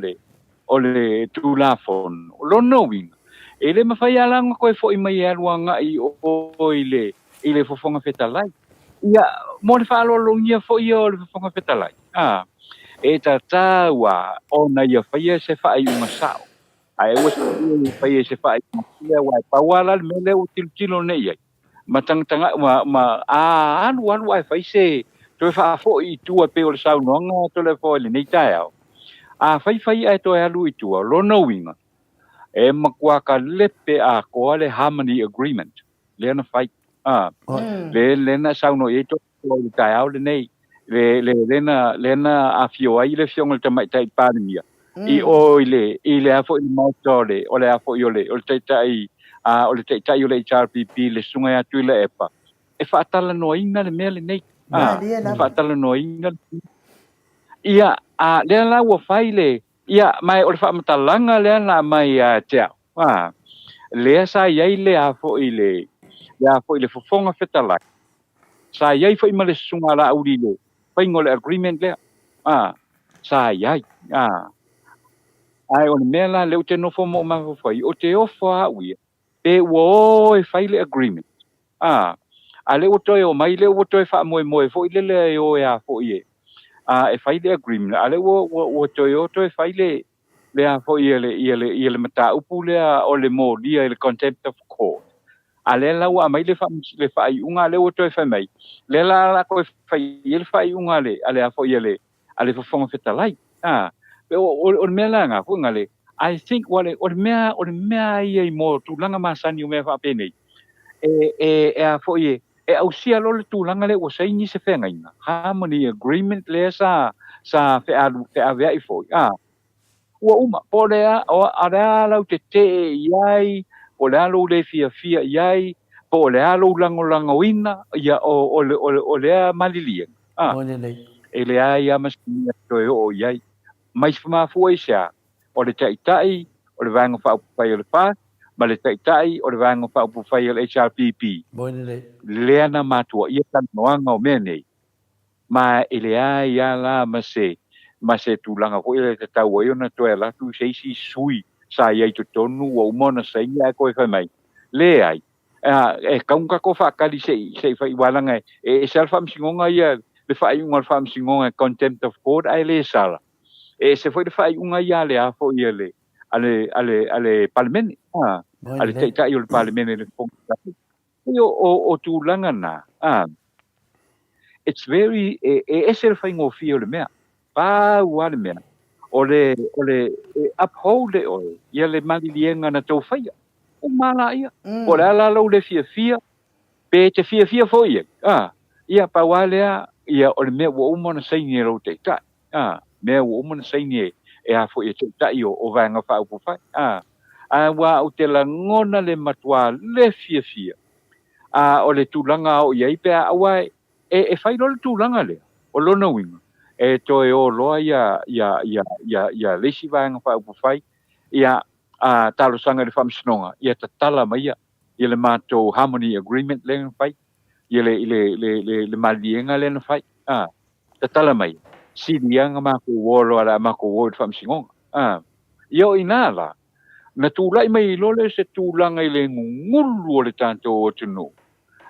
le tu la fon lo no win ele mafai alanga koe fo i mai aluanga i o ile fofonga fetalai ia mo le falo longia fo i o le fofonga fetalai e tata wa ona ia faia se fai uma sao ai o se faia se fai ia wa pawala mele o tilo nei ai matanga ma anu ai fai se to fa fo i tu pe o sao no to le fo le nei tai fai ai to alu i tu lo no winga e makua ka lepe a ko le harmony agreement le na fai le na sauno e to le tai au le nei le na a fio ai le fiong le mai tai pandemia i o ile a fo i mautore o le a fo i o le tai o le tai o le HRPP le sunga atu le epa e whaatala no inga le mea le nei whaatala no inga ia a le la ua fai le ia mai o le whamatalanga le na mai a tea le sa iai le a fo i le fofonga whetalai sa iai fo i ma le sunga la auri le fai ngole agreement le sa iai ai o le mea la le o te nofo mo ma fai o te ofo a uia pe wo e fai le agreement a le o toi o mai le o toi wha moe fo i le o e a fo i e fai le agreement a le o toi o toi fai le a fo i le mata upu le o le mo lia le contempt of court a le la wa mai le fai unga le o toi fai mai le la ko fai il fai unga le a fo i le ale fo fonga fetalai pe o me la nga ko ngale I think o mea i mo tu langa masani o me fa pene e a fo i e au sia lo le tūlanga le o sei ni se whenga ina. Harmony agreement le sa fe avea i fo. Ua uma, po lea, o area lau te iai, po lea lau le fia iai, po lea lau lango ina, ia o lea malilia. E lea ia maskinia toe o iai. Mais whamafua i sea, o le tai, o le vanga whaupai o le pā, ma le tai o le vanga whaupai o le HRPP. Lea na matua, ia tanoanga o mea nei. Ma e lea ia la ma se tūlanga ko i le tau o na toe la tu seisi sui sa iai tu tonu o umona sa ia koe whai mai. Le ai. E kaunga ko whakari se whai walanga e selfa msingonga ia le whai unga wha msingonga contempt of court ai le sala. E se whai le whai unga ia le afo ia le ale parlemeni. Ale teitai o le parlemeni le fonga. O tūlanga na. It's very ese le whai ngōwhia o le mea. Pa wale mea. O le uphold o ia le malilienga na tau whaia. O mala ia. O le ala lau le fia. Pe te fia fo ia. Ia pa walea ia o le mea wa umona saini e lau te tai. Mea wa umona saini e a fo ia te tai o vanga wha upu whai. Wa o te la ngona le matua le fia. O le tūlanga o iai pea awai e whai lo le tūlanga le. O lona winga. E toe o loa ia lesi vanga wha upu whai. Ia talo sanga le whamsinonga. Ia tatala mai ia. Ia le mātou harmony agreement le whai. Ia le malienga le whai. Tatala mai. Sirianga mako wolo ala mako wolo whamsinonga. Ia o inala. Na tūlai mai lole se tūlanga i le ngulu o le tātou o tunu.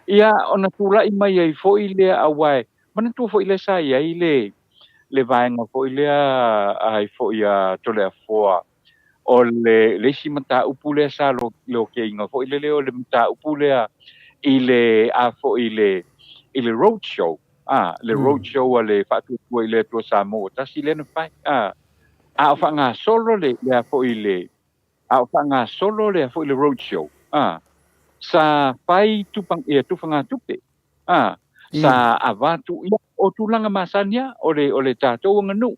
Ia o na tūlai mai ai fo i lea awai. Mana tū fo i le sa i le vaenga fo i lea ai fo i a tole a foa. O le si mata upu lea sa lo ke inga fo i le leo le mata upu lea i le a fo i le road show. Le road show a le whatu tua i le tua sa mo. Tasi le na whai. A o whanga solo le a fo i le a whanga solo le a fo i le road show. Sa whai tupanga tupe. Sa avatu ia o tūlanga masania o le tātou nganu.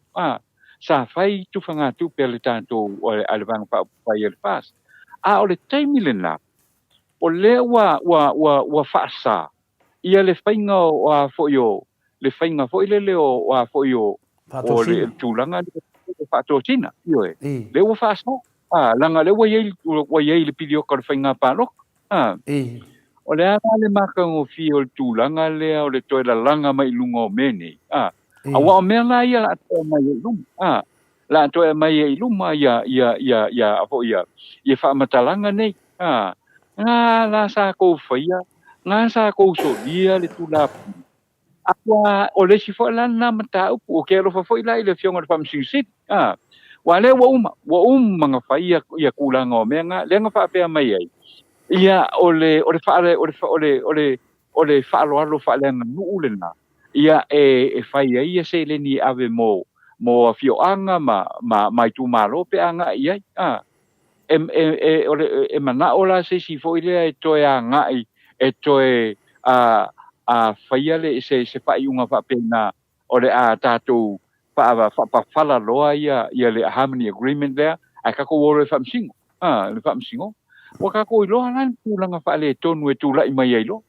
Sa whai tupanga tupe le tātou o le vanga whai le pas. O le taimile na. O le wa whaasa. Ia le whainga o a foio. Le whainga fo i le leo o a foio. O le tūlanga le whaatotina. Le wa whaasa. Langa le wa iei le pidioka le whainga pālok. O le ala le maka o fio le tūlanga lea o le toe la langa mai lunga o mene. A wa o mea la ia la atoa mai e luma. La atoa mai e luma ia whaamatalanga nei. La sa kou whaia. Ngā sa kou solia le tūlapu. Akwa o le si fo la na mata upu. O ke alofa fo ila i le fionga le whamsingisit. Wa le wa mga whaia ia kūlanga o mea ngā. Le ngā whaapea mai ai. Ia o le whaaloalo whaaleanga nuulena. Ia e whaia ia se le ni ave mo fioanga mai tu malo pe anga ia. e mana ola se si fo ile e toe a ngai e toe a faia le se fai unga fa pena o le a tātou pa fala loa ia le harmony agreement there ai ka ko wore fa msingo le fa msingo wa ka ko ilo lan pulanga fa le tonu e tula i mai ai lo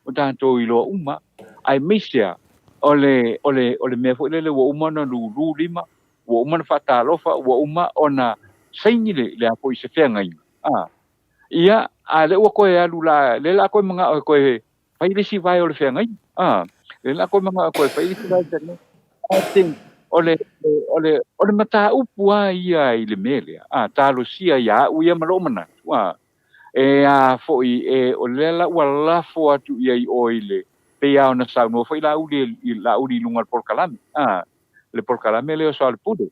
o tātou ilo uma ai misia ole me fo le wo uma na lu lima wo uma fa ta lofa wo uma ona saini le apo i se fenga ia a le o ko e alu le la ko manga ko e fai le si vai o le fenga le la ko manga ko e fai le si vai tene I think ole mata upua ia i le mele talo sia ia u ia malomana e a foi e o le la wala fo atu ia i oile pe ia ona sa no foi la uli lunga por kalame le por kalame le so al pude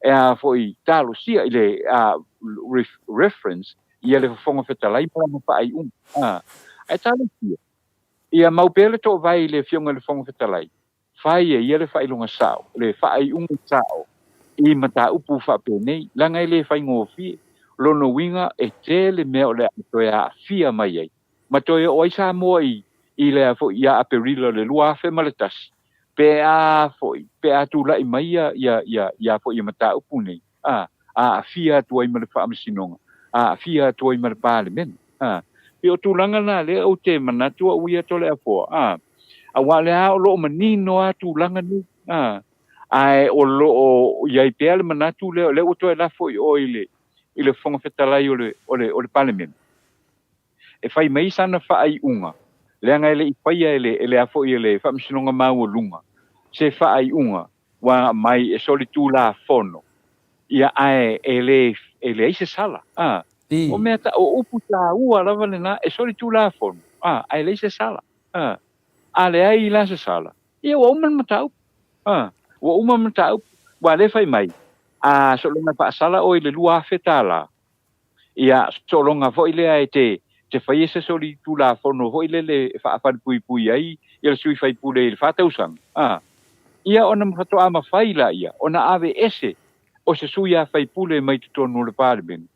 e a foi talo sia ile reference ia le fonga fetalai pa ma pai e talo sia ia mau pele to vai le fionga le fonga fetalai fai ia le fai lunga sao le fai sao i mata upu fa pene langa ile fai ngofi lono winga e tele me o le toia fia mai ai ma toia o isa moi i le fo ia aperilo le lua fe maletas pe a tu la i mai ia fo i mata upu nei fia tu ai male fa msinonga fia tu ai male parliament pe o tu langa na le o te mana tu o ia tole afo a wale a o lo manino a tu langa ni ai o lo o ia pe le mana tu le o to la fo o ile fonga fetalai o le parliament e fai mai sana fai unga le anga ile i fai ele a fo ile fa msinonga mau lunga se fai unga wa mai e soli tu la fono ia ai ele se sala o meta o uputa ua lava na e soli tu la fono ai le se sala ale ai la se sala ia o man matau o uma matau wa le fai mai so longa pa sala o ile lua fetala ia so longa fo ile ai te fai se soli tu la fono ho ile le fa pui ai ia sui fai pule il fa tausang ia ona mfato ama faila ia ona ave ese o se suia fai pule mai tu tonu le parliament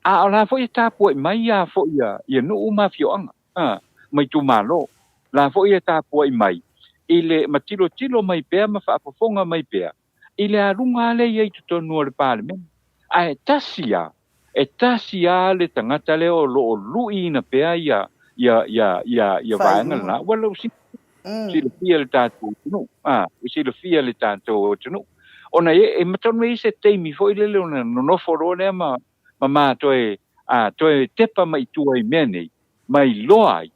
ona fo ia tapu mai ia fo ia no uma fioanga mai tu malo la fo ia tapu mai ile matilo mai pe ma fa fonga mai pe ile arunga le ia tu tonu le parliament ai tasia le tangata le o lo luina pe ia vaanga na wala si le fia le tātou tunu. Si le fia le tātou tunu. Ona e matonu e se teimi fo ile le ona no foro le ma toe tepa mai tua i mene mai loai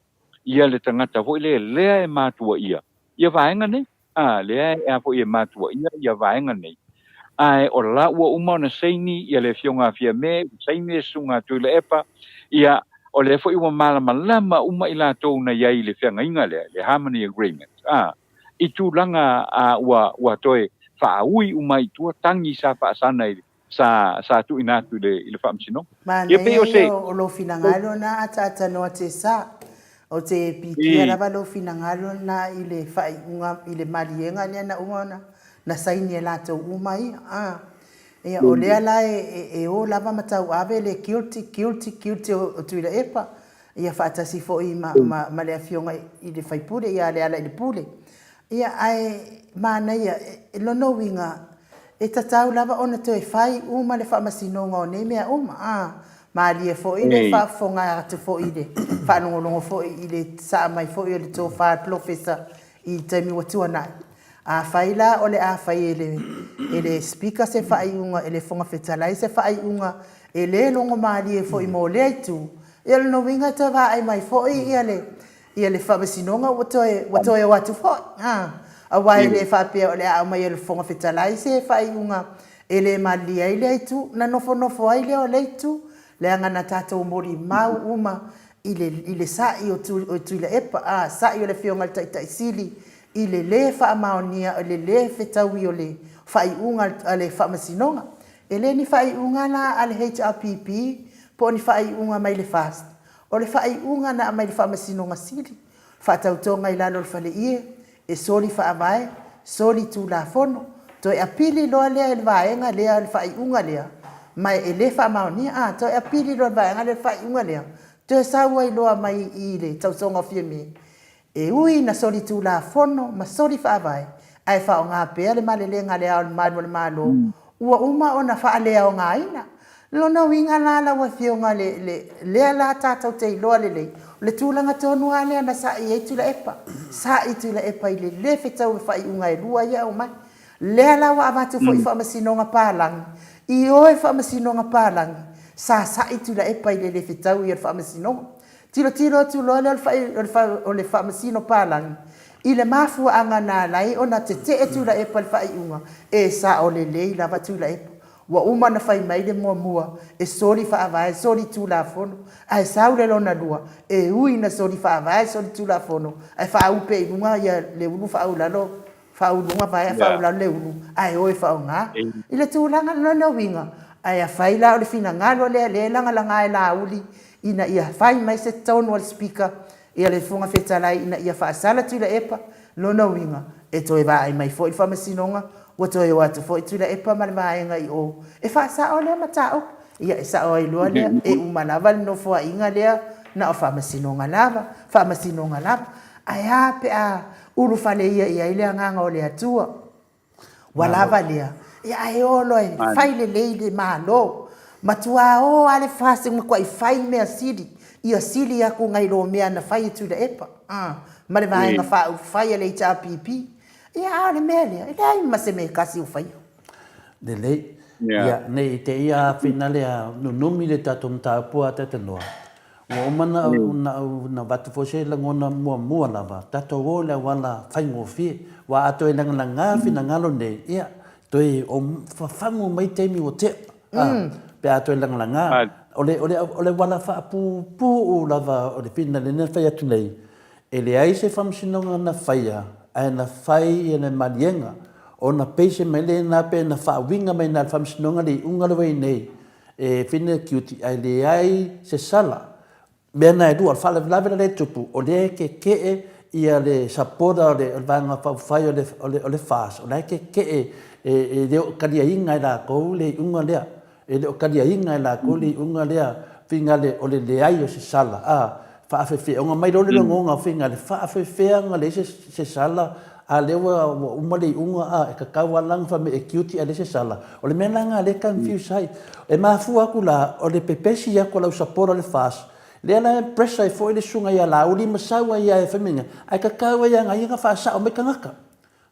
ia le tangata fo ile le matua ia. Ia vaenga ne? Le e fo ia matua ia vaenga ne. Ai o la ua uma na seini ia le fionga fia me, seini sunga tu le epa ia o le fo iwa malama uma ila to na yai le fenga inga le harmony agreement i tu langa wa toe fa ui uma i tu tangi sa fa sana sa tu ina tu le fa msino ye pe o lo finangalo na ata no te sa o te pitia la lo finangalo na ile fa unga ile malienga na una na saini la to uma i o lea la e o lava matau ave le guilty o tuila epa ia faatasi fo i ma le afionga i le faipule ia le ala i le pule ia ai mana ia lono winga e tatau lava ona to e fai uma le faamasinoga o nei mea uma malie fo i le faafoga atu fo i le faanogologo fo i le saa mai fo i le tofa profesa i taimi ua tuanai faila ole fai ele speaker se fai unga ele fonga fetalai se fai unga ele longo mali e fo i mo le tu ele no winga ta va ai mai fo i ele fa besinonga watoe watu fo a wai le fa pe ole a mai ele fonga fetalai se fai unga ele mali ai le tu na no fo ai le ole tu le ngana tata mori mau uma ile sa i o tu le epa sa i le fionga tai sili ile le fa maonia le fetawi ole fai unga ale fa masinonga ele ni fai unga na ale HRPP po ni fai unga mai le fast ole fai unga na mai le fa masinonga sili fa tautonga ilalo fa le ie e soli fa vai soli tu la fono to e apili lo le vaenga le fai unga le mai e le fa maoni a to e pili ro vai ngale fa unga le te sa wai loa mai i le tau songa fie mi e ui na soli tu la fono ma soli fa vai ai fa o ngā pea le male le ngale au le malo ua uma o na fa ale au ngā ina lona winga la wa fio nga le ala tātou te iloa le tūlanga tonu ale na sa i eitu la epa i le whetau e whai unga e lua ia o mai le ala wa amatu fo i whamasinonga pālangi i oe whamasinonga pālangi sa i tu la epa i le whetau i le whamasinonga tiro tu lo le whamasino pālangi i le mafua anga nā lai o na te tu la epa le whai unga e sa o le lei lava tu la epa wa uma na fai mai le mua e sori fa vai sori tu la fono ai sau le lona lua e ui na sori fa vai sori tu la fono ai fa upe inga ya le ulu fa ulalo fa ulunga vai fa ulalo le ulu ai oi fa nga i le tu langa lona winga ai a fai la o le fina ngalo le langa langa la uli ina ia fai mai se tone wal speaker ia le funga fetala ina ia fa sala tu la epa lona winga e toi vai mai fo i fa masinonga wato e watu fo itu la epa mal mai ngai o e fa sa o le matao ia e sa o i lua le e umana val no fo inga le na o fa masino ngala ai a pe a uru fa le ia ile nganga o le atua wala valia ia e o lo e fai le malo matua o ale fa se mo kwai fai me asili ia sili ya ku ngai lo me na fai itu la epa mal mai nga fa fai le cha pipi ia le melia e dai ma se me kasi u fai de le ia nei te ia finale a no nomi le tatum ta po ata te noa o mana na vatu fo se la ngona mo lava tato o le wala fai ngo fi wa ato e langa nga fina ngalo nei ia toi o fangu mai te mi o te pe ato e langa nga ole wala fa pu o lava o le finale ne fai atu nei ele ai se famsinonga na faia ai na fai ene malienga o na peise mele na pe na fa winga mai na famsinonga le unga le wei nei e fine cute ai le ai se sala bena e dua fala lava le tupu o le ke ia le sapora le vanga fa fai o le fas o le ke e le kadia inga la ko le unga le e le kadia inga la ko le unga le finga le o le ai o se sala fa fe o mai lo le ngonga finga le fa fe nga le se sala a le wa uma le unga e ka kawalang fa me cute ale se sala o le menanga le confuse ai e mafu akula o le pepesi ya ko la sapora le fas le ala pressure foi le sunga ya la uli masawa ya e feminga ai ka kawa ya ngai ka fa sa o me kangaka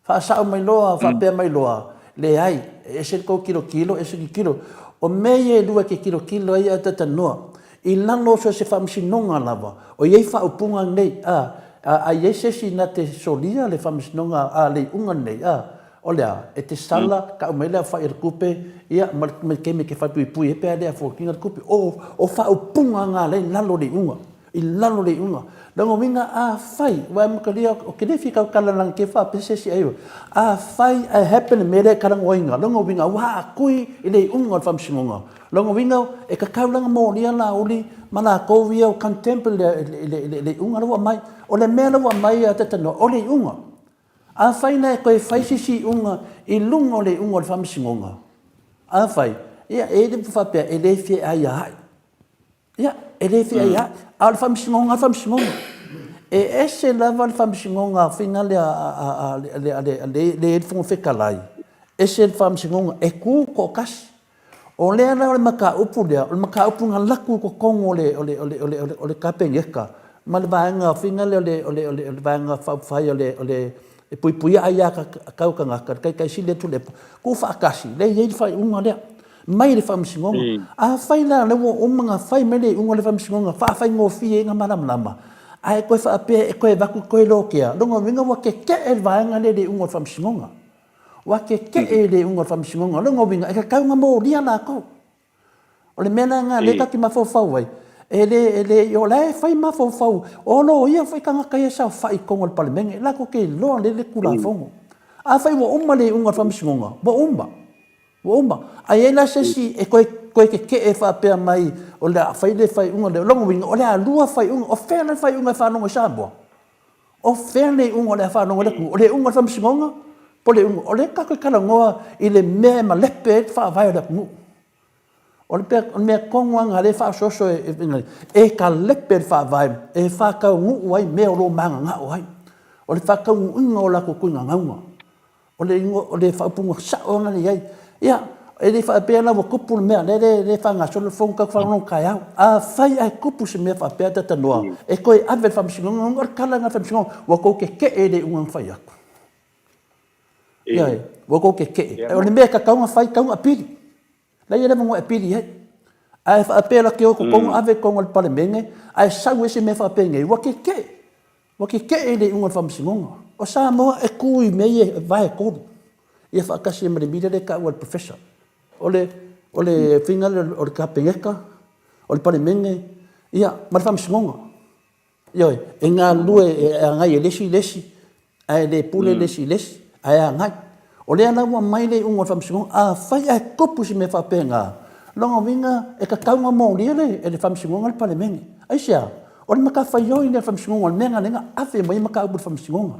fa sa o mai loa fa pe mai loa le ai e se ko kilo e se kilo o me ye lua ke kilo ai ata no i lalo so se famsinonga lava o ye fa upunga nei a ye se sina te solia le famsinonga le unga nei o lea e te sala ka o mele fa ir kupe ia me ke fa pui e pe ale fo kinga kupe o fa upunga nga le lalo le unga lango winga fai wa makalia o ke fika kala lang ke fa pese si ayo fai a happen mele karang oinga lango winga wa kui ile unga famsinonga longo winga e ka kaulanga mo lia la uli mana ko via o contemporary le unga lo mai o le mela wa mai ata no o le unga a fai na ko e fai si unga i lungo le unga famsingonga a fai ia e de fa pe e le fi ai ia e le fi ai al famsingonga e ese lava al famsingonga finale le fon fe kalai ese famsingonga e ku ko kas o le ana o le maka upu lea, o le maka upu ngā laku ko kongo o le kapengeka. Ma le vaenga whinga le o le vaenga whai o le pui aia ka kaukanga, kai si le tulepa. Ko whaakasi, le yei whai unga lea. Mai le whamsingonga. A whai la le wo umanga whai me le unga le whamsingonga, whai ngō fie ngā maramlama. Ai koe whaapea e koe waku koe lokea. Rongo winga wa ke e vaenga le unga le whamsingonga. Wa ke e le unga whamsingonga, rongo winga, e ka kaunga mō lia nā kou. O le mena ngā le kaki mawhau wai, e le o le whai mawhau, o no ia whai kanga kai e sao whai kongo le palemenge, e lako ke loa le kula whongo. A whai wa umma le unga whamsingonga, wa umma. A ena se si e koe ke e whapea mai, o le whai le whai unga le rongo winga, o le a lua whai unga, o whea le whai unga whanonga i Sāmoa. O whea le unga le whanonga le ku, o le unga whamsingonga, o le kako karangoa i le mea ma lepe e whaavai o le kungu. O le mea kongoanga le whaasoso e ka lepe whaavai, e whakau ngu ai mea o lo manga ngā o ai. O le whakau ngu o la kukunga ngaunga. O le whaupunga sao ngani ai. Ia, e le whaapea na wa kupu le mea, le whangaso le whonga whanong kai au. A whai ai kupu se mea whaapea tata noa. E koe awe whamsingonga, ngor kala ngā whamsingonga, wa kou ke e le ungang whai aku. Ia e, wa kou ke. O le mea ka kaunga whai, kaunga pili. Lai ele mo e pili ai. Ai fa apela ke o ko ave ko le palemenge, ai sau ese me fa apenge, wa ke. Wa ke ele un fa msingonga. O sa mo e kui me e vai ko. Ia fa kasi me mire le ka o professor. Ole fingal o le kapengeka, o le palemenge, ia ma fa msingonga. Ia e nga lue e ngai lesi, ai le pule lesi, ai ngai. O le ana wa mai le un fa msingonga, a fai ai kopu se me fa penga. Longa winga e ka kaunga mo le e le whamsingonga le palemenge. Aisia, o le maka whaioi le whamsingonga le menga lenga awe mai maka upu le whamsingonga.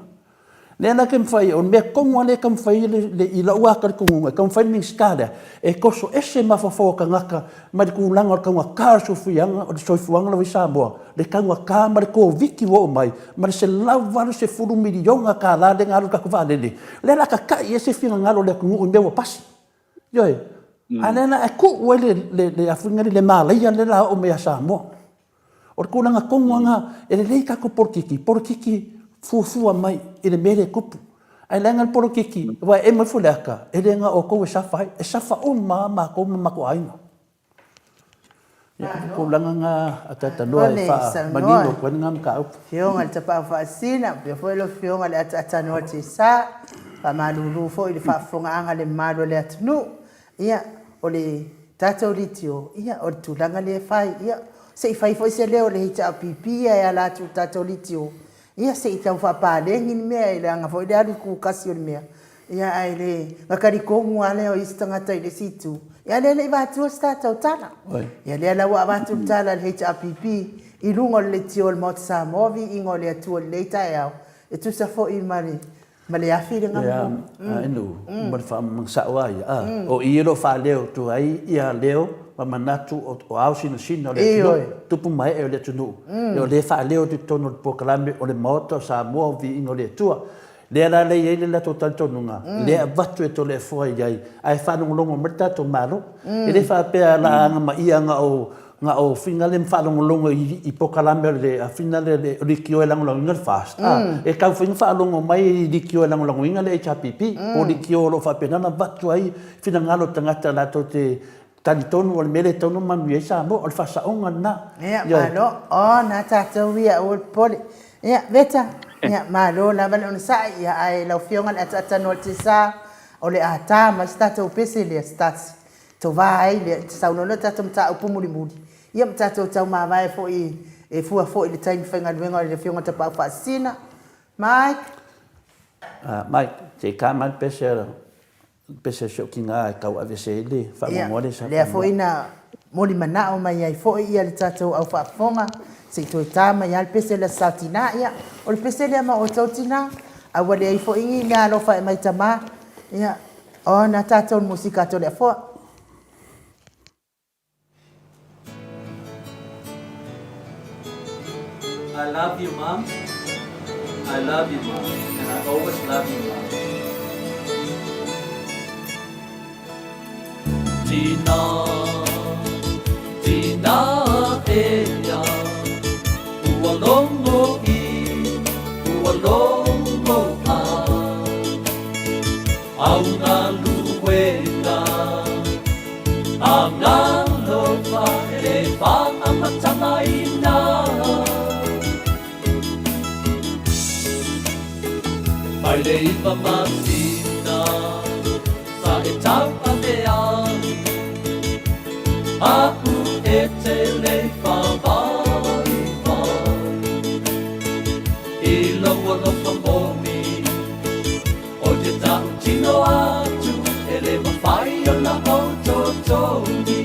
Le ana kem whai, o le mea kongoa le kam whai le ila uaka le kongonga, kam whai ning skada, e koso ese mawhawhawa ka ngaka, ma le kulanga o le kaunga kā sofuianga, o le soifuanga la Samoa, le kaunga kā ma le ko viki wo mai, ma le se lauwara se furu milionga ka la le ngaro ka kuwalele. Le la ka kai e se whinga ngaro le kungu mewa pasi. Yoi, anena e ku wele le afunga le malaya le la o me Samoa. O le kulanga kongoanga e le leika ko porkiki fuafua mai i le mele kupu. Ai lenga le porokiki, wa e mai fuleaka, e lenga o kou e safa ai, e safa o ma kou mako aina. Ia kulanga ngā atata noa e wha manino kua ngā mka upu. Fionga le tapa whaasina, pia fuelo fionga le atata noa te sa, pa malulu fo i le whaafonga anga le malo le atunu. Ia, o le tatou litio, ia, o le tulanga le whai, ia, se i whai fo i se leo le hita a pipia e ala tu tatou litio. Ia se i tau whapalengi ni mea i le anga fo i le alu kukasi o ni mea. Ia ai le ngakari kongu a leo i stangata i le situ. Ia le i vātua sta tau tala. Ia le ala wa vātua tala le heita apipi i lungo le tio le mota sa movi ingo le atua le leita e au. E tu sa fo i male afi le ngamu. Ia, inu, mara wha mangsao ai. O i ero wha leo tu ai, ia leo, ma manatu o au sina o le tunu, tupu mai e o le tunu. O le wha leo tu tono le pokalame o le mota sa movi ingo le atua. Le ala le ye le to tanto nunga le avatu e to le foi ai ai fa no longo merta to malo e le fa pe ala nga ia nga o finale fa no longo i pokalame le a finale le rikio lang long ngal fast e ka fa longo mai rikio lang long inga le chapipi o rikio lo fa pe na vatu ai fina ngalo tangata la to te tanton o mele tono man ye sa mo o fa sa onga na ya malo o na ta to via o poli ya veta ya malo la van on sa ya ai la fionga at no tisa o le ata ma sta to pese le stats to vai le sa no ta to ta upu muri ya ta to ta ma vai fo i e fu le time fenga venga le fionga ta pa fascina Mike Mike te kama pese sho kinga ka wa vese le fa mo le sa le fo ina moli mana o mai ai fo ia le tato au fa fonga se to tama ya le pese le satina ya o le pese le ma o totina a wale ai fo ingi na lo fa mai tama ya o na tato musika to le fo I love you, Mom. I love you, Mom. And I always love you, Mom. Tina, ella, ualongo I, ualongo a, auna luena, anga lofa, e fa amatanga ina. Mai le iwa masina, sa e tau a te ani, aku e te le whawai vai. I laua lofa moni, o te tau tino atu, e le mawhai o la autotoni.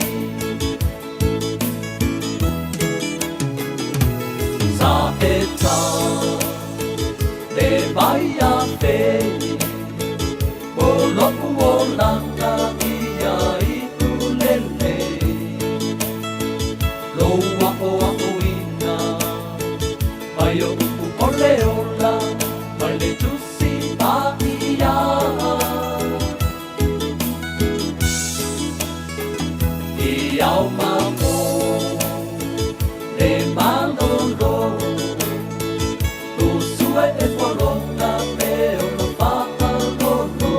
Sa e tau, le vai a peni, o loku o langa ia I ulele. Mai o upu ole ola, mai le tusi paia. I au mamo, le malolo, tu sue e polonga me o no whakalolo.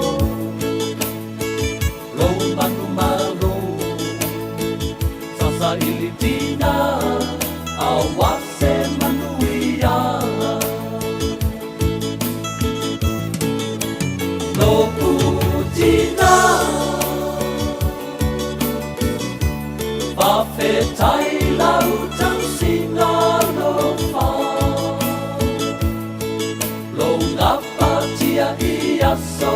Lo manu malo, sasa ilitina, awase manuia. Lo putina, whawhetai lau tau singa lo wha. Lo ngapa tia I aso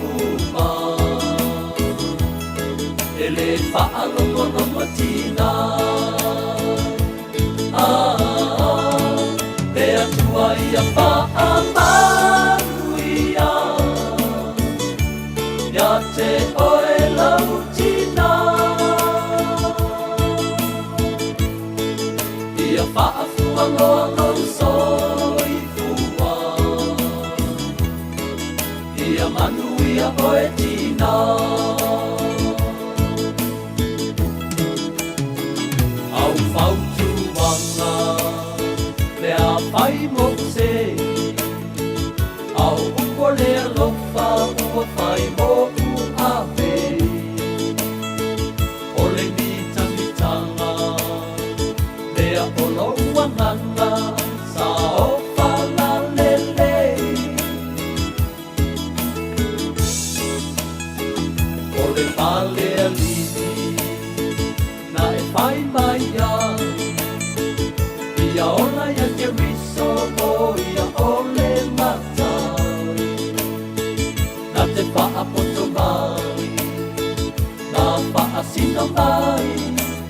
uma, ele whaalongo tina. Te atua ia whaamanuia, ia te oe lau tina. Ia whaafua loa lau soifua, ia manuia oe tina. Au whautuanga, lea pai mo se, au upo lea lofa, ua pai mo u awe. Ole mitanga, lea olo uanganga, sa o whala lele. Ole palea lini, na e pai mai ai. Ia ona ia ke riso o ia ole matai. Na te whaapoto mai, na whaasino mai,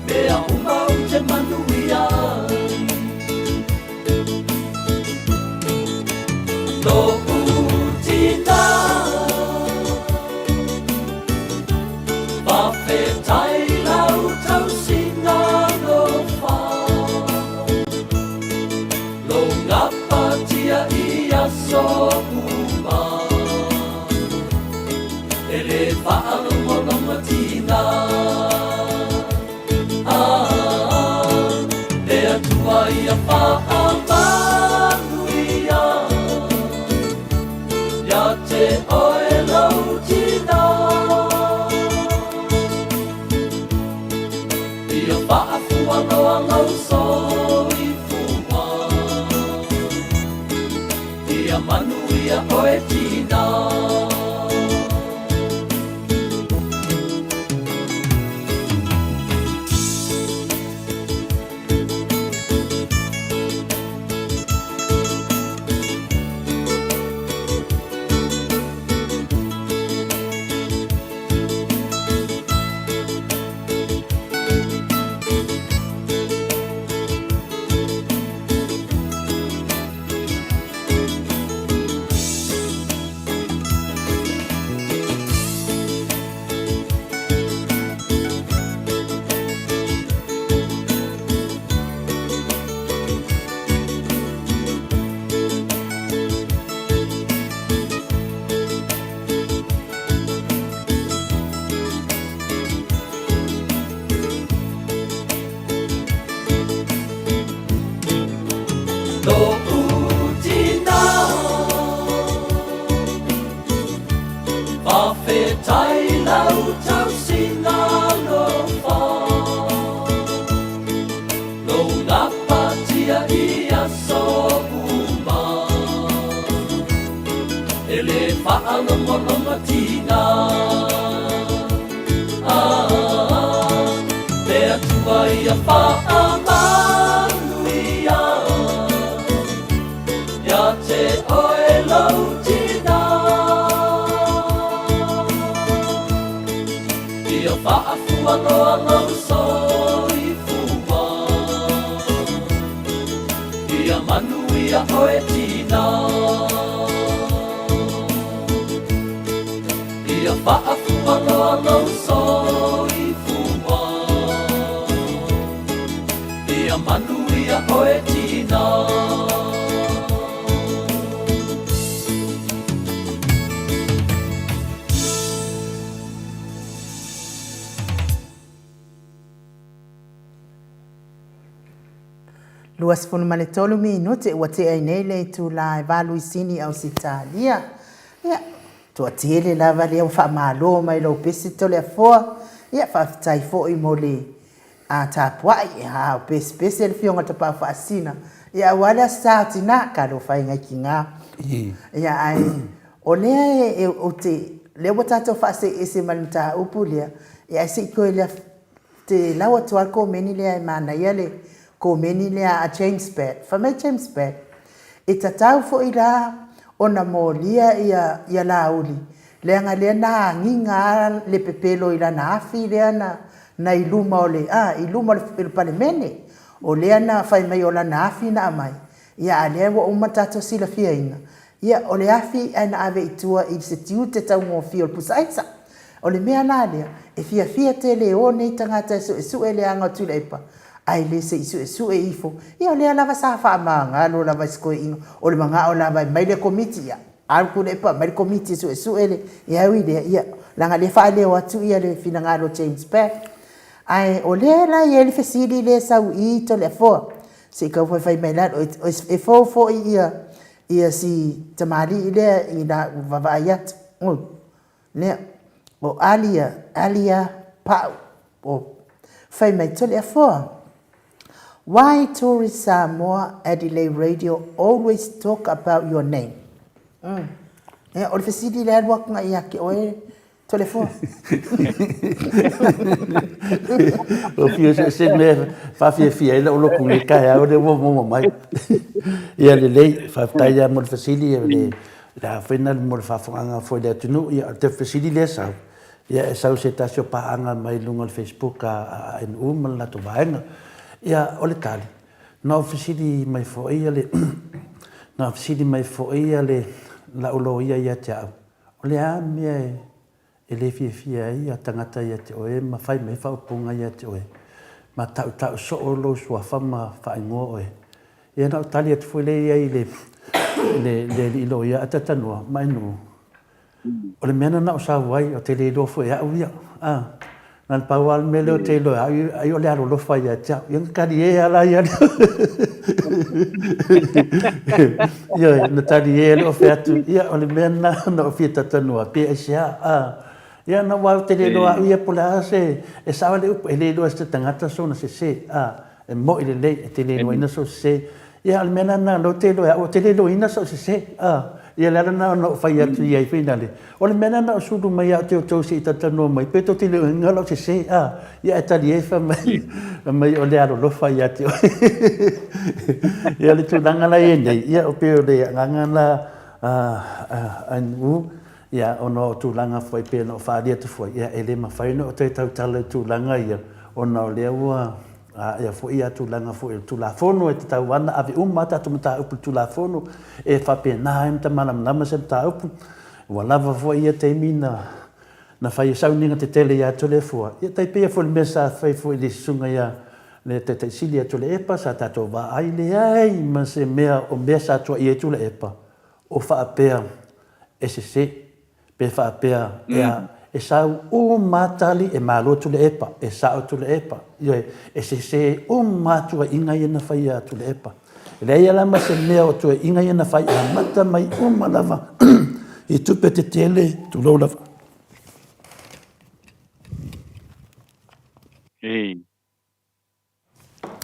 mea umau te manui ai. No utina, whawhetai lau tau singa no wha. Lo ngapa tia I aso uma, ele whaalongo tina. Te atua ia whaamanuia, ia te oe lau tina. Ia whaafua loa lau soifua, ia manuia oe tina. No utina, whawhetai lau tau singa lo wha. Lo ngapa tia I aso uma, ele whaalongo tina. Te atua ia whaamanuia, ia te oe lau tina. Ia whaafua loa lau soifua, ia manuia oe tina. Ia whaafua loa lau soifua, ia manuia oe tina. Luas funu male tolu minuti ua te ai nei le tu la valu isini au sitalia. Ia, tua tiele lava lea wha malo mai lau pesi tole a foa. Ia, whaftai fo i mo le a tapuai. Ia, pesi pesi le fionga ta pao whaasina. Ia, wala stati na ka lo whai ngai ki ngā. Ia, ai, o lea e o te, lea watato whaase e se malinta upu lea. Ia, se koe lea te lawa tuar ko meni lea e mana ia le. Ko meni lea a James Bad. Whamai James Bad. E tatau fo i la o na mo lia ia la uli. Lea nga lea na nginga le pepelo i la na afi lea na iluma o le. Iluma o le pale mene. O lea na whai mai o la na afi na amai. Ia a lea wa umatato sila fia inga. Ia o le afi aina ave itua i se tiu te tau ngō fio le pusaisa. O le mea nā lea. E fia te le o nei tangata e su e le anga tu le ipa. Ai le se isu e ifo. Ia le lava sa fa manga lo lava sko ingo. O le manga o lava mai le komiti ia. Al ku le pa mai komiti isu ele. Ia wi le ia. Langa le fa le o atu ia le finanga lo James Beck. Ai o le la ia le fesili le sau I to le fo. Se ka foi mai la e fo ia si tamali ile ina vavayat. Le o alia pa o fai mai to le fo. Why tourists Samoa Adelaide Radio always talk about your name? O le fesidi le alwa nga ia ke oe telefon. O fio se me fa fia ele o lo ku le kai o le mo mai. Ia le lei fa taia mo le fesidi le la final mo fa fanga foi le tunu ia te fesidi le sa. Ia sa se ta so pa anga mai lunga Facebook a en mal na to vaenga. Ia o le tali. Na ofisidi mai fo ia le na ofisidi mai fo ia le la ulo ia te au. O le a mea e le fia ia tangata ia te oe ma fai mai fa upunga ia te oe. Ma tau so o lo sua fama fa ingo oe. Ia na tali atu foi le ia i le ilo ia atatanua mai nu. O le mena na o sa wai o te le ilo foi au ia. Nan pawal melo te lo ai o le aro lo fa ia cha yang kali e ala ia ia na tali e lo fa tu ia o le mena no fita tanua pe sia ia na wa te lo ia pola se e sa le le este tangata so na se e mo ile le te le lo ina so se ia al mena na lo te lo o te le lo ina so se ia la na no fa ia tu ia finale o le mena na su du mai te to si tata no mai pe to ti le ngalo se ia tali e fa mai o le aro lo fa ia te ia le tu danga la ia o pe o le nganga la an ia ono tu langa foi pe no fa dia tu foi ia ele ma fa no te tau tale tu langa ia ono le wa ia foi ia tu langa foi tu la fono e tau wana ave mata tu mata upu tu la fono e fa pe na em ta manam na se ta upu wala va foi ia te mina na fa ia sauninga te tele ia tu le fo ia te pe foi mesa foi le sunga ia le te silia tu le epa sa ta to va ai le ai ma se mea o mesa tu ia tu le epa o fa pe esse pe fa pe ia e sau matali e malo tu le epa e sau tu le epa e se matu inga ina faia tu le epa le ia la ma se mea tu inga ina faia mata mai malava e tu pe te tele tu lo lava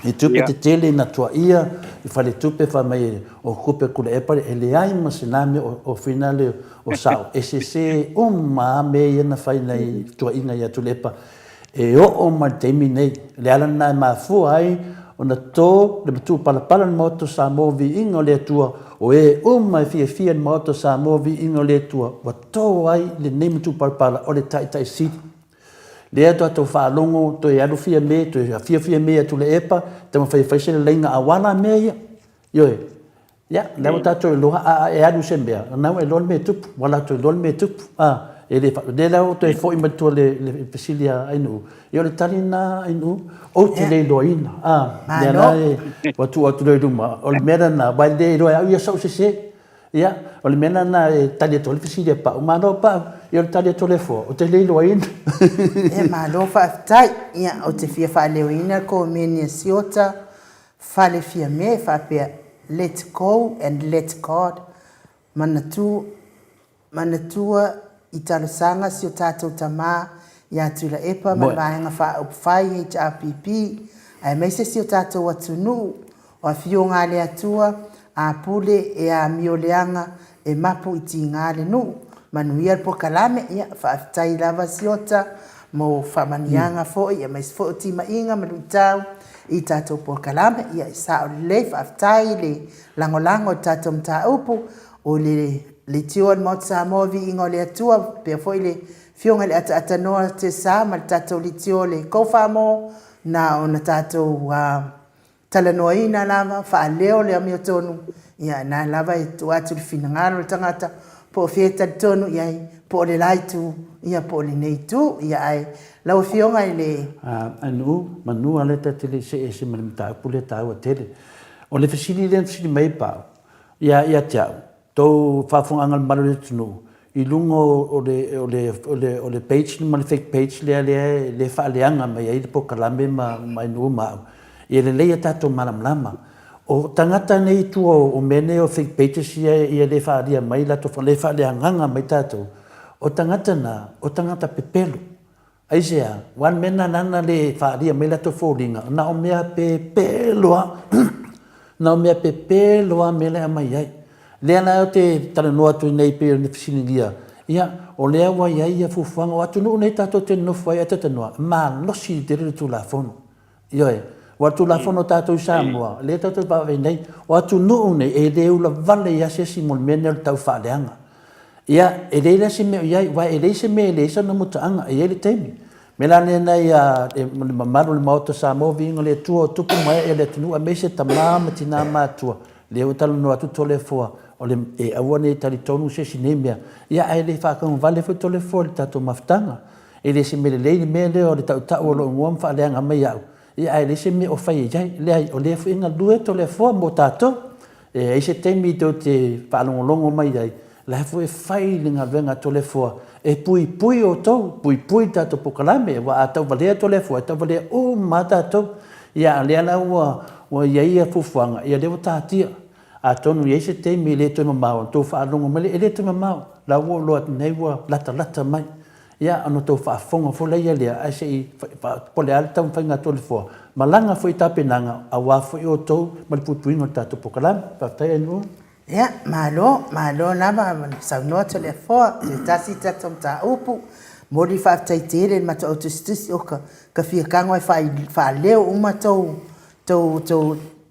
e tu pe te tele na tua ia e fale tu pe fa mai o kupe ku le epa e le ai ma se name o finale o sao e se ma me na fai nei tua inga ia tu lepa e o ma temi nei le ala na ma fu ai ona to le tu pala moto sa movi inga le tua o e ma fia moto sa movi inga le tua wa to ai le nei tu pala o le tai si le ato to fa longo to ia fia me to fia me tu le epa te ma fai se le nga awala me yo ya la mota to lo e adu sembea na e lol me tup wala to lol me tup e le fa de la to e fo im to le pesilia ainu yo le talina ainu o te le loina ya na wa tu le duma o le mena na ba de ro ya so se ya o le mena na tali to le pesilia pa ma no pa yo tali to le fo o te le loina e ma lo fa tai ya o te fia fa le loina ko meni siota fale fia me whapea let go and let God. Manatua I talasanga si o tātou tamā ia tula epa ma maenga wha upwhai HRPP ai meise si o tātou atunu o a fio ngā le atua a pule e a mioleanga e mapu I ti ngā le nu manuia po kalame ia whaafitai lava siota mo whamanianga foi ia mais fo ti mainga manuitau I tātou po kalame ia I sa o le whaafitai le langolango tātou mta upu o le tio mo sa mo vi ingo le atua pe foi le fionga le ata noa te sa ma tatou le tio le kofa mo na ona tatou talanoina lava fa leo le amio tonu ia na lava e tu atu le finangalo le tangata po fieta tonu ia po le laitu ia po le nei tu ia ai lau fionga le anu manu ale tatele se malimta pule tau tele o le fasili le fasili mai pa ia tia to fafonga malu le tunu I lungo o le page ma le fake page le fa leanga mai ai po kalame mai no ma ia le leia tato malamlama o tangata nei tu o mene o fake pages ia le fa dia mai la to le fa leanga mai tato o tangata pepelo ai sea wan mena nana le fa dia mai la to folinga na o mea pepelo na o mea pepelo mele mai ai le ana o te talanoa tu nei pe ne fisilingia ia o le wa ia fufuanga o atu no nei tato te no foi ata tanoa ma no si te re tu la fono ia wa tu la fono tato Samoa le tato ba nei o atu no nei e le ula vale ia se si mol menel tau fa leanga ia e le se me ia wa e le se me le sa no mutanga ia le temi melane na ia mamaru le moto Samoa vinga le tu tupu mai e le tunu a mese tamama tina matua le o talo no atu tole foa o le e awane tali tonu se sinemia ia ai le fa kan vale fo tole fo le tato maftanga e le se me le me o le tau o lo ngom fa le nga mai au ia ai le se me o fai jai le ai o le fo inga due tole fo mo tato e ai se temi to te fa longo mai ai la fo e fai le nga venga tole fo e pui o to pui tato pokalame wa ata vale tole fo ata vale o mata to ia le ana wa ia fufuanga ia le tatia a tonu ia se te mi le to mamao to fa longo mele ele to mamao la wo lo nei wa lata mai ia ano to fa fonga fo le ia ai se po le alta un fanga to le fo malanga foi tapenanga a wa foi o to mal putuinga tato pokalam pa tai no ia malo na ba sa no to le fo tasi tato ta upu mori fa tai tere ma to stis o ka fia kangwa fa leo uma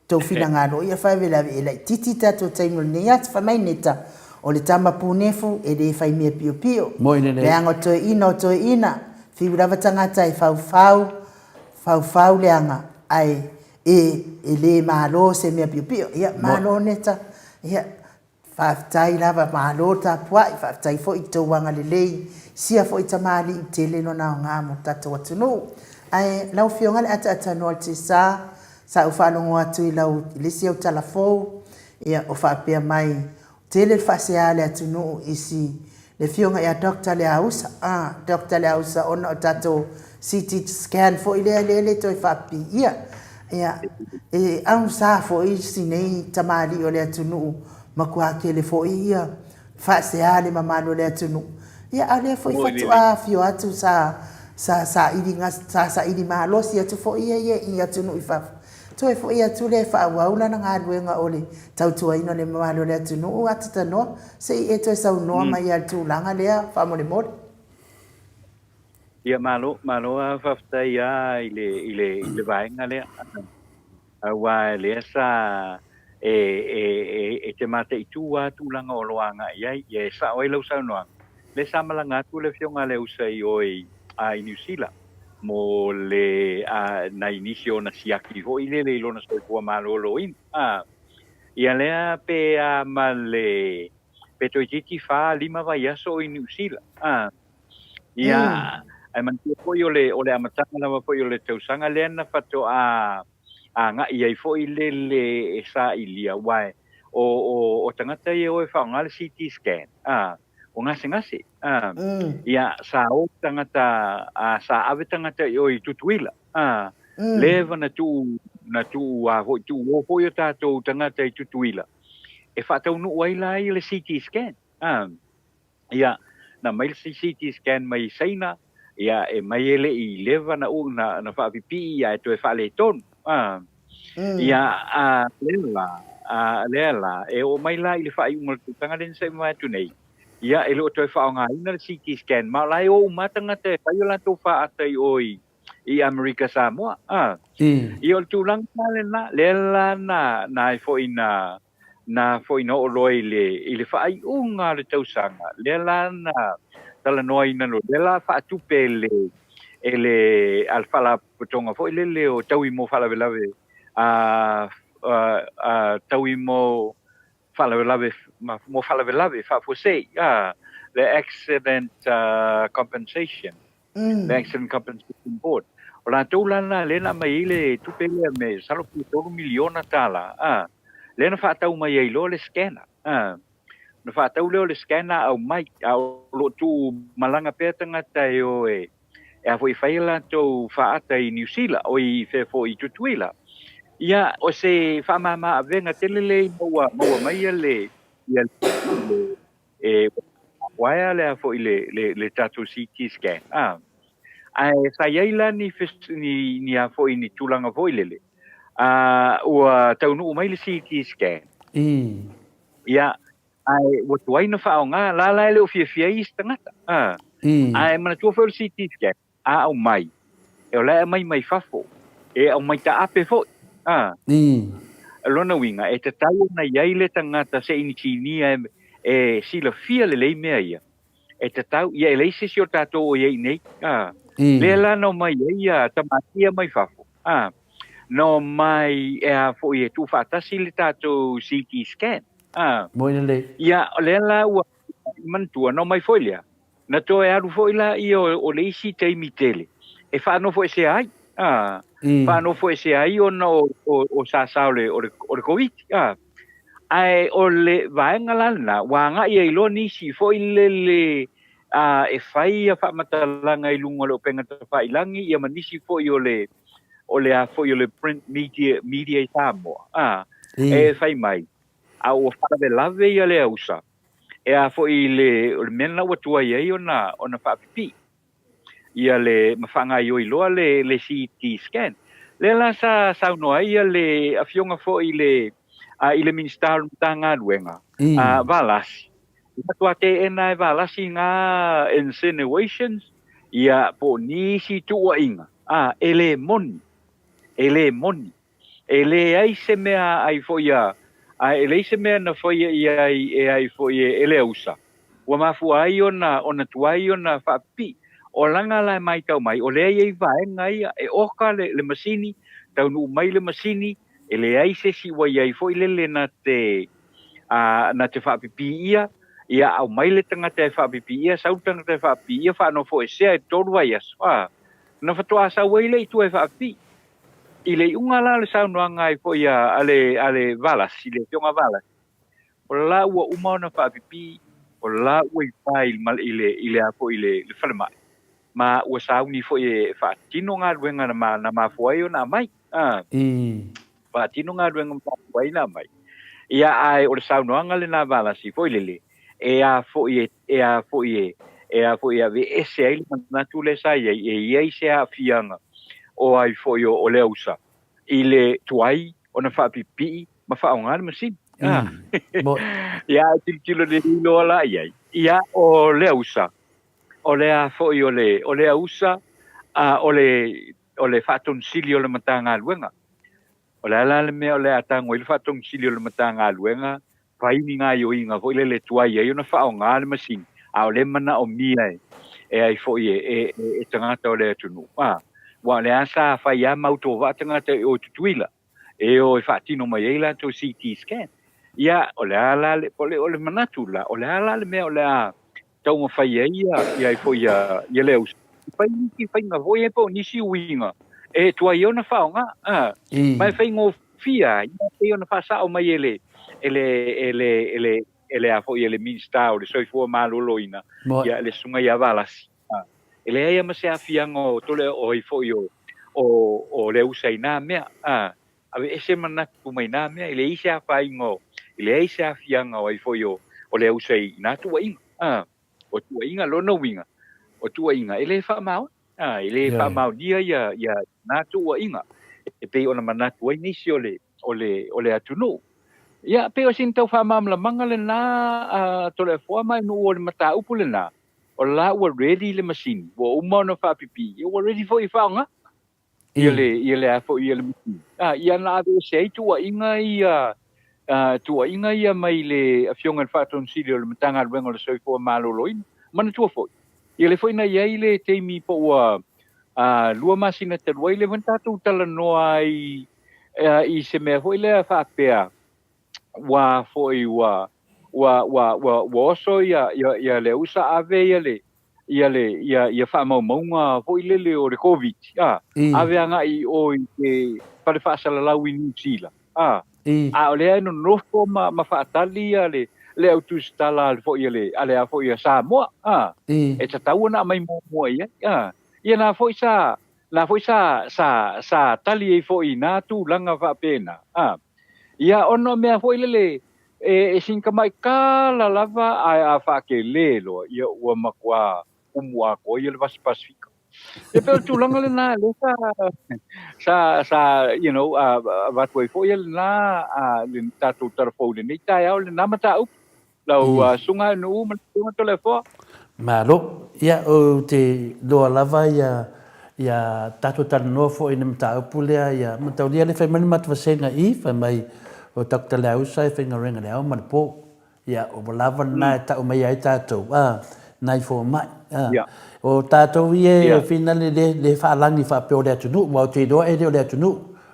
to finangalo ia fa vela ela titi tato taimo ne at fa mai neta o le tama punefu e le fai mia pio le ango to ina fi brava tangata e fau le anga ai e le malo se mia pio ia malo neta ia fa tai lava malo ta puai fa tai fo I to wanga le lei sia fo I tamali I tele no na nga mo tato watu ai lau fionga le ata no te sa u whanongo atu I lau lisi au talafou ia o whapea mai tele whaseale atu no isi le fionga ia Dr. Leausa ona o tato CT scan fo I le toi whapi ia e au sa fo I sinei tamari o le atu no makua kele fo ia whaseale mamano le atu no ia ale fo I fatu a fio atu sa ili mahalosi atu fo ia atu no I whafu toi fo ia tu le fa wa una nga luenga ole tau tu ino le malo le tu no atata no se e to sa no ma ia tu langa le fa mo le mod ia malo a fa sta ia ile vai nga le wa le sa e te mate I tu wa tu langa o loanga ia sa o lo sa no le sa malanga tu le fionga le usai oi ai New Zealand mo le na inicio na siaki ho ile le lona so ko malolo in ia le pe male pe to jiti fa lima va ya so in usila ia ai man ko yo le ole amata na va yo le teusanga le na fato nga ia fo ile le sa ilia wai o tangata ye o fa ngal CT scan o ngase ia sa o tangata sa ave tangata o I tutuila leva na tu na tu a ho tu o ho yo tātou tangata I tutuila. E whātau nu waila I le CT scan. Ia, na mai le CT scan mai saina, ia e mai ele I lewa na u na whaapipi, ia e to e whaale tonu. Ia, lela, e o mai la I le whaai umalutanga den sa mai tu nei. Ia, e lo to e whaonga ina le CT scan, ma lai o matangata e whaio la tō whaatai oi I Amerika Samoa. I o tūlang kale na, lela na e fo ina, na fo ina o loi I le whaai unga le tausanga. Lela na tala noa ina no, lela whaatupe ele alfala potonga fo le o taui mo whalawelawe. Taui mo whalawelawe, mo whalawelawe, whaafosei. The accident compensation. The accident compensation board. O la tōlana lena mai le tupele me salopi 3 miliona tala. Lena whaatau mai ei lo le scanner. Na whaatau leo le scanner au mai, au lo tu malanga pētanga tai o e a fo I whaila tō whaata I New Zealand, o I whefo I tutuila. Ia, o se whamama a venga telele maua mai le waia le a fo I le tatu CT scan. Ai saiaila ni a fo I ni tulanga fo I lele. Ua taunu mai le CT scan. Ia, ai watu ai na whaonga, la ele o fia I stangata. Ai mana tua fo le CT scan. Au mai. E o lai mai fafo. E au mai ta ape fo. Lona winga, e te tau na iai le tangata se inichinia e sila fia le lei mea ia. E te tau, ia e leise si o tātou o iei nei. Le la no mai ia tamatia mai fafo. No mai e a fo I e tu whaatasi le tātou CT scan. Moina le. Ia, le la ua mantua no mai foilia. Na to e aru foila I o le isi teimi tele. E whaano fo e se ai. Whaano fo e se ai o sasao le o le COVID. Ai o le vaenga lana, wanga I eilo nisi fo I le e whai a whamatalanga I lunga le o pengata whailangi, ia manisi fo I o le print media I Samoa. E whai mai. A o whaave lave ia le ausa. E a fo I le mena ua tua iei ona whaapipi. Ia le mawhanga I loa le CT scan. Le la sa saunoa ia le awhionga fo I le minister tanga luenga. Valasi. Ia tua te ena e valasi ngā insinuations. Ia po nisi tua inga. Ele moni. Ele ai se mea ai fo ia. Ele se mea na foi ai foi ele usa. Wa mafu ai ona tuai ona fapi. O langa la mai tau mai. O le ai vai ngai e oka le masini, tau nu mai le masini, ele ai se si wa ai foi le na te fapi ia au mai le tanga te fapi ia, sau tanga te fapi ia fa no foi se e toru ai as. Na fatua sa wai le tu e fapi. Ile unga la le sau noa ngai po ia ale valas, ile fionga valas. O la ua uma ona whaapipi, o la ua I pai ile apo ile whalemai. Ma ua sauni fo e whaatino ngā ruenga na mafuai o na mai. Whaatino ngā ruenga mafuai na mai. Ia ai o le sau noa ngale na valasi fo ilele. E a fo i a ve ese ai na tule sai e iei se a fianga. O ai foi o le usa. I le tuai o na whaapipi ma whaonga le masini. Ia tilo le hilo ala iai. Ia o le usa. O le a foi o le usa. O le whaatong sili o le matanga luenga. O le ala le mea o le atango i le whaatong sili o le matanga luenga. Paini ngā i o inga foi le tuai ai o na whaonga le masini. A o le mana o mia e ai foi e tangata o le atunu. Wa le asa fai a mauto wa tangata o tutuila. E o whaatino mai eila to CT scan. Ia o le ala o le manatu la. O le ala le mea o le a taunga fai ia fo ia le aus. Fai ngā voi e po nisi uinga. E tua i ona whaonga. Mai fai ngō fia. Ia fai ona whaasao mai ele a fo ia le minsta o le soifua maloloina. Ia le sunga ia valasi. Ele ai ama se afianga o tole o I foi o le usaina mea. ave ese mana kumaina me ile isa faingo ile isa fianga o ifoyo o le usei na tu inga o tu inga lo no winga o tu inga ile fa mau ile fa mau dia ya na tu inga e pe ona mana tu ni si ole atunu ya pe o sin tau fa mam la mangale na to le fo mai no o mata upule na o la o ready le machine wo uma no fa pipi o ready for ifaunga ile afo ile machine ia na do sei tu inga ia tu inga ia mai le afionga fa ton sili le matanga le ngol so fo maloloin man tu fo ile foi na ia ile te mi po lua masina te lua ile vanta tu tala no ai I se me foi le fa pea wa foi wa so ya le usa ave ya fa mau foi le o de covid ave anga I o ke para fa sala la win sila ole no fo ma fa tali le autu stala foi le ale a foi sa mo e tau na mai mo ia na foi sa tali e foi na tu langa va pena ia ono mea foi le e sinka mai kala lava a fa ke lelo ia o makwa umwa ko ia le vas pacifico e pe tu langa le na le sa you know va foi foi na le tatu tarfo le ni tai au le na mata up lau sunga no ma to le fo malo ia o te do lava ia tatu tan no fo ina mata pulea ia mata dia le fai mani mata vasenga I fa mai o takta lau sai fa ngarenga lau man po ia o lava na ta o mai ai tatu nai fo mai o tatu ia fina le fa langi fa pe o le tunu mo te do e le tunu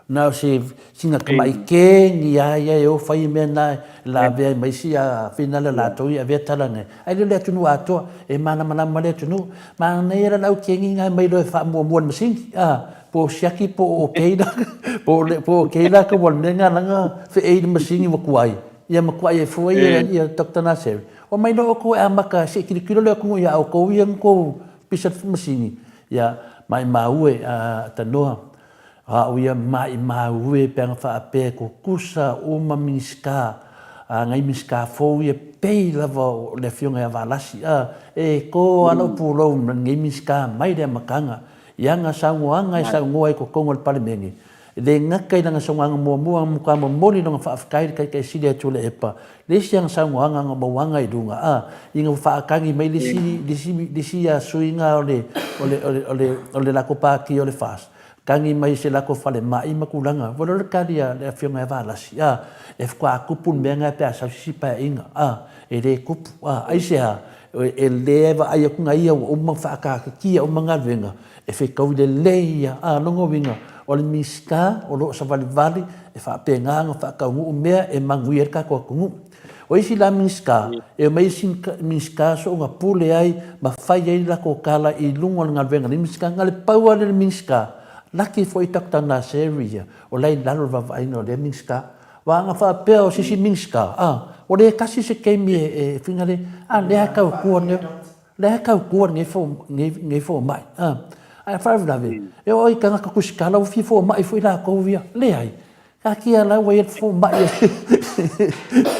na se singa mai ke ni ia o fai me na la ve mai sia fina la to ia ve talane ai le tunu ato e mana le tunu ma nei era lau kengi ngai mai do fa mo masin po siaki po o keida po keida ko bon nga langa fe e masin mo kuai ia mo kuai e foi ia Dr. Nasser o mai no ko amaka se kilo le ko ia o ko ia ko pisat masin ia mai maue tanoa ia mai maue penga fa pe ko kusa o mamiska ngai miska fo ia pe lava le fionga ia valasi e ko ano pulo ngai miska mai de makanga yang sanguanga sangua ko kongol parmengi le ngakai nang sanguanga mo muka mo moni nang fa afkai kai sidia tule epa le siang sanguanga mo wanga idunga inga fa kangi mai le sia suinga ole la copa ki ole fas kangi mai se la ko fale mai makulanga volor kadia le fionga valasi e kwa kupun menga pe sa sipa inga e le kupu ai se e leva ai ku ngai o ma fa ka ki o manga venga e fe kau de leia longo winga o le miska o lo sa vali e fa penga fa ka ngu mea e manguir ka ko ngu o isi la miska e mai sin miska so nga pule ai ma fai ai la ko kala I lungo nga venga le miska ngale paua le miska laki foi Dr. Nasser o lai lalo va vai no le miska wa nga fa pe o sisi miska o le kasi se kemi e fingale le ka ku nge fo mai ai fa vave e o I ka kuskala o fo mai foi la ko via le ai ka kia la we fo mai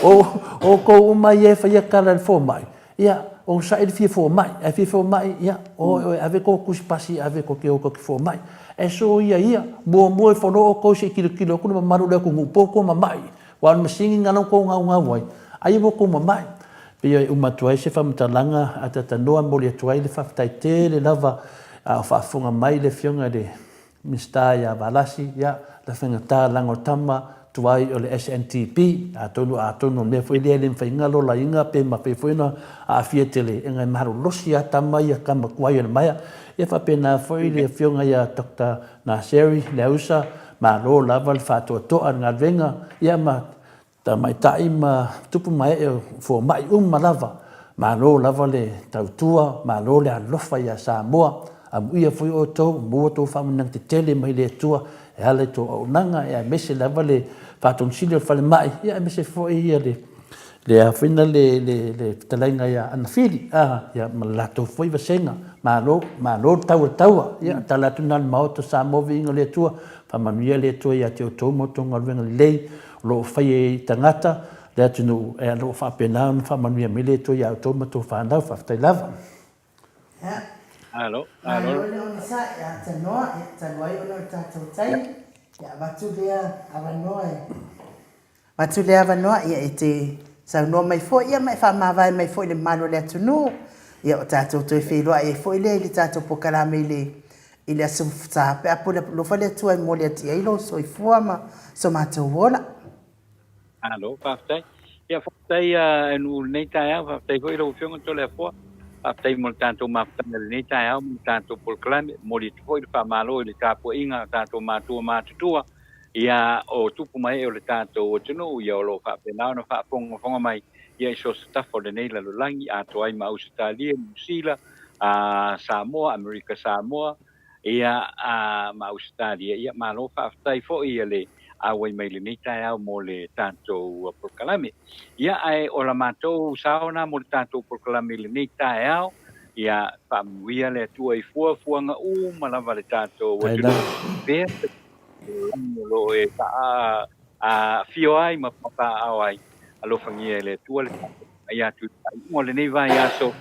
o ko mai e fa ya kala fo mai ia o sa e fo mai e fo mai ia o ave ko kuspasi ave ko ke o ko fo mai e so ia mo fo no ko se kilo ko maru le ko poko mai wan masingi ngano ko nga wai ai mo ko mai pe uma tuai se fam talanga ata noa mo le tuai le faftai te le lava fa funga mai le fionga de mistaya balasi ya la fenga ta lango tama tuai o le SNTP atonu me foi le fa ngalo la inga pe ma pe foi na a fietele enga maru losia tama ya kama kwai le mai e fa pena foi le fionga ya Dr. Nasser le usa ma lo lava le fa to anga venga ya ma ta mai tai ma tupu mai fo mai lava ma lo lava le tautua ma lo le alofa ya Samoa ia foi o to mo to fa nang te tele mai le tua e ale to o nanga e mese lava le fa ton silo fa mai ia mese foi ia le afina le talainga ia ana fili ia malato foi vasenga malo tau ia talatuna maoto sa movi inga le tua famanuia le tua ia te otou motonga luenga lei lo fai e tangata le atunu e lo whapena na whamanuia me le tua ia otou moto whanau whaftai lava. Alo. Le ona sa ia tanoa i ona tātou tai ia watu lea awanoa watu lea awanoa ia e te saunoa mai fo ia mai whamawai mai fo i le malo le atunu ia o tātou toi wheloa e fo i le tātou pokarame i le asu tāpe apu le lofa le atua i mo le ati eilo so i fuama so mātou wola. Alo, whaftai. Ia whaftai enu nei tai au, whaftai hoi rau whionga tole a fua. Whaftai mo le tātou mawhanga le nei tai au, mo le tātou pokarame, mo le hoi le whamalo i le tāpua inga, tātou mātua mātutua. Ia o tupu mai o le tātou o tunu, ia o lo whapenao na whaponga mai, ia i so stafo le nei lalulangi, a toai ma Australia, New Zealand, Samoa, Amerika Samoa, ia ma Australia, ia ma lo whaftai fo ia le awai mai le nei tai au mo le tātou prokalame. Ia ai o la mātou saona mo le tātou prokalame le nei tai au, ia whamuia le atua i fuanga malava le tātou o tunu. Pea lo e ta fio ai ma papa ai alo fangia le tua le ia tu mo le nei vai aso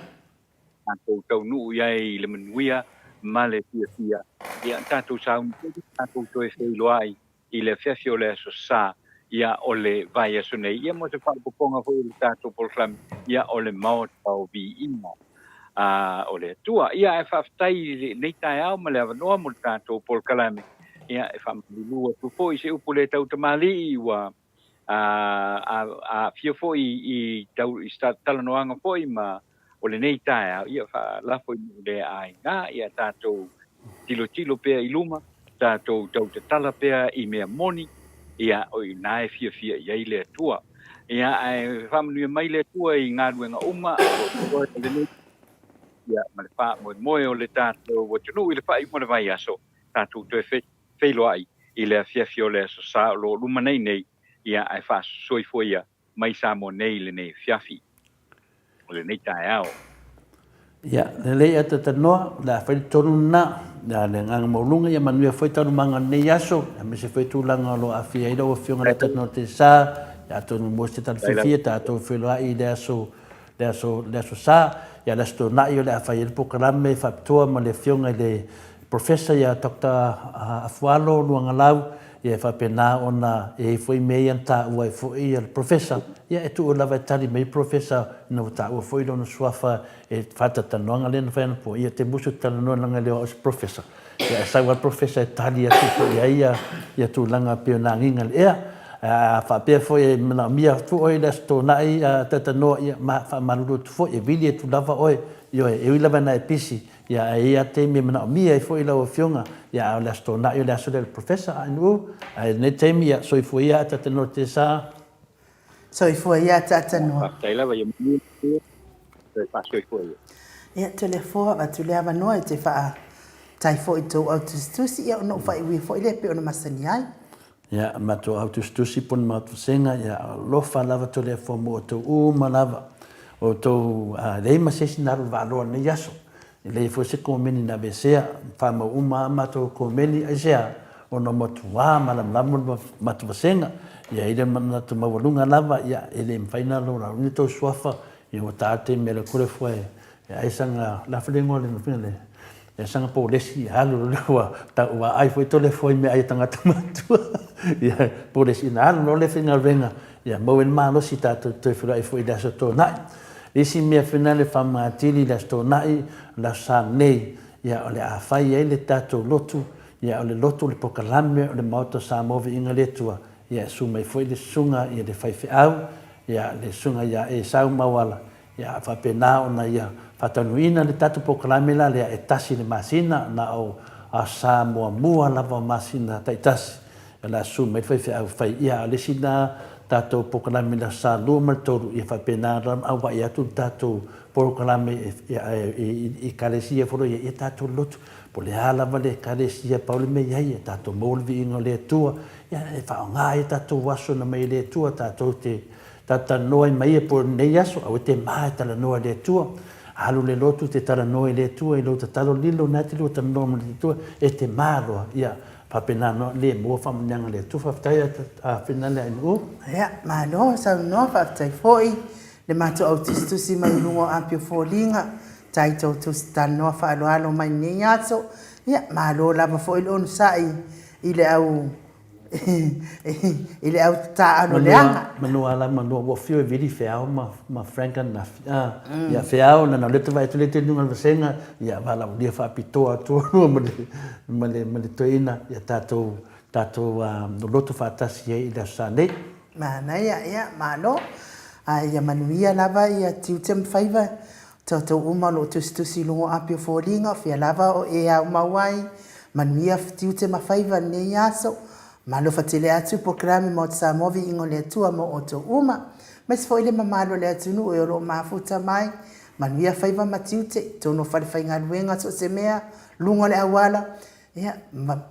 tanto tau nu ia i le manuia ma le fia ia tanto sa un tanto to e lo ai i le fio le so sa ia o le vai aso nei ia mo te fa poponga fo le tanto por flam ia o le mau tau vi ina o le tua ia e fa tai nei tai au ma le no mo tanto por kalame ia e whamilua tu foi se upu le tau tamali wa fio foi i tau i talanoanga foi ma o le nei tae ia wha lafo i le ai ngā ia tātou tilo pea i luma tātou tau te tala pea i mea moni ia o i nae fia i le tua ia e whamanuia mai le tua i ngā ruenga uma o le nei ia ma le wha moe o le tātou o tunu i le wha i mo le vai aso tātou tu e feilo ai i le fiafio le so sa lo luma nei ia ai fa soifoia mai sa mo nei le nei fiafi o le nei tai ao ia le ata tanoa la fa tonu na la le ngang molunga ia manuia foi tonu manga nei aso me se foi tulanga lo afia i do fionga le tano te sa ya tonu mo se tan fia ta to feilo ai le aso sa ya la sto na io le fa il programme fa to mo le fionga le professor ya Dr. Afualo Luangalau ia fa pena ona e foi mei anta ua foi il professor ia e tu lava tali mei professor no ta ua foi no suafa e fata tanonga le no po ia te musu tanonga le os professor ia sa ua professor tali tu ia tu langa pena nginga ia fa pe foi na mia tu oi la sto nai tatano ia ma fa malu tu foi e vili tu lava oi io e lava na pisi ia ia te me na mia foi la fionga ia la sto na io la so del professor anu ne te mia so foi ia tatano te sa so foi ia tatano tai lava ia mi fa so foi ia telefona va tu le ava no te fa tai foi to autistus ia no fa we foi le pe ona masani ai ia ma to autistus pon ma tu senga ia lo fa lava to le fo mo to malava o to le ma se na va lo ne yaso le fo se komeni na besea fa ma ma to komeni asia o no mo tu malam lamun ma tu senga ia ile ma tu ma volunga lava ia ele final lo ni to swafa ia o tate me le kore foi ia sanga la flengo le finale ia sanga po lesi halu lo ta wa ai foi to le foi me ai tanga tu ia po lesi na lo le final venga ia mo en malo si ta to foi da so to na isi mea finale whamatiri la sto nai la sa nei ia ole a whai e le tatou lotu ia ole lotu le pokalame o le mauta sa movi inga letua ia su mai foi le sunga ia le whaiwhi au ia le sunga ia e sau mawala ia whapena ona ia whatanuina le tatou pokalame la lea e tasi le masina na o a sa mua lava masina taitasi la su mai whaiwhi au whai ia le sina tatou pokalame la sa lua maltoru ia whapena ram au wa ia tu tatou pokalame i kalesia foro ia tatou lotu po le ala vale kalesia paule me ia tatou molvi ingo le tua ia e whaonga ia tatou waso na mei le tua tatou tatanoa i mai e po nei aso au te mai talanoa le tua alu le lotu te talanoa i le tua i lo tatalo lilo na te lo talanoa mo le tua e te māloa ia papenano le mo famananga le tu fatai a finale ai no ia malo sa no fatai foi le mato autistu si mai lungo ampio folinga tai to stano fa alo mai ni aso ia malo lava foi on sai ile au ile au ta ano leanga manuala wo fio vidi feao ma franka na ia feao na le vai tu le te nunga senga ia vala dia fa pitoa tu male toina ia tato no loto fa tasi ia sane mana ia malo ia manuia lava ia tiutem faiva toto uma lo tu silungo apio folinga fia lava o e au mawai manuia tiutem faiva ne yaso malo fatile atu programi mo tsa movi ingo le tua mo oto uma mas foi le mamalo le atu no ero mafuta mai manuia faiva matiute tono fale fainga luenga so semea lungo le awala ia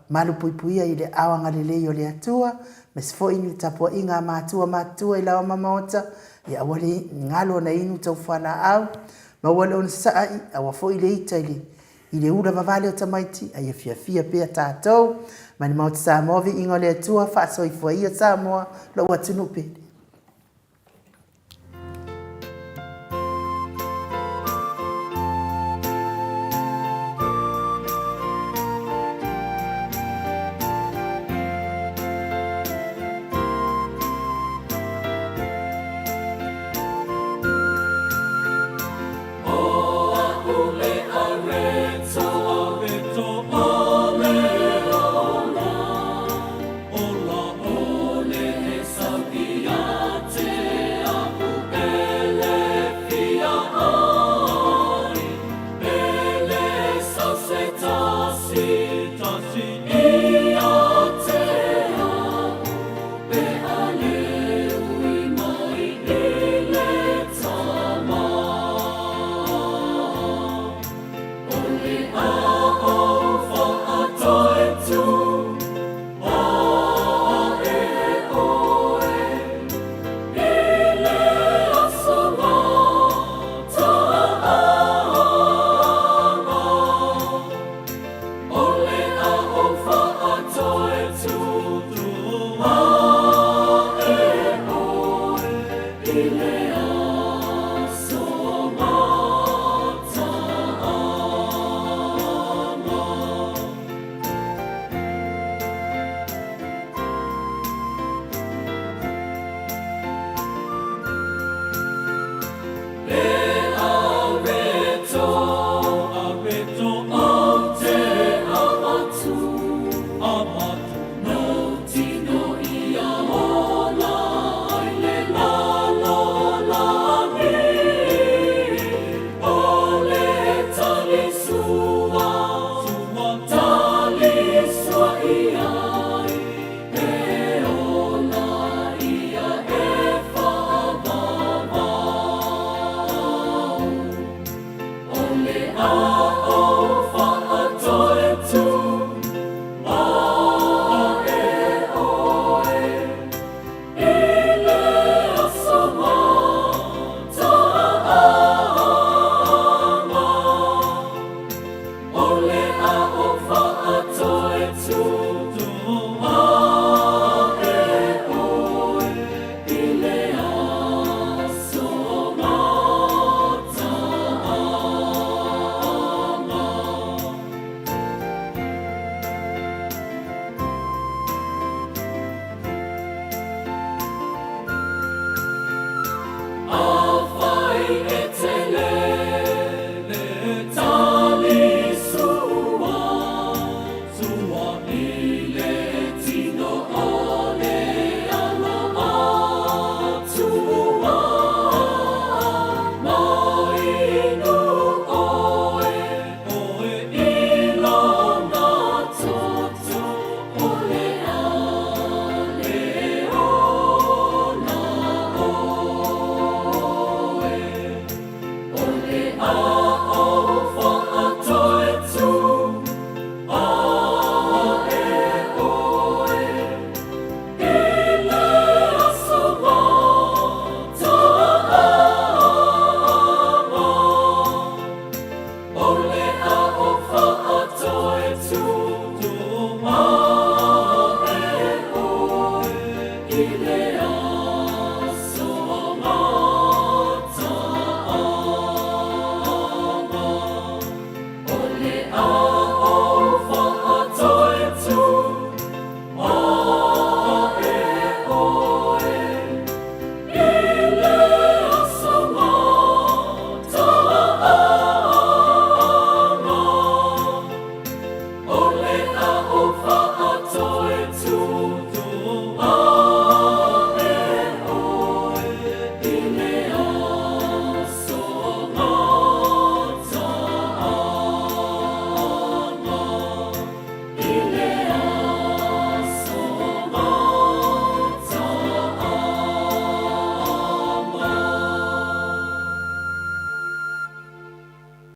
malu puipuia ile awanga le yo le atua mas foi ni tapo inga matua ila mamota ia wali ngalo na inu to fala au ma wala on sai awa foi le itaili ile ura vavale o tamaiti ai fia pe tatou mani mau sa movi ingole tua fa so foi ia sa mo lo watunu pe Ilea